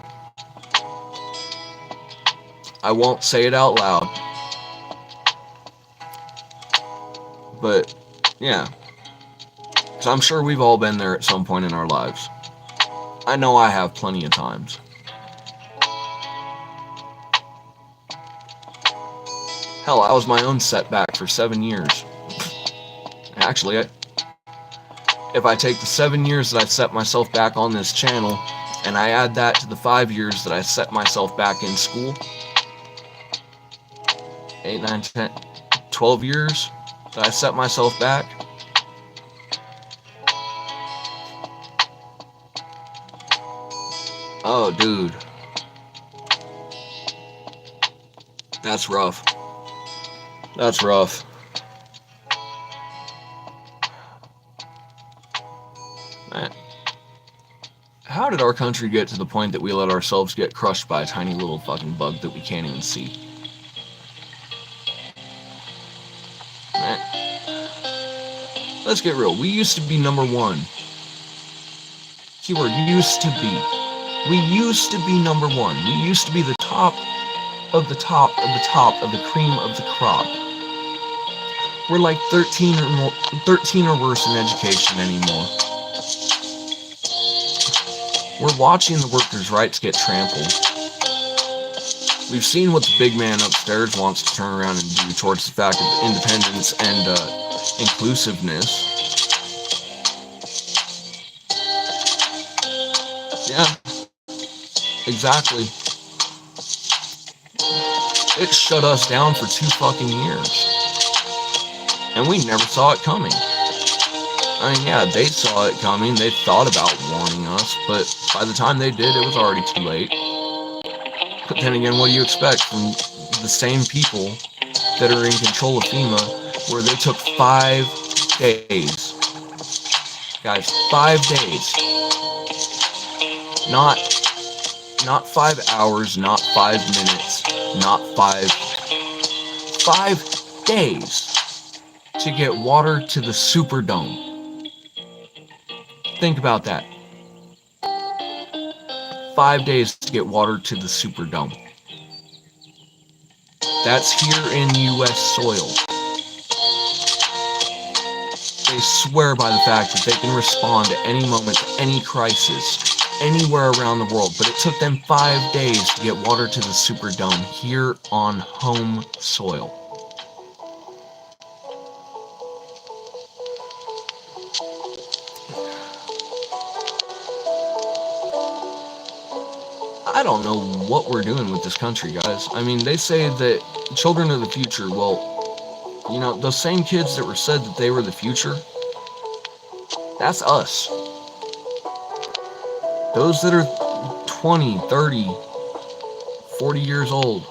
I won't say it out loud. But, yeah. Because I'm sure we've all been there at some point in our lives. I know I have plenty of times. Hell, I was my own setback for 7 years. Actually, if I take the 7 years that I set myself back on this channel, and I add that to the 5 years that I set myself back in school, 8, 9, 10, 12 years that I set myself back. Oh, dude. That's rough. That's rough. Man, how did our country get to the point that we let ourselves get crushed by a tiny little fucking bug that we can't even see? Man, let's get real. We used to be number one. Keyword, used to be. We used to be number one. We used to be the top of the top of the top of the cream of the crop. We're like 13 or worse in education anymore. We're watching the workers' rights get trampled. We've seen what the big man upstairs wants to turn around and do towards the fact of independence and inclusiveness. Yeah, exactly. It shut us down for 2 fucking years. And we never saw it coming. I mean, yeah, they saw it coming. They thought about warning us, but by the time they did, it was already too late. But then again, what do you expect from the same people that are in control of FEMA, where they took 5 days? Guys, 5 days. Not 5 hours, not 5 minutes, not 5 days to get water to the Superdome. Think about that. 5 days to get water to the Superdome. That's here in U.S. soil. They swear by the fact that they can respond at any moment to any crisis, anywhere around the world, but it took them 5 days to get water to the Superdome here on home soil. I don't know what we're doing with this country, guys. I mean, they say that children are the future. Well, you know, those same kids that were said that they were the future, that's us. Those that are 20, 30, 40 years old,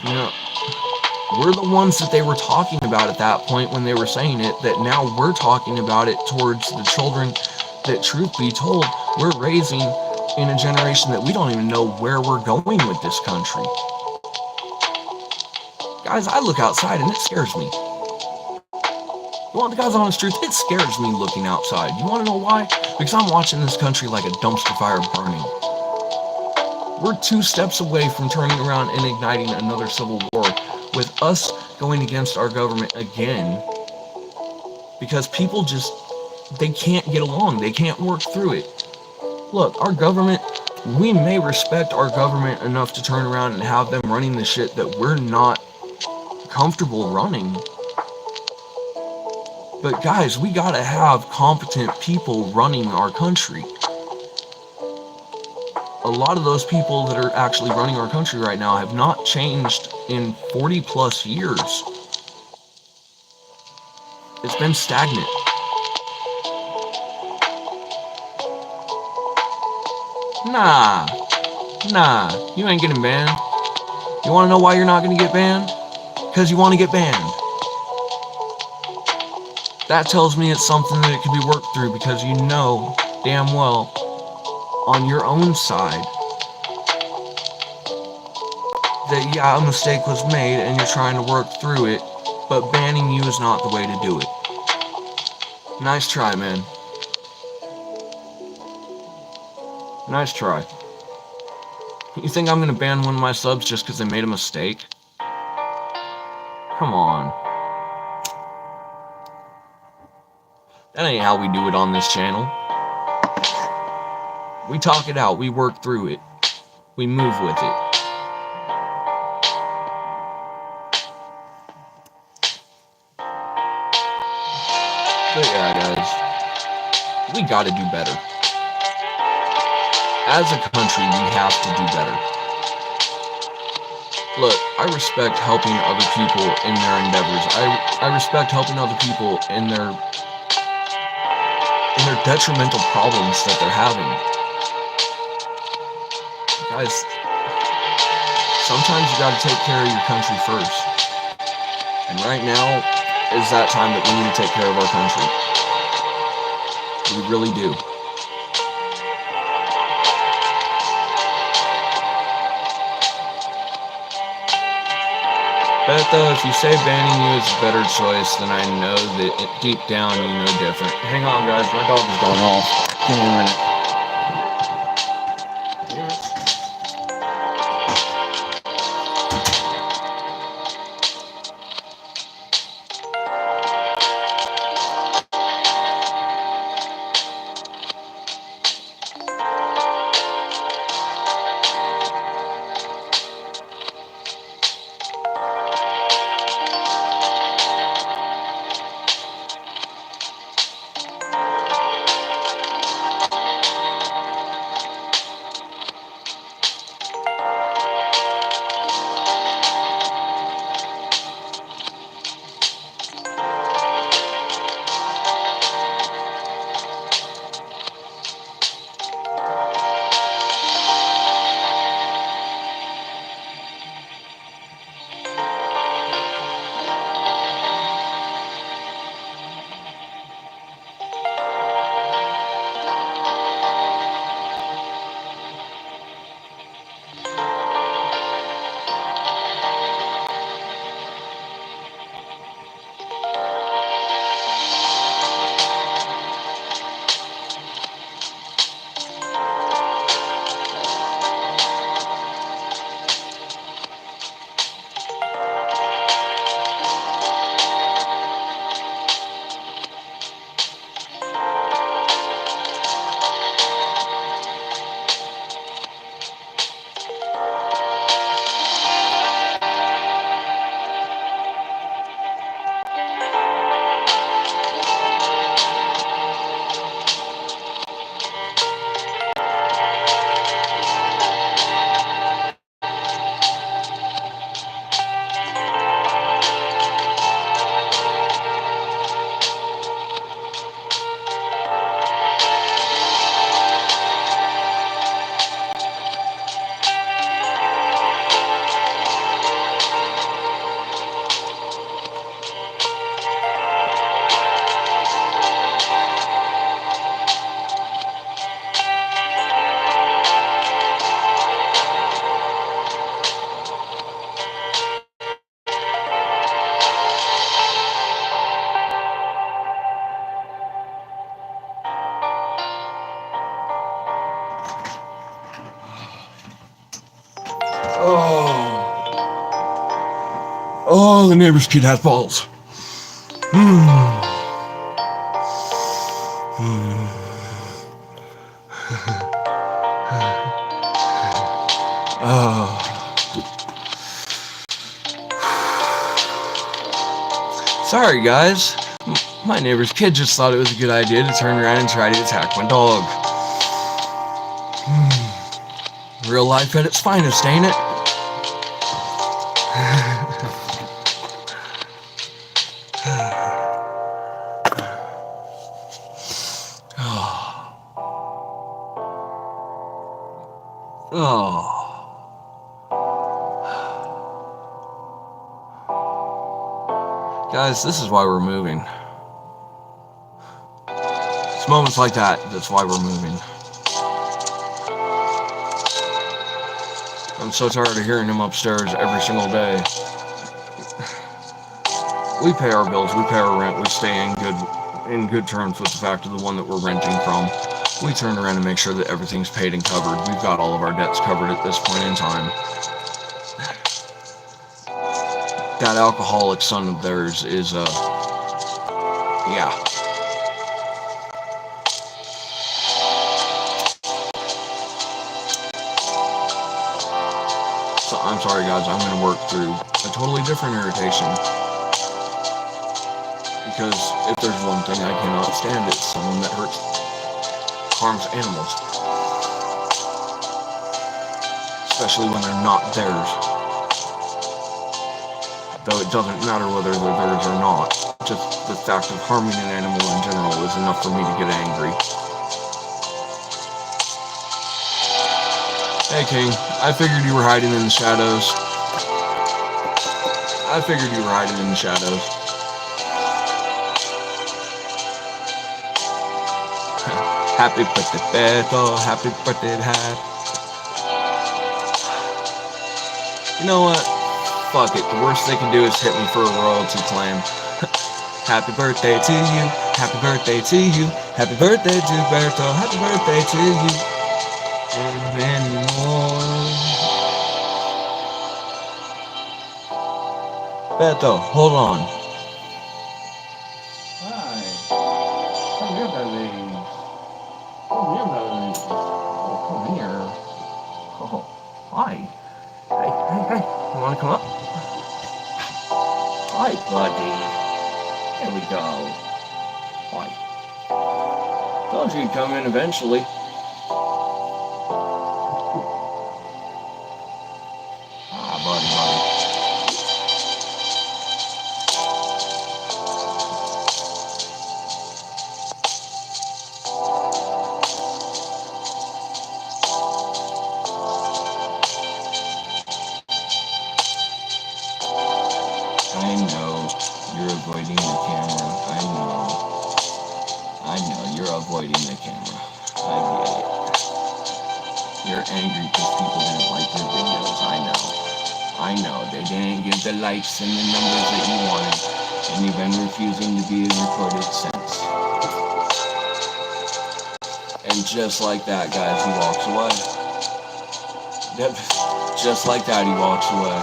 you know, we're the ones that they were talking about at that point when they were saying it, that now we're talking about it towards the children that, truth be told, we're raising in a generation that we don't even know where we're going with this country. Guys, I look outside and it scares me. You want the guy's honest truth? It scares me looking outside. You want to know why? Because I'm watching this country like a dumpster fire burning. We're 2 steps away from turning around and igniting another civil war, with us going against our government again, because people just, they can't get along. They can't work through it. Look, our government, we may respect our government enough to turn around and have them running the shit that we're not comfortable running. But guys, we gotta have competent people running our country. A lot of those people that are actually running our country right now have not changed in 40 plus years. It's been stagnant. Nah, you ain't getting banned. You wanna know why you're not gonna get banned? Because you wanna get banned. That tells me it's something that it can be worked through, because you know damn well on your own side that, yeah, a mistake was made and you're trying to work through it, but banning you is not the way to do it. Nice try, man. Nice try. You think I'm gonna ban one of my subs just because they made a mistake? Come on. That ain't how we do it on this channel. We talk it out, we work through it, we move with it. But yeah, guys, we gotta do better. As a country, we have to do better. Look, I respect helping other people in their endeavors. I respect helping other people in their detrimental problems that they're having. Guys, sometimes you gotta take care of your country first. And right now is that time that we need to take care of our country. We really do. Bet though, if you say banning you is a better choice, then I know that deep down you know different. Hang on, guys, my dog is going off. Give me a minute. Oh, the neighbor's kid has balls. Sorry, guys. My neighbor's kid just thought it was a good idea to turn around and try to attack my dog. Real life at its finest, ain't it? Guys, this is why we're moving. It's moments like that, that's why we're moving. I'm so tired of hearing him upstairs every single day. We pay our bills, we pay our rent, we stay in good terms with the fact of the one that we're renting from. We turn around and make sure that everything's paid and covered. We've got all of our debts covered at this point in time. That alcoholic son of theirs is, yeah. So I'm sorry, guys, I'm going to work through a totally different irritation. Because if there's one thing I cannot stand, it's someone that harms animals. Especially when they're not theirs. Though it doesn't matter whether they're theirs or not. Just the fact of harming an animal in general is enough for me to get angry. Hey King, I figured you were hiding in the shadows. I figured you were hiding in the shadows. Happy birthday, Beto. Happy birthday, You know what? Fuck it. The worst they can do is hit me for a royalty claim. Happy birthday to you. Happy birthday to you. Happy birthday to Berto. Happy birthday to you. And many more. Beto, hold on. Hi. Come here, baby. Come here, baby. Oh, come here. Oh, hi. Hey. You want to come up? Hi, buddy. There we go. Hi. Told you you'd come in eventually. Ah, buddy. I know you're avoiding the camera. I know you're avoiding the camera. I get it. You're angry because people didn't like your videos. I know. They didn't give the likes and the numbers that you wanted. And you've been refusing to be recorded since. And just like that, guys, he walks away. Yep. Just like that, he walks away.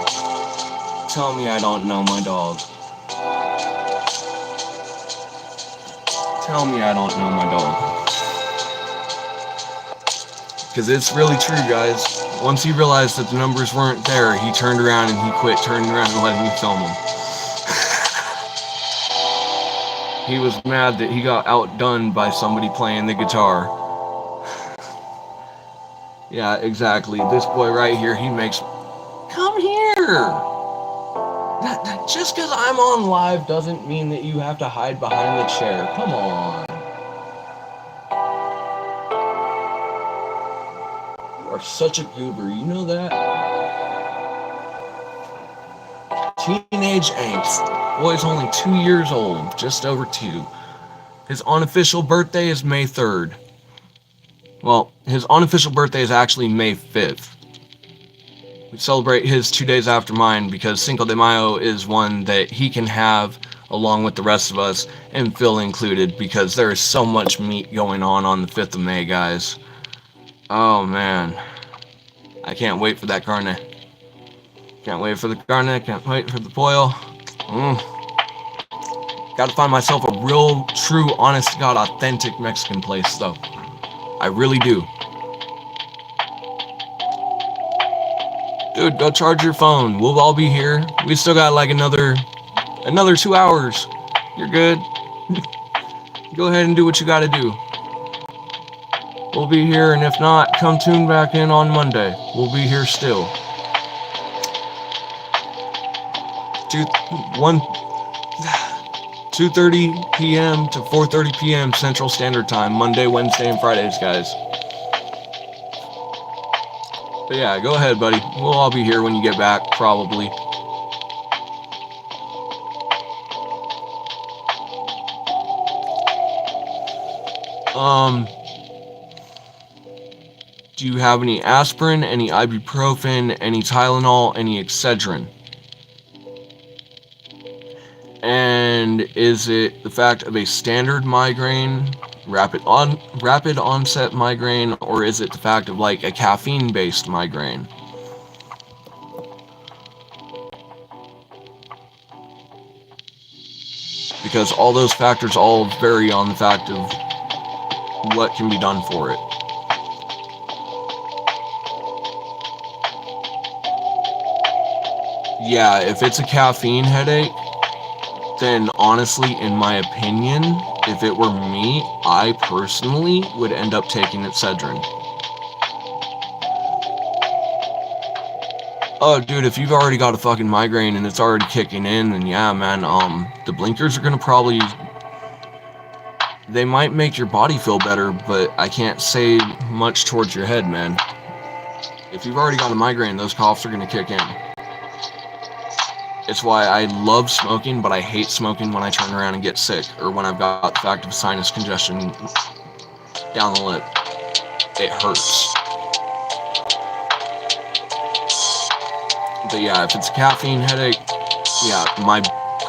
Tell me I don't know my dog. Tell me I don't know my dog. Because it's really true, guys. Once he realized that the numbers weren't there, he turned around and he quit turning around and letting me film him. He was mad that he got outdone by somebody playing the guitar. Yeah, exactly. This boy right here, he makes... Come here! Just because I'm on live doesn't mean that you have to hide behind the chair. Come on. You are such a goober. You know that? Teenage angst. Boy's only 2 years old. Just over 2. His unofficial birthday is May 3rd. Well, his unofficial birthday is actually May 5th. We celebrate his 2 days after mine because Cinco de Mayo is one that he can have along with the rest of us, and Phil included, because there is so much meat going on the 5th of May, guys. Oh, man. I can't wait for that carne. Can't wait for the carne, can't wait for the pollo. Gotta find myself a real, true, honest to God, authentic Mexican place, though. I really do. Dude, go charge your phone. We'll all be here. We still got like another 2 hours. You're good. Go ahead and do what you gotta do. We'll be here, and if not, come tune back in on Monday. We'll be here still. 2:30 p.m. to 4:30 p.m. Central Standard Time, Monday, Wednesday, and Fridays, guys. But yeah, go ahead, buddy. We'll all be here when you get back, probably. Do you have any aspirin, any ibuprofen, any Tylenol, any Excedrin? And is it the fact of a standard migraine, rapid onset migraine, or is it the fact of like a caffeine-based migraine? Because all those factors all vary on the fact of what can be done for it. Yeah, if it's a caffeine headache, then honestly, in my opinion, if it were me, I personally would end up taking Excedrin. Oh, dude, if you've already got a fucking migraine and it's already kicking in, then yeah, man, the blinkers are gonna probably... They might make your body feel better, but I can't say much towards your head, man. If you've already got a migraine, those coughs are gonna kick in. It's why I love smoking, but I hate smoking when I turn around and get sick, or when I've got the fact of sinus congestion down the lip. It hurts. But yeah, if it's a caffeine headache, yeah, my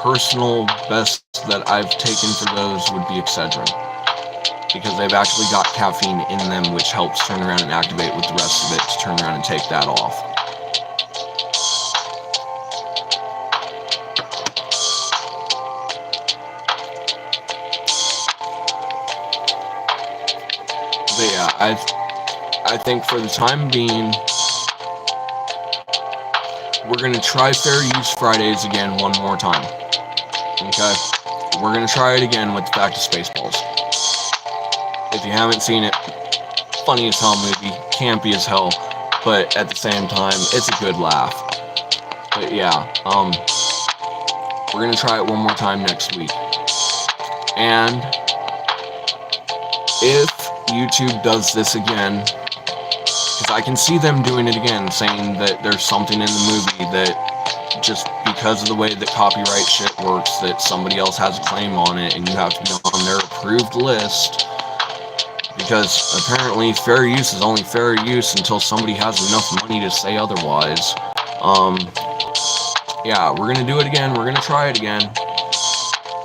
personal best that I've taken for those would be Excedrin, because they've actually got caffeine in them, which helps turn around and activate with the rest of it to turn around and take that off. But yeah, I think for the time being, we're going to try Fair Use Fridays again one more time. Okay? We're going to try it again with the fact of Spaceballs. If you haven't seen it, funny as hell movie, campy as hell, but at the same time, it's a good laugh. But yeah, we're going to try it one more time next week. And if YouTube does this again, because I can see them doing it again, saying that there's something in the movie that just because of the way that copyright shit works, that somebody else has a claim on it and you have to be on their approved list, because apparently fair use is only fair use until somebody has enough money to say otherwise. Yeah, we're gonna do it again, we're gonna try it again.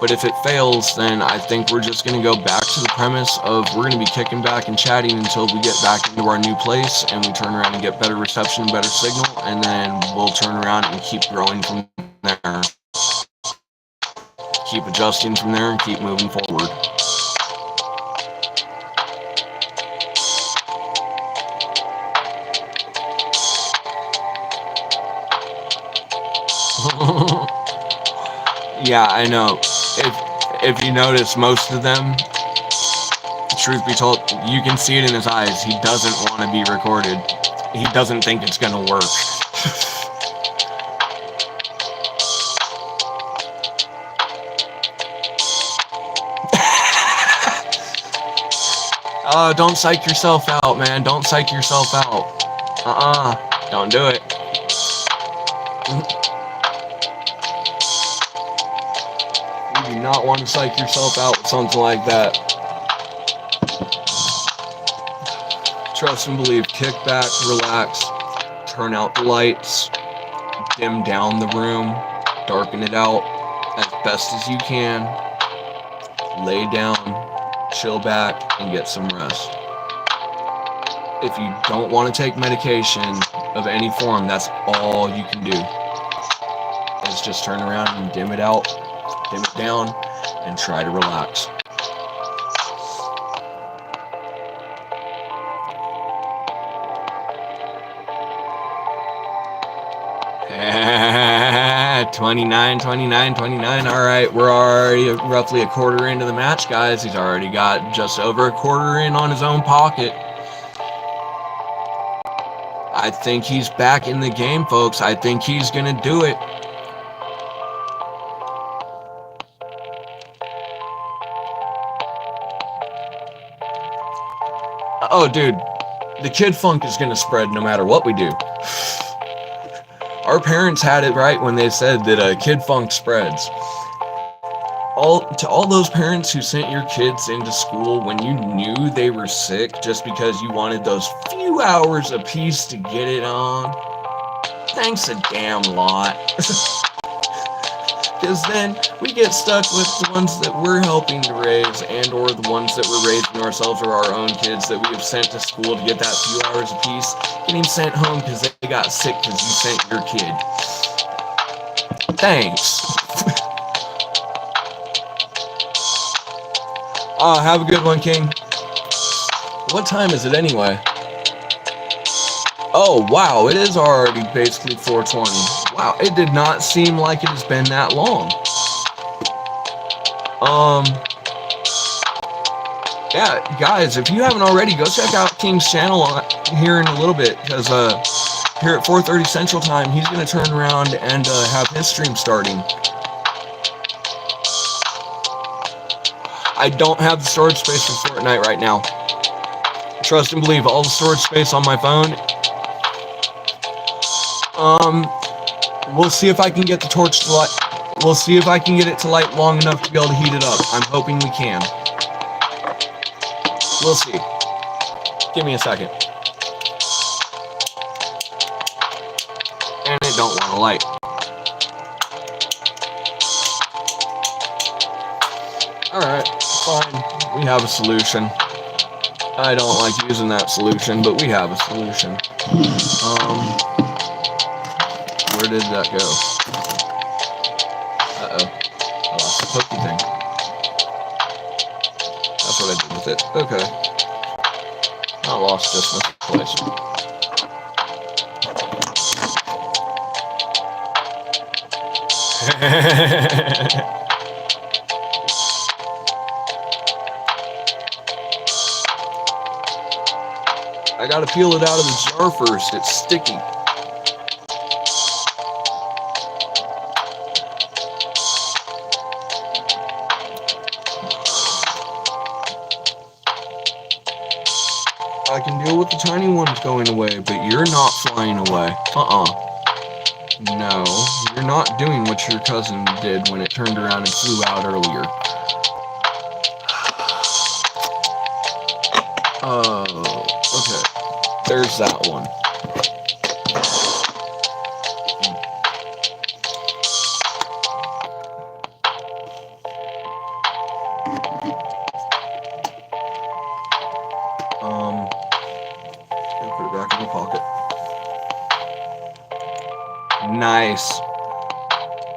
But if it fails, then I think we're just going to go back to the premise of we're going to be kicking back and chatting until we get back into our new place and we turn around and get better reception, better signal, and then we'll turn around and keep growing from there. Keep adjusting from there and keep moving forward. Yeah, I know. If you notice, most of them, truth be told, you can see it in his eyes. He doesn't want to be recorded. He doesn't think it's gonna work. Don't psych yourself out, man. Don't psych yourself out. Don't do it. You do not want to psych yourself out with something like that. Trust and believe. Kick back, relax, turn out the lights, dim down the room, darken it out as best as you can, lay down, chill back, and get some rest. If you don't want to take medication of any form, that's all you can do. Is just turn around and dim it out, dim it down, and try to relax. $29, $29, $29. All right, we're already roughly a quarter into the match, guys. He's already got just over a quarter in on his own pocket. I think he's back in the game, folks. I think he's gonna do it. Oh, dude, the kid funk is gonna spread no matter what we do. Our parents had it right when they said that kid funk spreads. To all those parents who sent your kids into school when you knew they were sick just because you wanted those few hours apiece to get it on, thanks a damn lot. Because then we get stuck with the ones that we're helping to raise, and or the ones that we're raising ourselves, or our own kids that we have sent to school to get that few hours apiece, getting sent home because they got sick because you sent your kid. Thanks. Have a good one, King. What time is it anyway? Oh, wow, it is already basically 4:20. Wow, it did not seem like it has been that long. Yeah, guys, if you haven't already, go check out King's channel here in a little bit, because here at 4:30 Central Time, he's going to turn around and have his stream starting. I don't have the storage space for Fortnite right now. Trust and believe, all the storage space on my phone, We'll see if I can get the torch to light. We'll see if I can get it to light long enough to be able to heat it up. I'm hoping we can. We'll see. Give me a second. And it don't want to light. Alright, fine. We have a solution. I don't like using that solution, but we have a solution. Where did that go? Uh-oh. I lost the pokey thing. That's what I did with it. Okay. I lost just misplaced. I gotta peel it out of the jar first. It's sticky. I can deal with the tiny ones going away, but you're not flying away. No, you're not doing what your cousin did when it turned around and flew out earlier. Oh, okay. There's that one. Put it back in the pocket. Nice.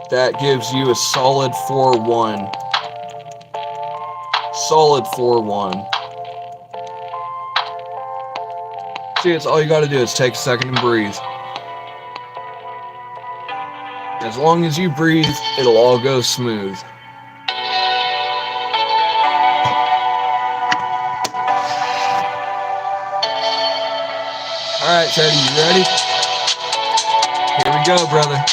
That gives you a solid 4-1. Solid 4-1. See, it's all you gotta do is take a second and breathe. As long as you breathe, it'll all go smooth. Alright, Teddy, you ready? Here we go, brother.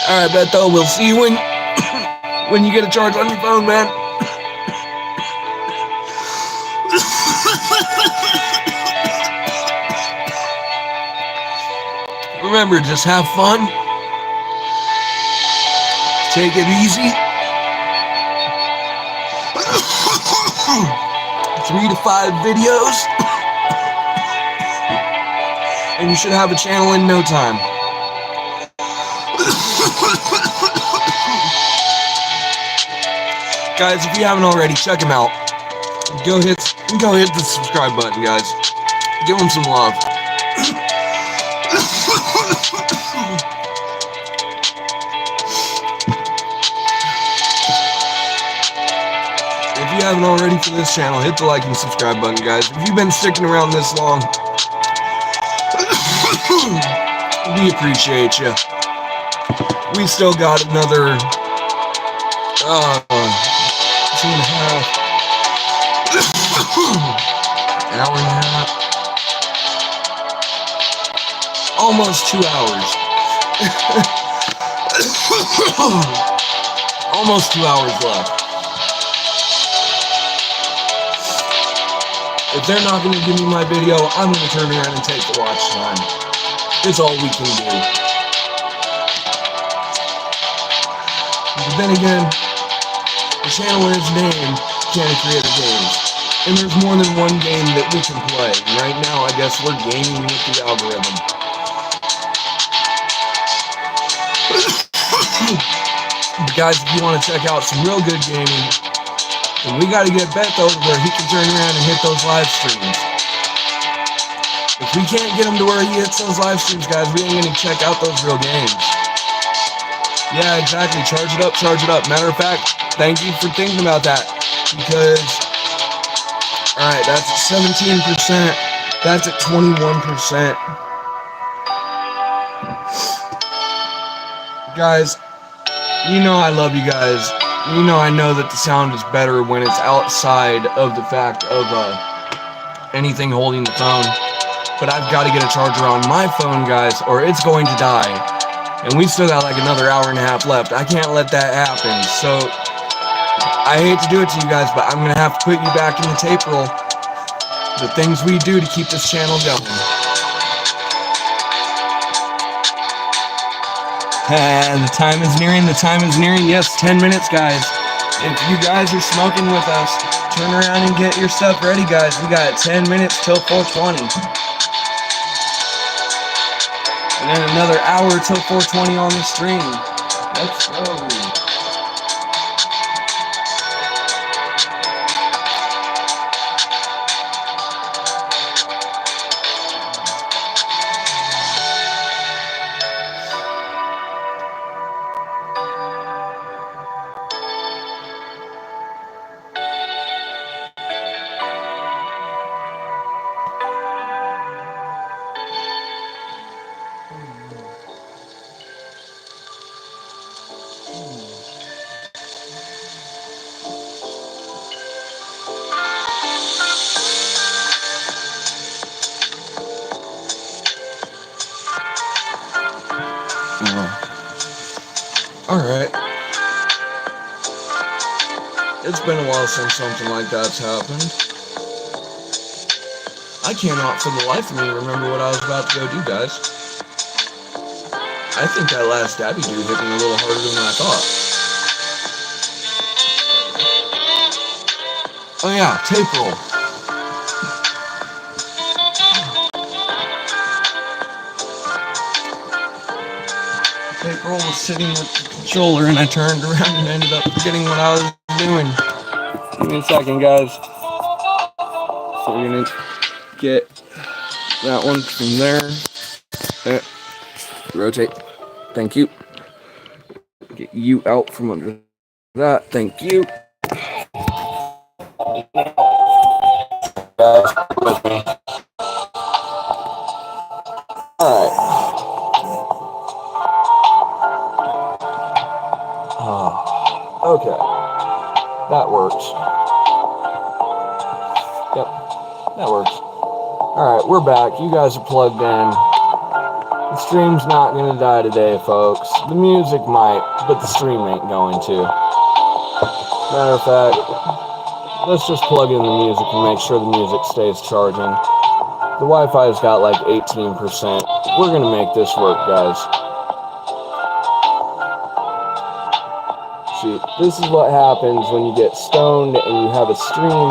Alright, Beto, we'll see you when you get a charge on your phone, man. Remember, just have fun. Take it easy. 3 to 5 videos. And you should have a channel in no time. Guys, if you haven't already, check him out. Go hit the subscribe button, guys. Give him some love. If you haven't already for this channel, hit the like and subscribe button, guys. If you've been sticking around this long, we appreciate you. We still got another 2.5 an hour and a half, almost 2 hours. Almost 2 hours left. If they're not going to give me my video, I'm going to turn around and take the watch time. It's all we can do. But then again, the channel is named Canna Games, and there's more than one game that we can play. Right now, I guess we're gaming with the algorithm. But guys, if you want to check out some real good gaming, then we got to get Beto where he can turn around and hit those live streams. If we can't get him to where he hits those live streams, guys, we ain't going to check out those real games. Yeah, exactly. Charge it up, charge it up. Matter of fact, thank you for thinking about that. Because, alright, that's at 17%. That's at 21%. Guys, You know I love you guys. You know I know that the sound is better when it's outside of the fact of anything holding the phone. But I've got to get a charger on my phone, guys, or it's going to die. And we still got like another hour and a half left. I can't let that happen. So I hate to do it to you guys, but I'm going to have to put you back in the tape roll. The things we do to keep this channel going. And the time is nearing. Yes, 10 minutes, guys. If you guys are smoking with us, turn around and get your stuff ready, guys. We got 10 minutes till 4:20. And then another hour till 4:20 on the stream. Let's go. Alright. It's been a while since something like that's happened. I cannot for the life of me remember what I was about to go do, guys. I think that last dabby dude hit me a little harder than I thought. Oh yeah, tape roll. Tape roll was sitting with the controller and I turned around and ended up forgetting what I was doing. Give me a second, guys. So we're gonna get that one from there. Rotate. Thank you. Get you out from under that. Thank you. With me. Alright. Okay. That works. Yep. That works. Alright, we're back. You guys are plugged in. The stream's not gonna die today, folks. The music might, but the stream ain't going to. Matter of fact, let's just plug in the music and make sure the music stays charging. The Wi-Fi's got like 18%. We're gonna make this work, guys. See, this is what happens when you get stoned and you have a stream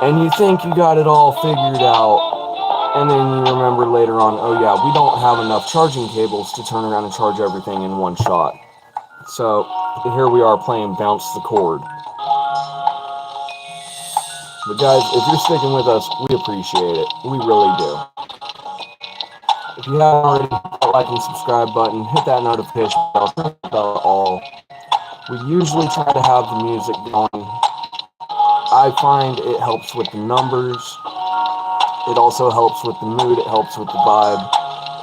and you think you got it all figured out. And then you remember later on, oh yeah, we don't have enough charging cables to turn around and charge everything in one shot. So, here we are playing Bounce the Chord. But guys, if you're sticking with us, we appreciate it. We really do. If you haven't already, hit that like and subscribe button, hit that notification bell, turn the bell all. We usually try to have the music going. I find it helps with the numbers. It also helps with the mood, it helps with the vibe.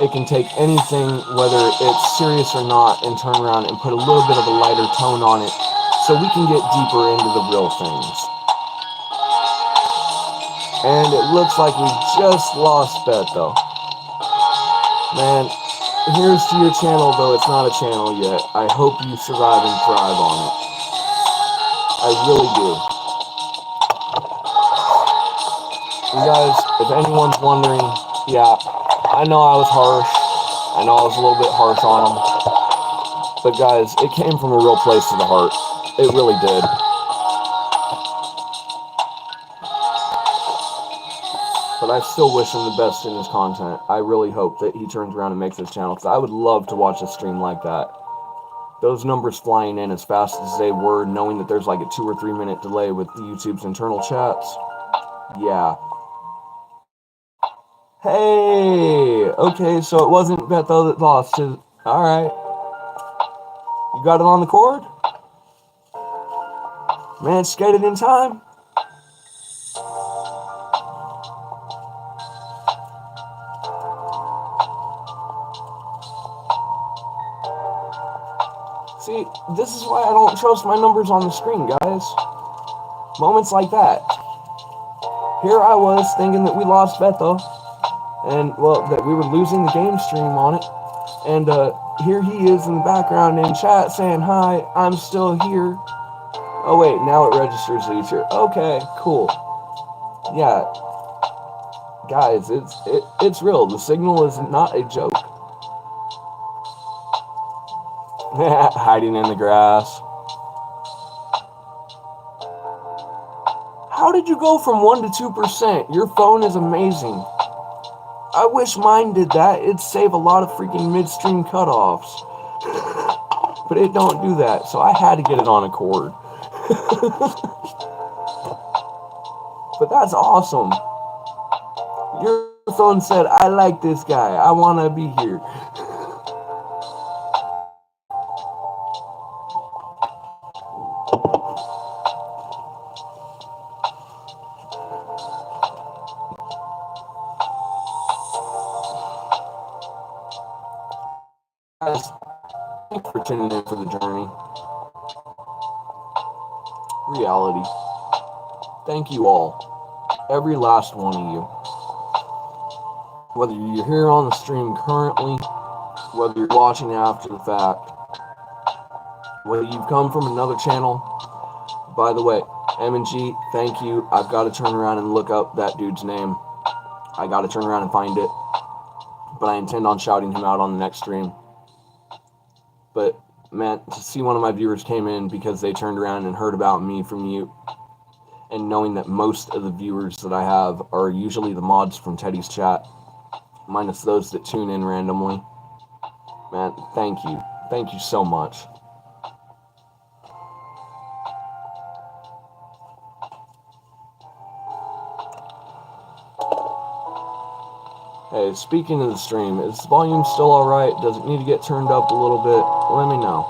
It can take anything, whether it's serious or not, and turn around and put a little bit of a lighter tone on it so we can get deeper into the real things. And it looks like we just lost Beto. Man, here's to your channel, though it's not a channel yet. I hope you survive and thrive on it. I really do. You guys, if anyone's wondering, yeah, I know I was harsh. I know I was a little bit harsh on them. But guys, it came from a real place of the heart. It really did. But I still wish him the best in his content. I really hope that he turns around and makes his channel, because I would love to watch a stream like that. Those numbers flying in as fast as they were, knowing that there's like a 2 or 3 minute delay with YouTube's internal chats. Yeah. Hey! Okay, so it wasn't Beto that lost his... Alright. You got it on the cord? Man, skated in time. See, This is why I don't trust my numbers on the screen, guys. Moments like that. Here I was thinking that we lost Beto, and, well, that we were losing the game stream on it. And here he is in the background in chat saying, hi, I'm still here. Oh, wait, now it registers that he's here. Okay, cool. Yeah. Guys, it's real. The signal is not a joke. Hiding in the grass. How did you go from 1 to 2%? Your phone is amazing. I wish mine did that. It'd save a lot of freaking midstream cutoffs. But it don't do that, so I had to get it on a cord. But that's awesome. Your phone said, I like this guy. I want to be here. Guys, thanks for tuning in for the journey. Reality. Thank you all. Every last one of you. Whether you're here on the stream currently, whether you're watching after the fact, whether you've come from another channel. By the way, M&G, thank you. I've got to turn around and look up that dude's name. I got to turn around and find it. But I intend on shouting him out on the next stream. But, man, to see one of my viewers came in because they turned around and heard about me from you, and knowing that most of the viewers that I have are usually the mods from Teddy's chat, minus those that tune in randomly. Man, thank you. Thank you so much. Hey, speaking of the stream, is the volume still alright? Does it need to get turned up a little bit? Let me know.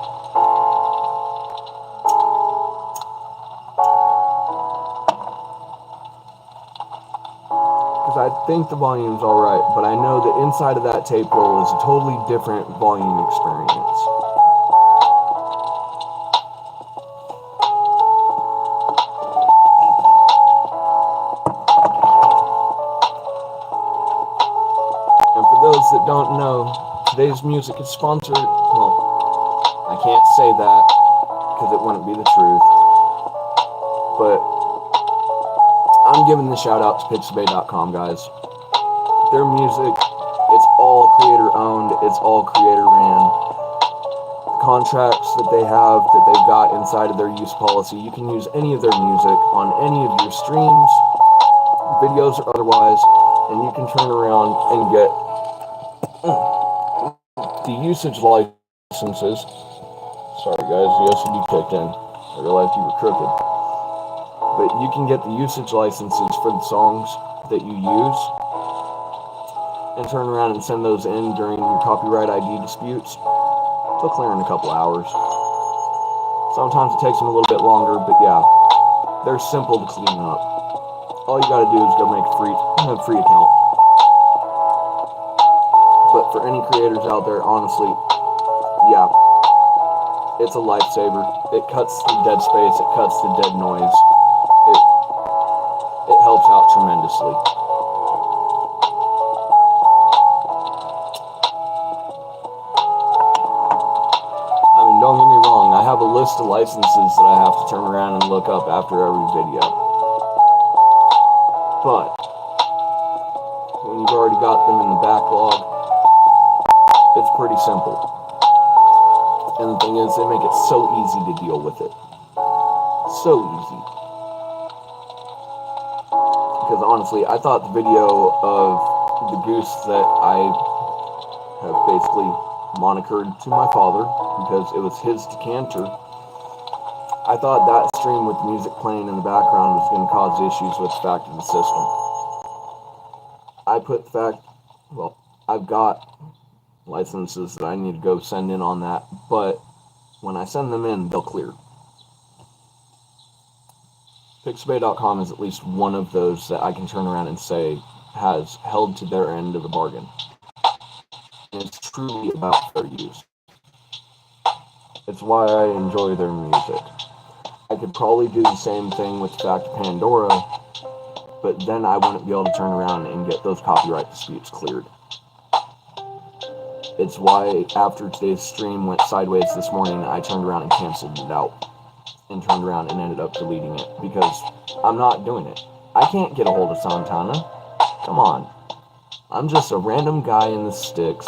Because I think the volume's alright, but I know that inside of that tape roll is a totally different volume experience. That don't know, today's music is sponsored. Well, I can't say that because it wouldn't be the truth, but I'm giving the shout out to pixabay.com, guys. Their music, it's all creator owned, it's all creator ran. The contracts that they have, that they've got inside of their use policy, you can use any of their music on any of your streams, videos or otherwise, and you can turn around and get the usage licenses. Sorry guys, the OCD kicked in. I realized you were crooked. But you can get the usage licenses for the songs that you use and turn around and send those in during your copyright ID disputes. They'll clear in a couple hours. Sometimes it takes them a little bit longer, but yeah, they're simple to clean up. All you gotta do is go make a free account. But for any creators out there, honestly, yeah, it's a lifesaver. It cuts the dead space, it cuts the dead noise. It helps out tremendously. I mean, don't get me wrong, I have a list of licenses that I have to turn around and look up after every video. But when you've already got them in the backlog, it's pretty simple. And the thing is, they make it so easy to deal with it. So easy. Because honestly, I thought the video of the goose that I have basically monikered to my father, because it was his decanter, I thought that stream with music playing in the background was going to cause issues with the fact of the system. I put the fact, well, I've got licenses that I need to go send in on that, but when I send them in, they'll clear. Pixabay.com is at least one of those that I can turn around and say has held to their end of the bargain. And it's truly about fair use. It's why I enjoy their music. I could probably do the same thing with Back to Pandora, but then I wouldn't be able to turn around and get those copyright disputes cleared. It's why after today's stream went sideways this morning, I turned around and canceled it out. And turned around and ended up deleting it, because I'm not doing it. I can't get a hold of Santana. Come on. I'm just a random guy in the sticks,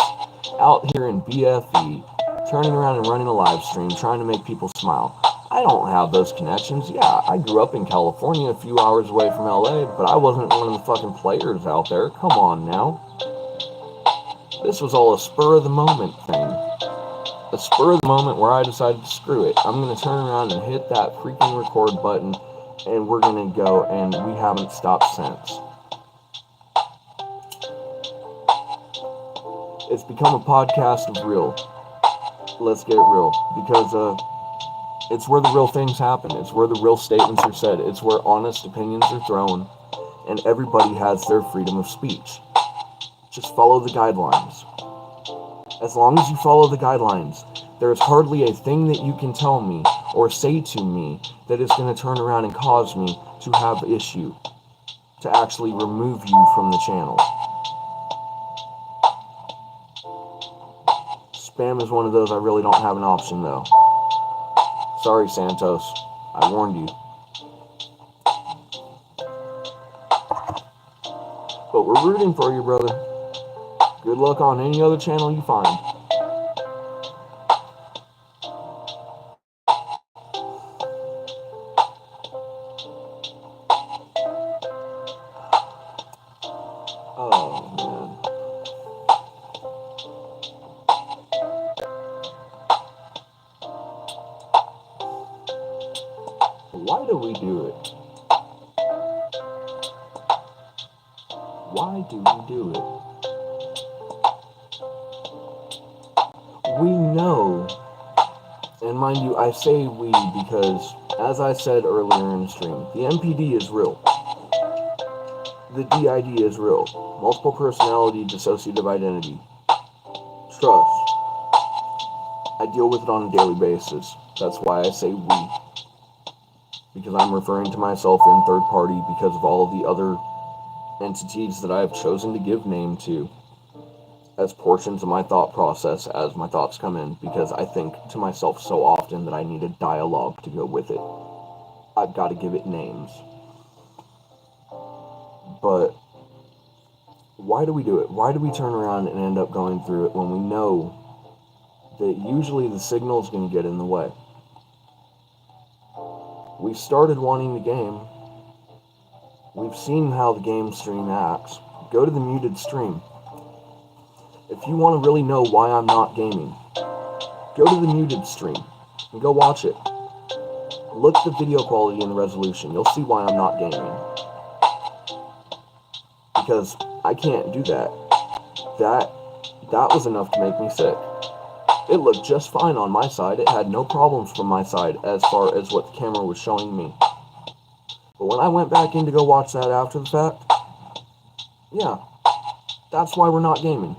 out here in BFE, turning around and running a live stream, trying to make people smile. I don't have those connections. Yeah, I grew up in California, a few hours away from LA, but I wasn't one of the fucking players out there. Come on now. This was all a spur of the moment thing. A spur of the moment where I decided to screw it. I'm going to turn around and hit that freaking record button, and we're going to go, and we haven't stopped since. It's become a podcast of real. Let's get real, because it's where the real things happen. It's where the real statements are said. It's where honest opinions are thrown, and everybody has their freedom of speech. Just follow the guidelines. As long as you follow the guidelines, there is hardly a thing that you can tell me or say to me that is going to turn around and cause me to have issue, to actually remove you from the channel. Spam is one of those I really don't have an option though. Sorry, Santos. I warned you. But we're rooting for you, brother. Good luck on any other channel you find. Oh, man. Why do we do it? Why do we do it? We know, and mind you, I say we because, as I said earlier in the stream, the MPD is real. The DID is real. Multiple personality dissociative identity. Trust. I deal with it on a daily basis. That's why I say we. Because I'm referring to myself in third party because of all of the other entities that I have chosen to give name to as portions of my thought process as my thoughts come in, because I think to myself so often that I need a dialogue to go with it. I've got to give it names. But why do we do it? Why do we turn around and end up going through it when we know that usually the signal is going to get in the way? We started wanting the game. We've seen how the game stream acts. Go to the muted stream. If you want to really know why I'm not gaming, go to the muted stream and go watch it. Look at the video quality and the resolution. You'll see why I'm not gaming. Because I can't do that. That was enough to make me sick. It looked just fine on my side. It had no problems from my side as far as what the camera was showing me. But when I went back in to go watch that after the fact, yeah, that's why we're not gaming.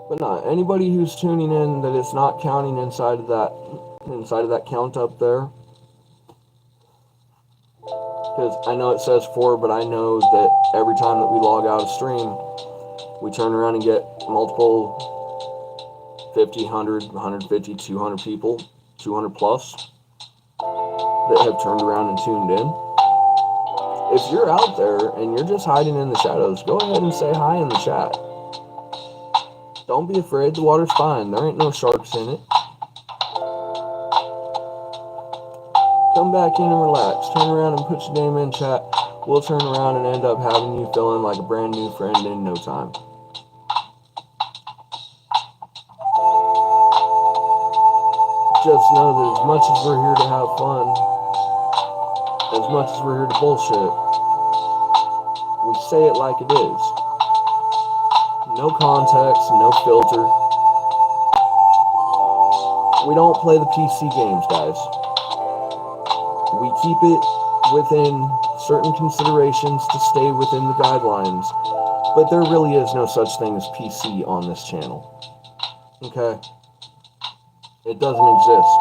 But no, anybody who's tuning in that it's not counting inside of that count up there, because I know it says 4, but I know that every time that we log out of stream, we turn around and get multiple 50, 100, 150, 200 people, 200 plus, that have turned around and tuned in. If you're out there and you're just hiding in the shadows, go ahead and say hi in the chat. Don't be afraid, the water's fine. There ain't no sharks in it. Come back in and relax. Turn around and put your name in chat. We'll turn around and end up having you feeling like a brand new friend in no time. Just know that as much as we're here to have fun, as much as we're here to bullshit, we say it like it is. No context, no filter. We don't play the PC games, guys. We keep it within certain considerations to stay within the guidelines, but there really is no such thing as PC on this channel. Okay? It doesn't exist.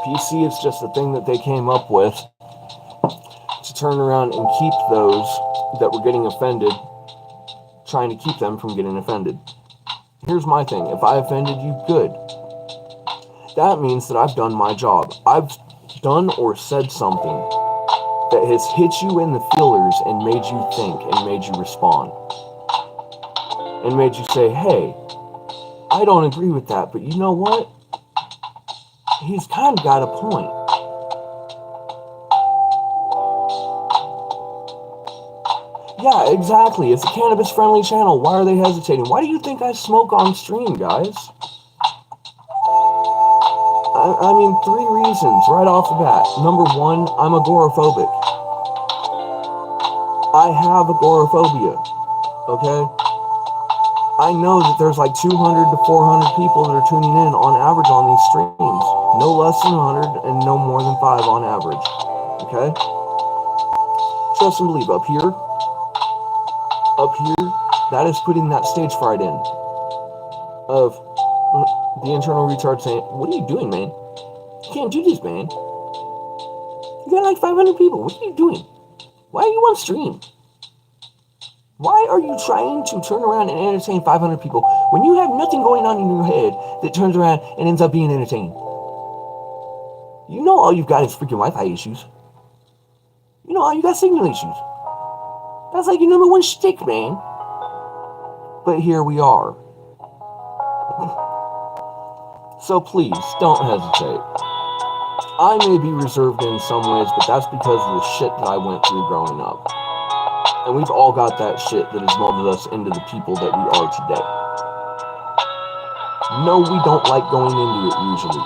PC is just a thing that they came up with to turn around and keep those that were getting offended, trying to keep them from getting offended. Here's my thing. If I offended you, good. That means that I've done my job. I've done or said something that has hit you in the feelers and made you think and made you respond. And made you say, hey, I don't agree with that, but you know what? He's kind of got a point. Yeah, exactly. It's a cannabis-friendly channel. Why are they hesitating? Why do you think I smoke on stream, guys? I mean, 3 reasons right off the bat. Number 1, I'm agoraphobic. I have agoraphobia, okay? I know that there's like 200 to 400 people that are tuning in on average on these streams. No less than 100 and no more than 5 on average, okay? Trust and believe, up here, that is putting that stage fright in of the internal retard saying, what are you doing, man? You can't do this, man. You got like 500 people. What are you doing? Why are you on stream? Why are you trying to turn around and entertain 500 people when you have nothing going on in your head that turns around and ends up being entertaining? You know all you've got is freaking Wi-Fi issues. You know all you got signal issues. That's like your number 1 shtick, man. But here we are. So please, don't hesitate. I may be reserved in some ways, but that's because of the shit that I went through growing up. And we've all got that shit that has molded us into the people that we are today. No, we don't like going into it usually.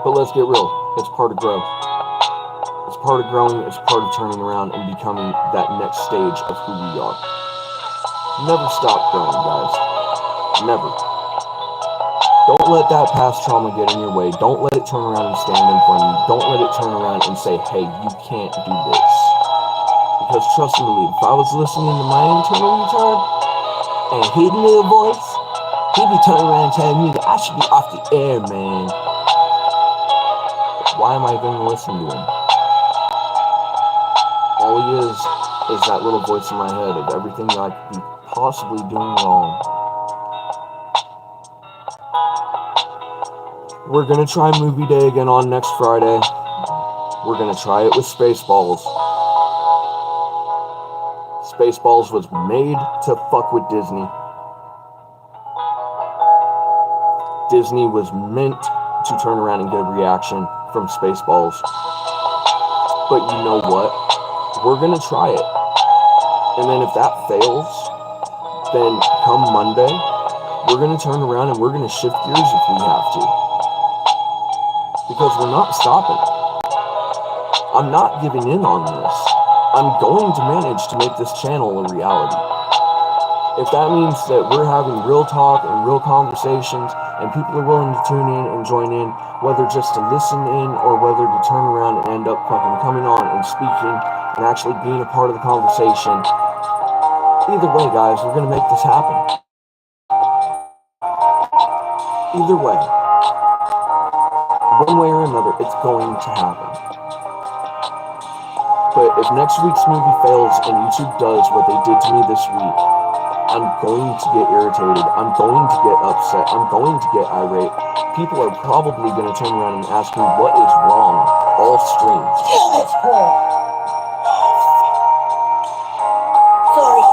But let's get real. It's part of growth. It's part of growing. It's part of turning around and becoming that next stage of who we are. Never stop growing, guys. Never. Don't let that past trauma get in your way. Don't let it turn around and stand in front of you. Don't let it turn around and say, hey, you can't do this. Because trust and believe, if I was listening to my internal retard and his little voice, he'd be turning around and telling me that I should be off the air, man. But why am I going to listen to him? All he is that little voice in my head of everything that I could be possibly doing wrong. We're going to try movie day again on next Friday. We're going to try it with Spaceballs. Spaceballs was made to fuck with Disney. Disney was meant to turn around and get a reaction from Spaceballs. But you know what? We're going to try it. And then if that fails, then come Monday, we're going to turn around and we're going to shift gears if we have to. Because we're not stopping. I'm not giving in on this. I'm going to manage to make this channel a reality. If that means that we're having real talk and real conversations and people are willing to tune in and join in, whether just to listen in or whether to turn around and end up fucking coming on and speaking and actually being a part of the conversation, either way, guys, we're going to make this happen. Either way. One way or another, it's going to happen. But if next week's movie fails and YouTube does what they did to me this week, I'm going to get irritated. I'm going to get upset. I'm going to get irate. People are probably going to turn around and ask me what is wrong all streams. Damn, it's cool. Sorry.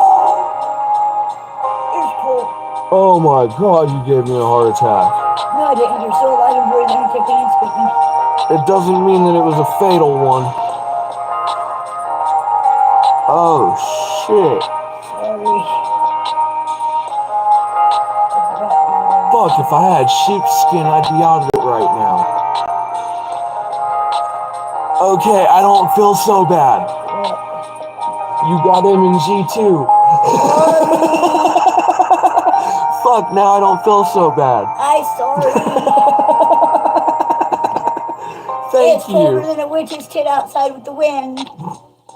It's cool. Oh my god, you gave me a heart attack. No, I didn't. You're still alive and breathing and kicking and speaking. It doesn't mean that it was a fatal one. Oh shit. Sorry. Fuck, if I had sheepskin, I'd be out of it right now. Okay, I don't feel so bad. You got M&G too. Fuck, now I don't feel so bad. I'm sorry. Thank It's colder you. than a witch's tit outside with the wind.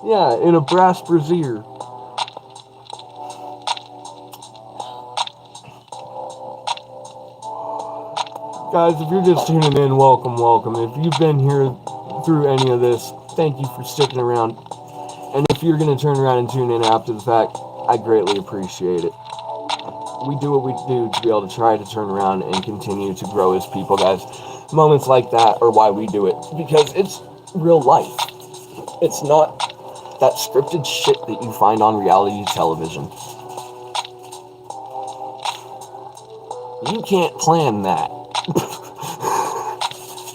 Yeah, in a brass brassiere. Guys, if you're just tuning in, welcome, welcome. If you've been here through any of this, thank you for sticking around. And if you're going to turn around and tune in after the fact, I greatly appreciate it. We do what we do to be able to try to turn around and continue to grow as people, guys. Moments like that are why we do it, because it's real life. It's not that scripted shit that you find on reality television. You can't plan that.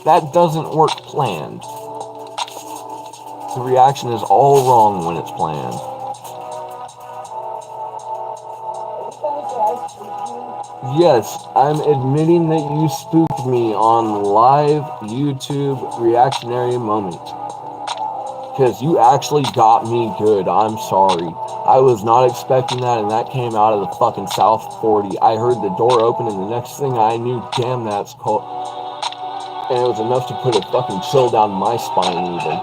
That doesn't work planned. The reaction is all wrong when it's planned. Yes, I'm admitting that you spooked me on live YouTube reactionary moment. Because you actually got me good. I'm sorry. I was not expecting that, and that came out of the fucking South 40. I heard the door open, and the next thing I knew, damn, that's cold. And it was enough to put a fucking chill down my spine, even.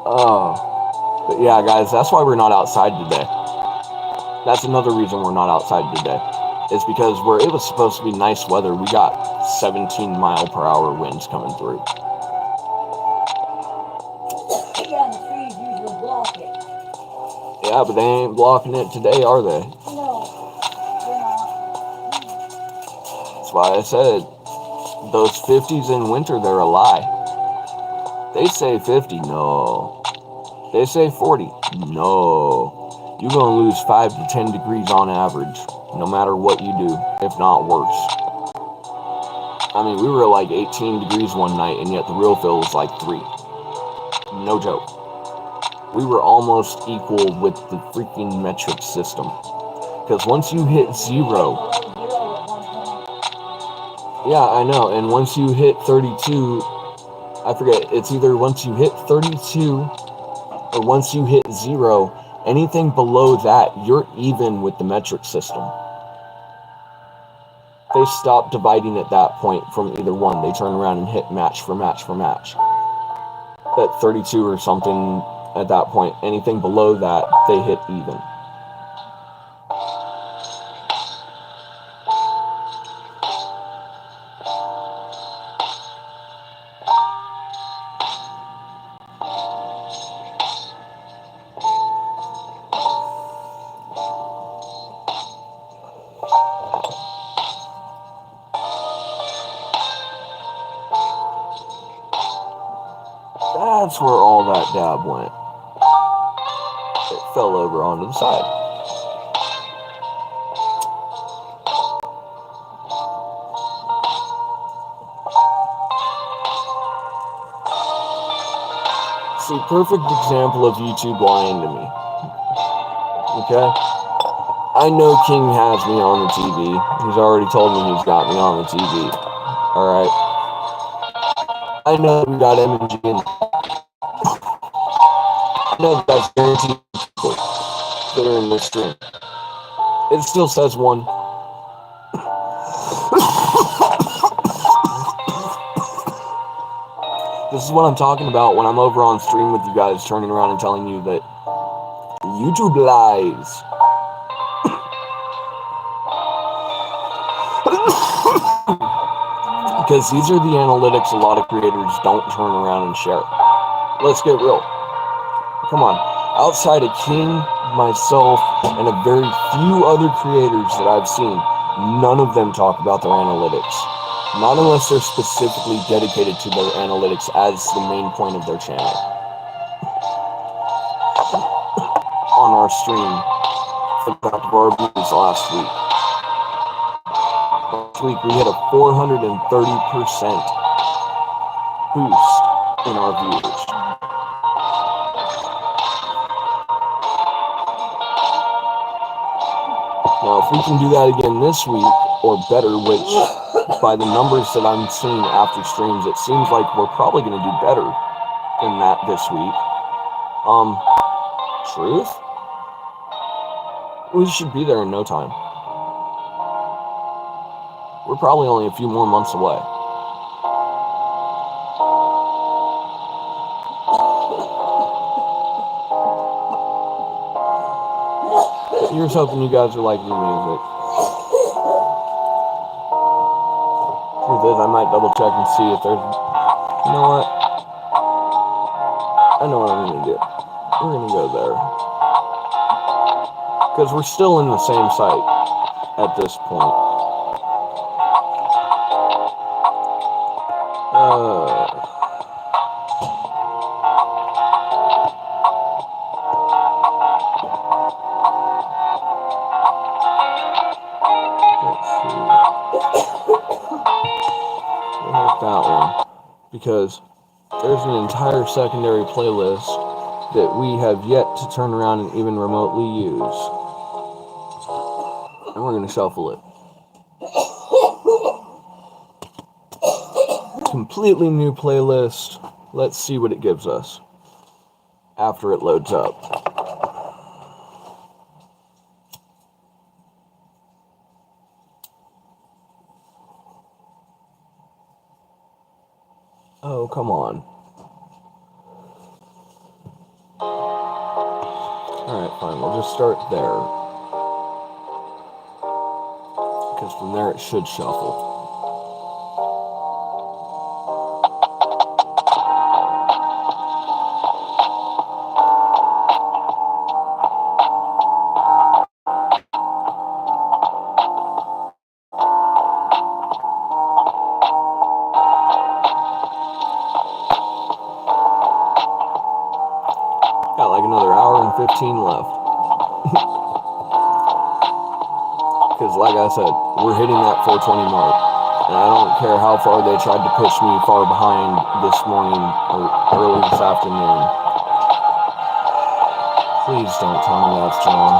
Oh. But yeah, guys, that's why we're not outside today. That's another reason we're not outside today. It's because it was supposed to be nice weather. We got 17-mile-per-hour winds coming through. Yeah, the trees usually block it. Yeah, but they ain't blocking it today, are they? No, they're not. That's why I said, those 50s in winter, they're a lie. They say 50, no. They say 40, no. You're gonna lose 5 to 10 degrees on average, no matter what you do, if not worse. I mean, we were like 18 degrees one night, and yet the real feel was like 3. No joke. We were almost equal with the freaking metric system. Because once you hit 0, yeah, I know, and once you hit 32, I forget, it's either once you hit 32 or once you hit 0, anything below that, you're even with the metric system. They stop dividing at that point from either one. They turn around and hit match for match for match. At 32 or something, at that point, anything below that, they hit even. That's where all that dab went. It fell over onto the side. See, perfect example of YouTube lying to me. Okay? I know King has me on the TV. He's already told me he's got me on the TV. Alright? I know we got M&G in. I know that's guaranteed people that are in this stream. It still says 1. This is what I'm talking about when I'm over on stream with you guys, turning around and telling you that YouTube lies. Because these are the analytics a lot of creators don't turn around and share. Let's get real. Come on. Outside of King, myself, and a very few other creators that I've seen, none of them talk about their analytics. Not unless they're specifically dedicated to their analytics as the main point of their channel. On our stream for Dr. Barbeau's last week. Last week we hit a 430% boost in our viewers. Now, if we can do that again this week, or better, which by the numbers that I'm seeing after streams, it seems like we're probably going to do better than that this week. Truth? We should be there in no time. we're probably only a few more months away. But here's hoping you guys are liking the music. Truth is, I might double check and see if there's... You know what? I know what I'm going to do. We're going to go there. Because we're still in the same site at this point. Let's see. We'll have that one. Because there's an entire secondary playlist that we have yet to turn around and even remotely use. And we're going to shuffle it. Completely new playlist. Let's see what it gives us after it loads up. Oh, come on. Alright, fine. We'll just start there. Because from there it should shuffle. Got like another hour and 15 left. Because like I said, we're hitting that 420 mark. And I don't care how far they tried to push me far behind this morning or early this afternoon. Please don't tell me that's John.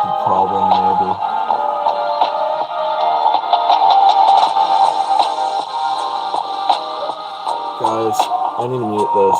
The problem, maybe. Guys, I need to mute this.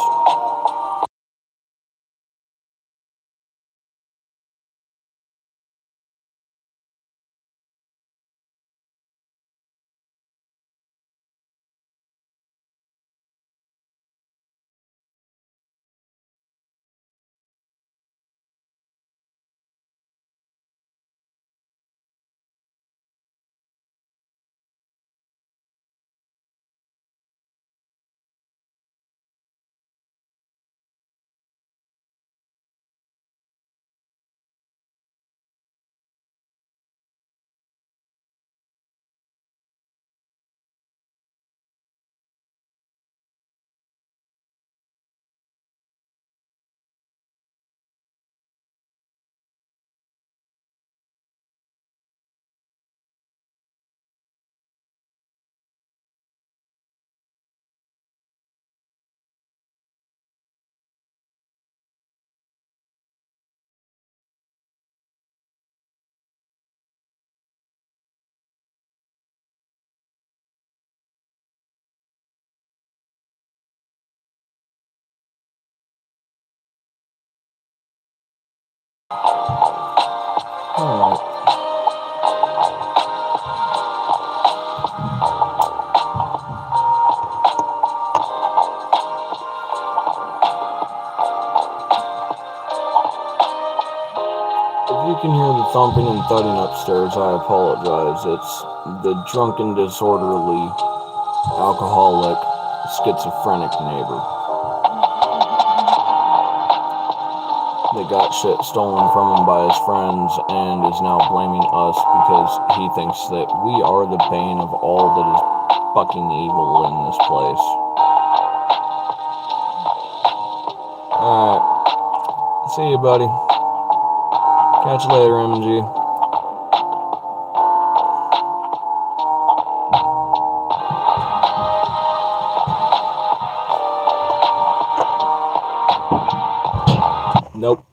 Alright. If you can hear the thumping and thudding upstairs, I apologize. It's the drunken, disorderly, alcoholic, schizophrenic neighbor that got shit stolen from him by his friends and is now blaming us because he thinks that we are the bane of all that is fucking evil in this place. Alright. See you, buddy. Catch you later, MG. Nope.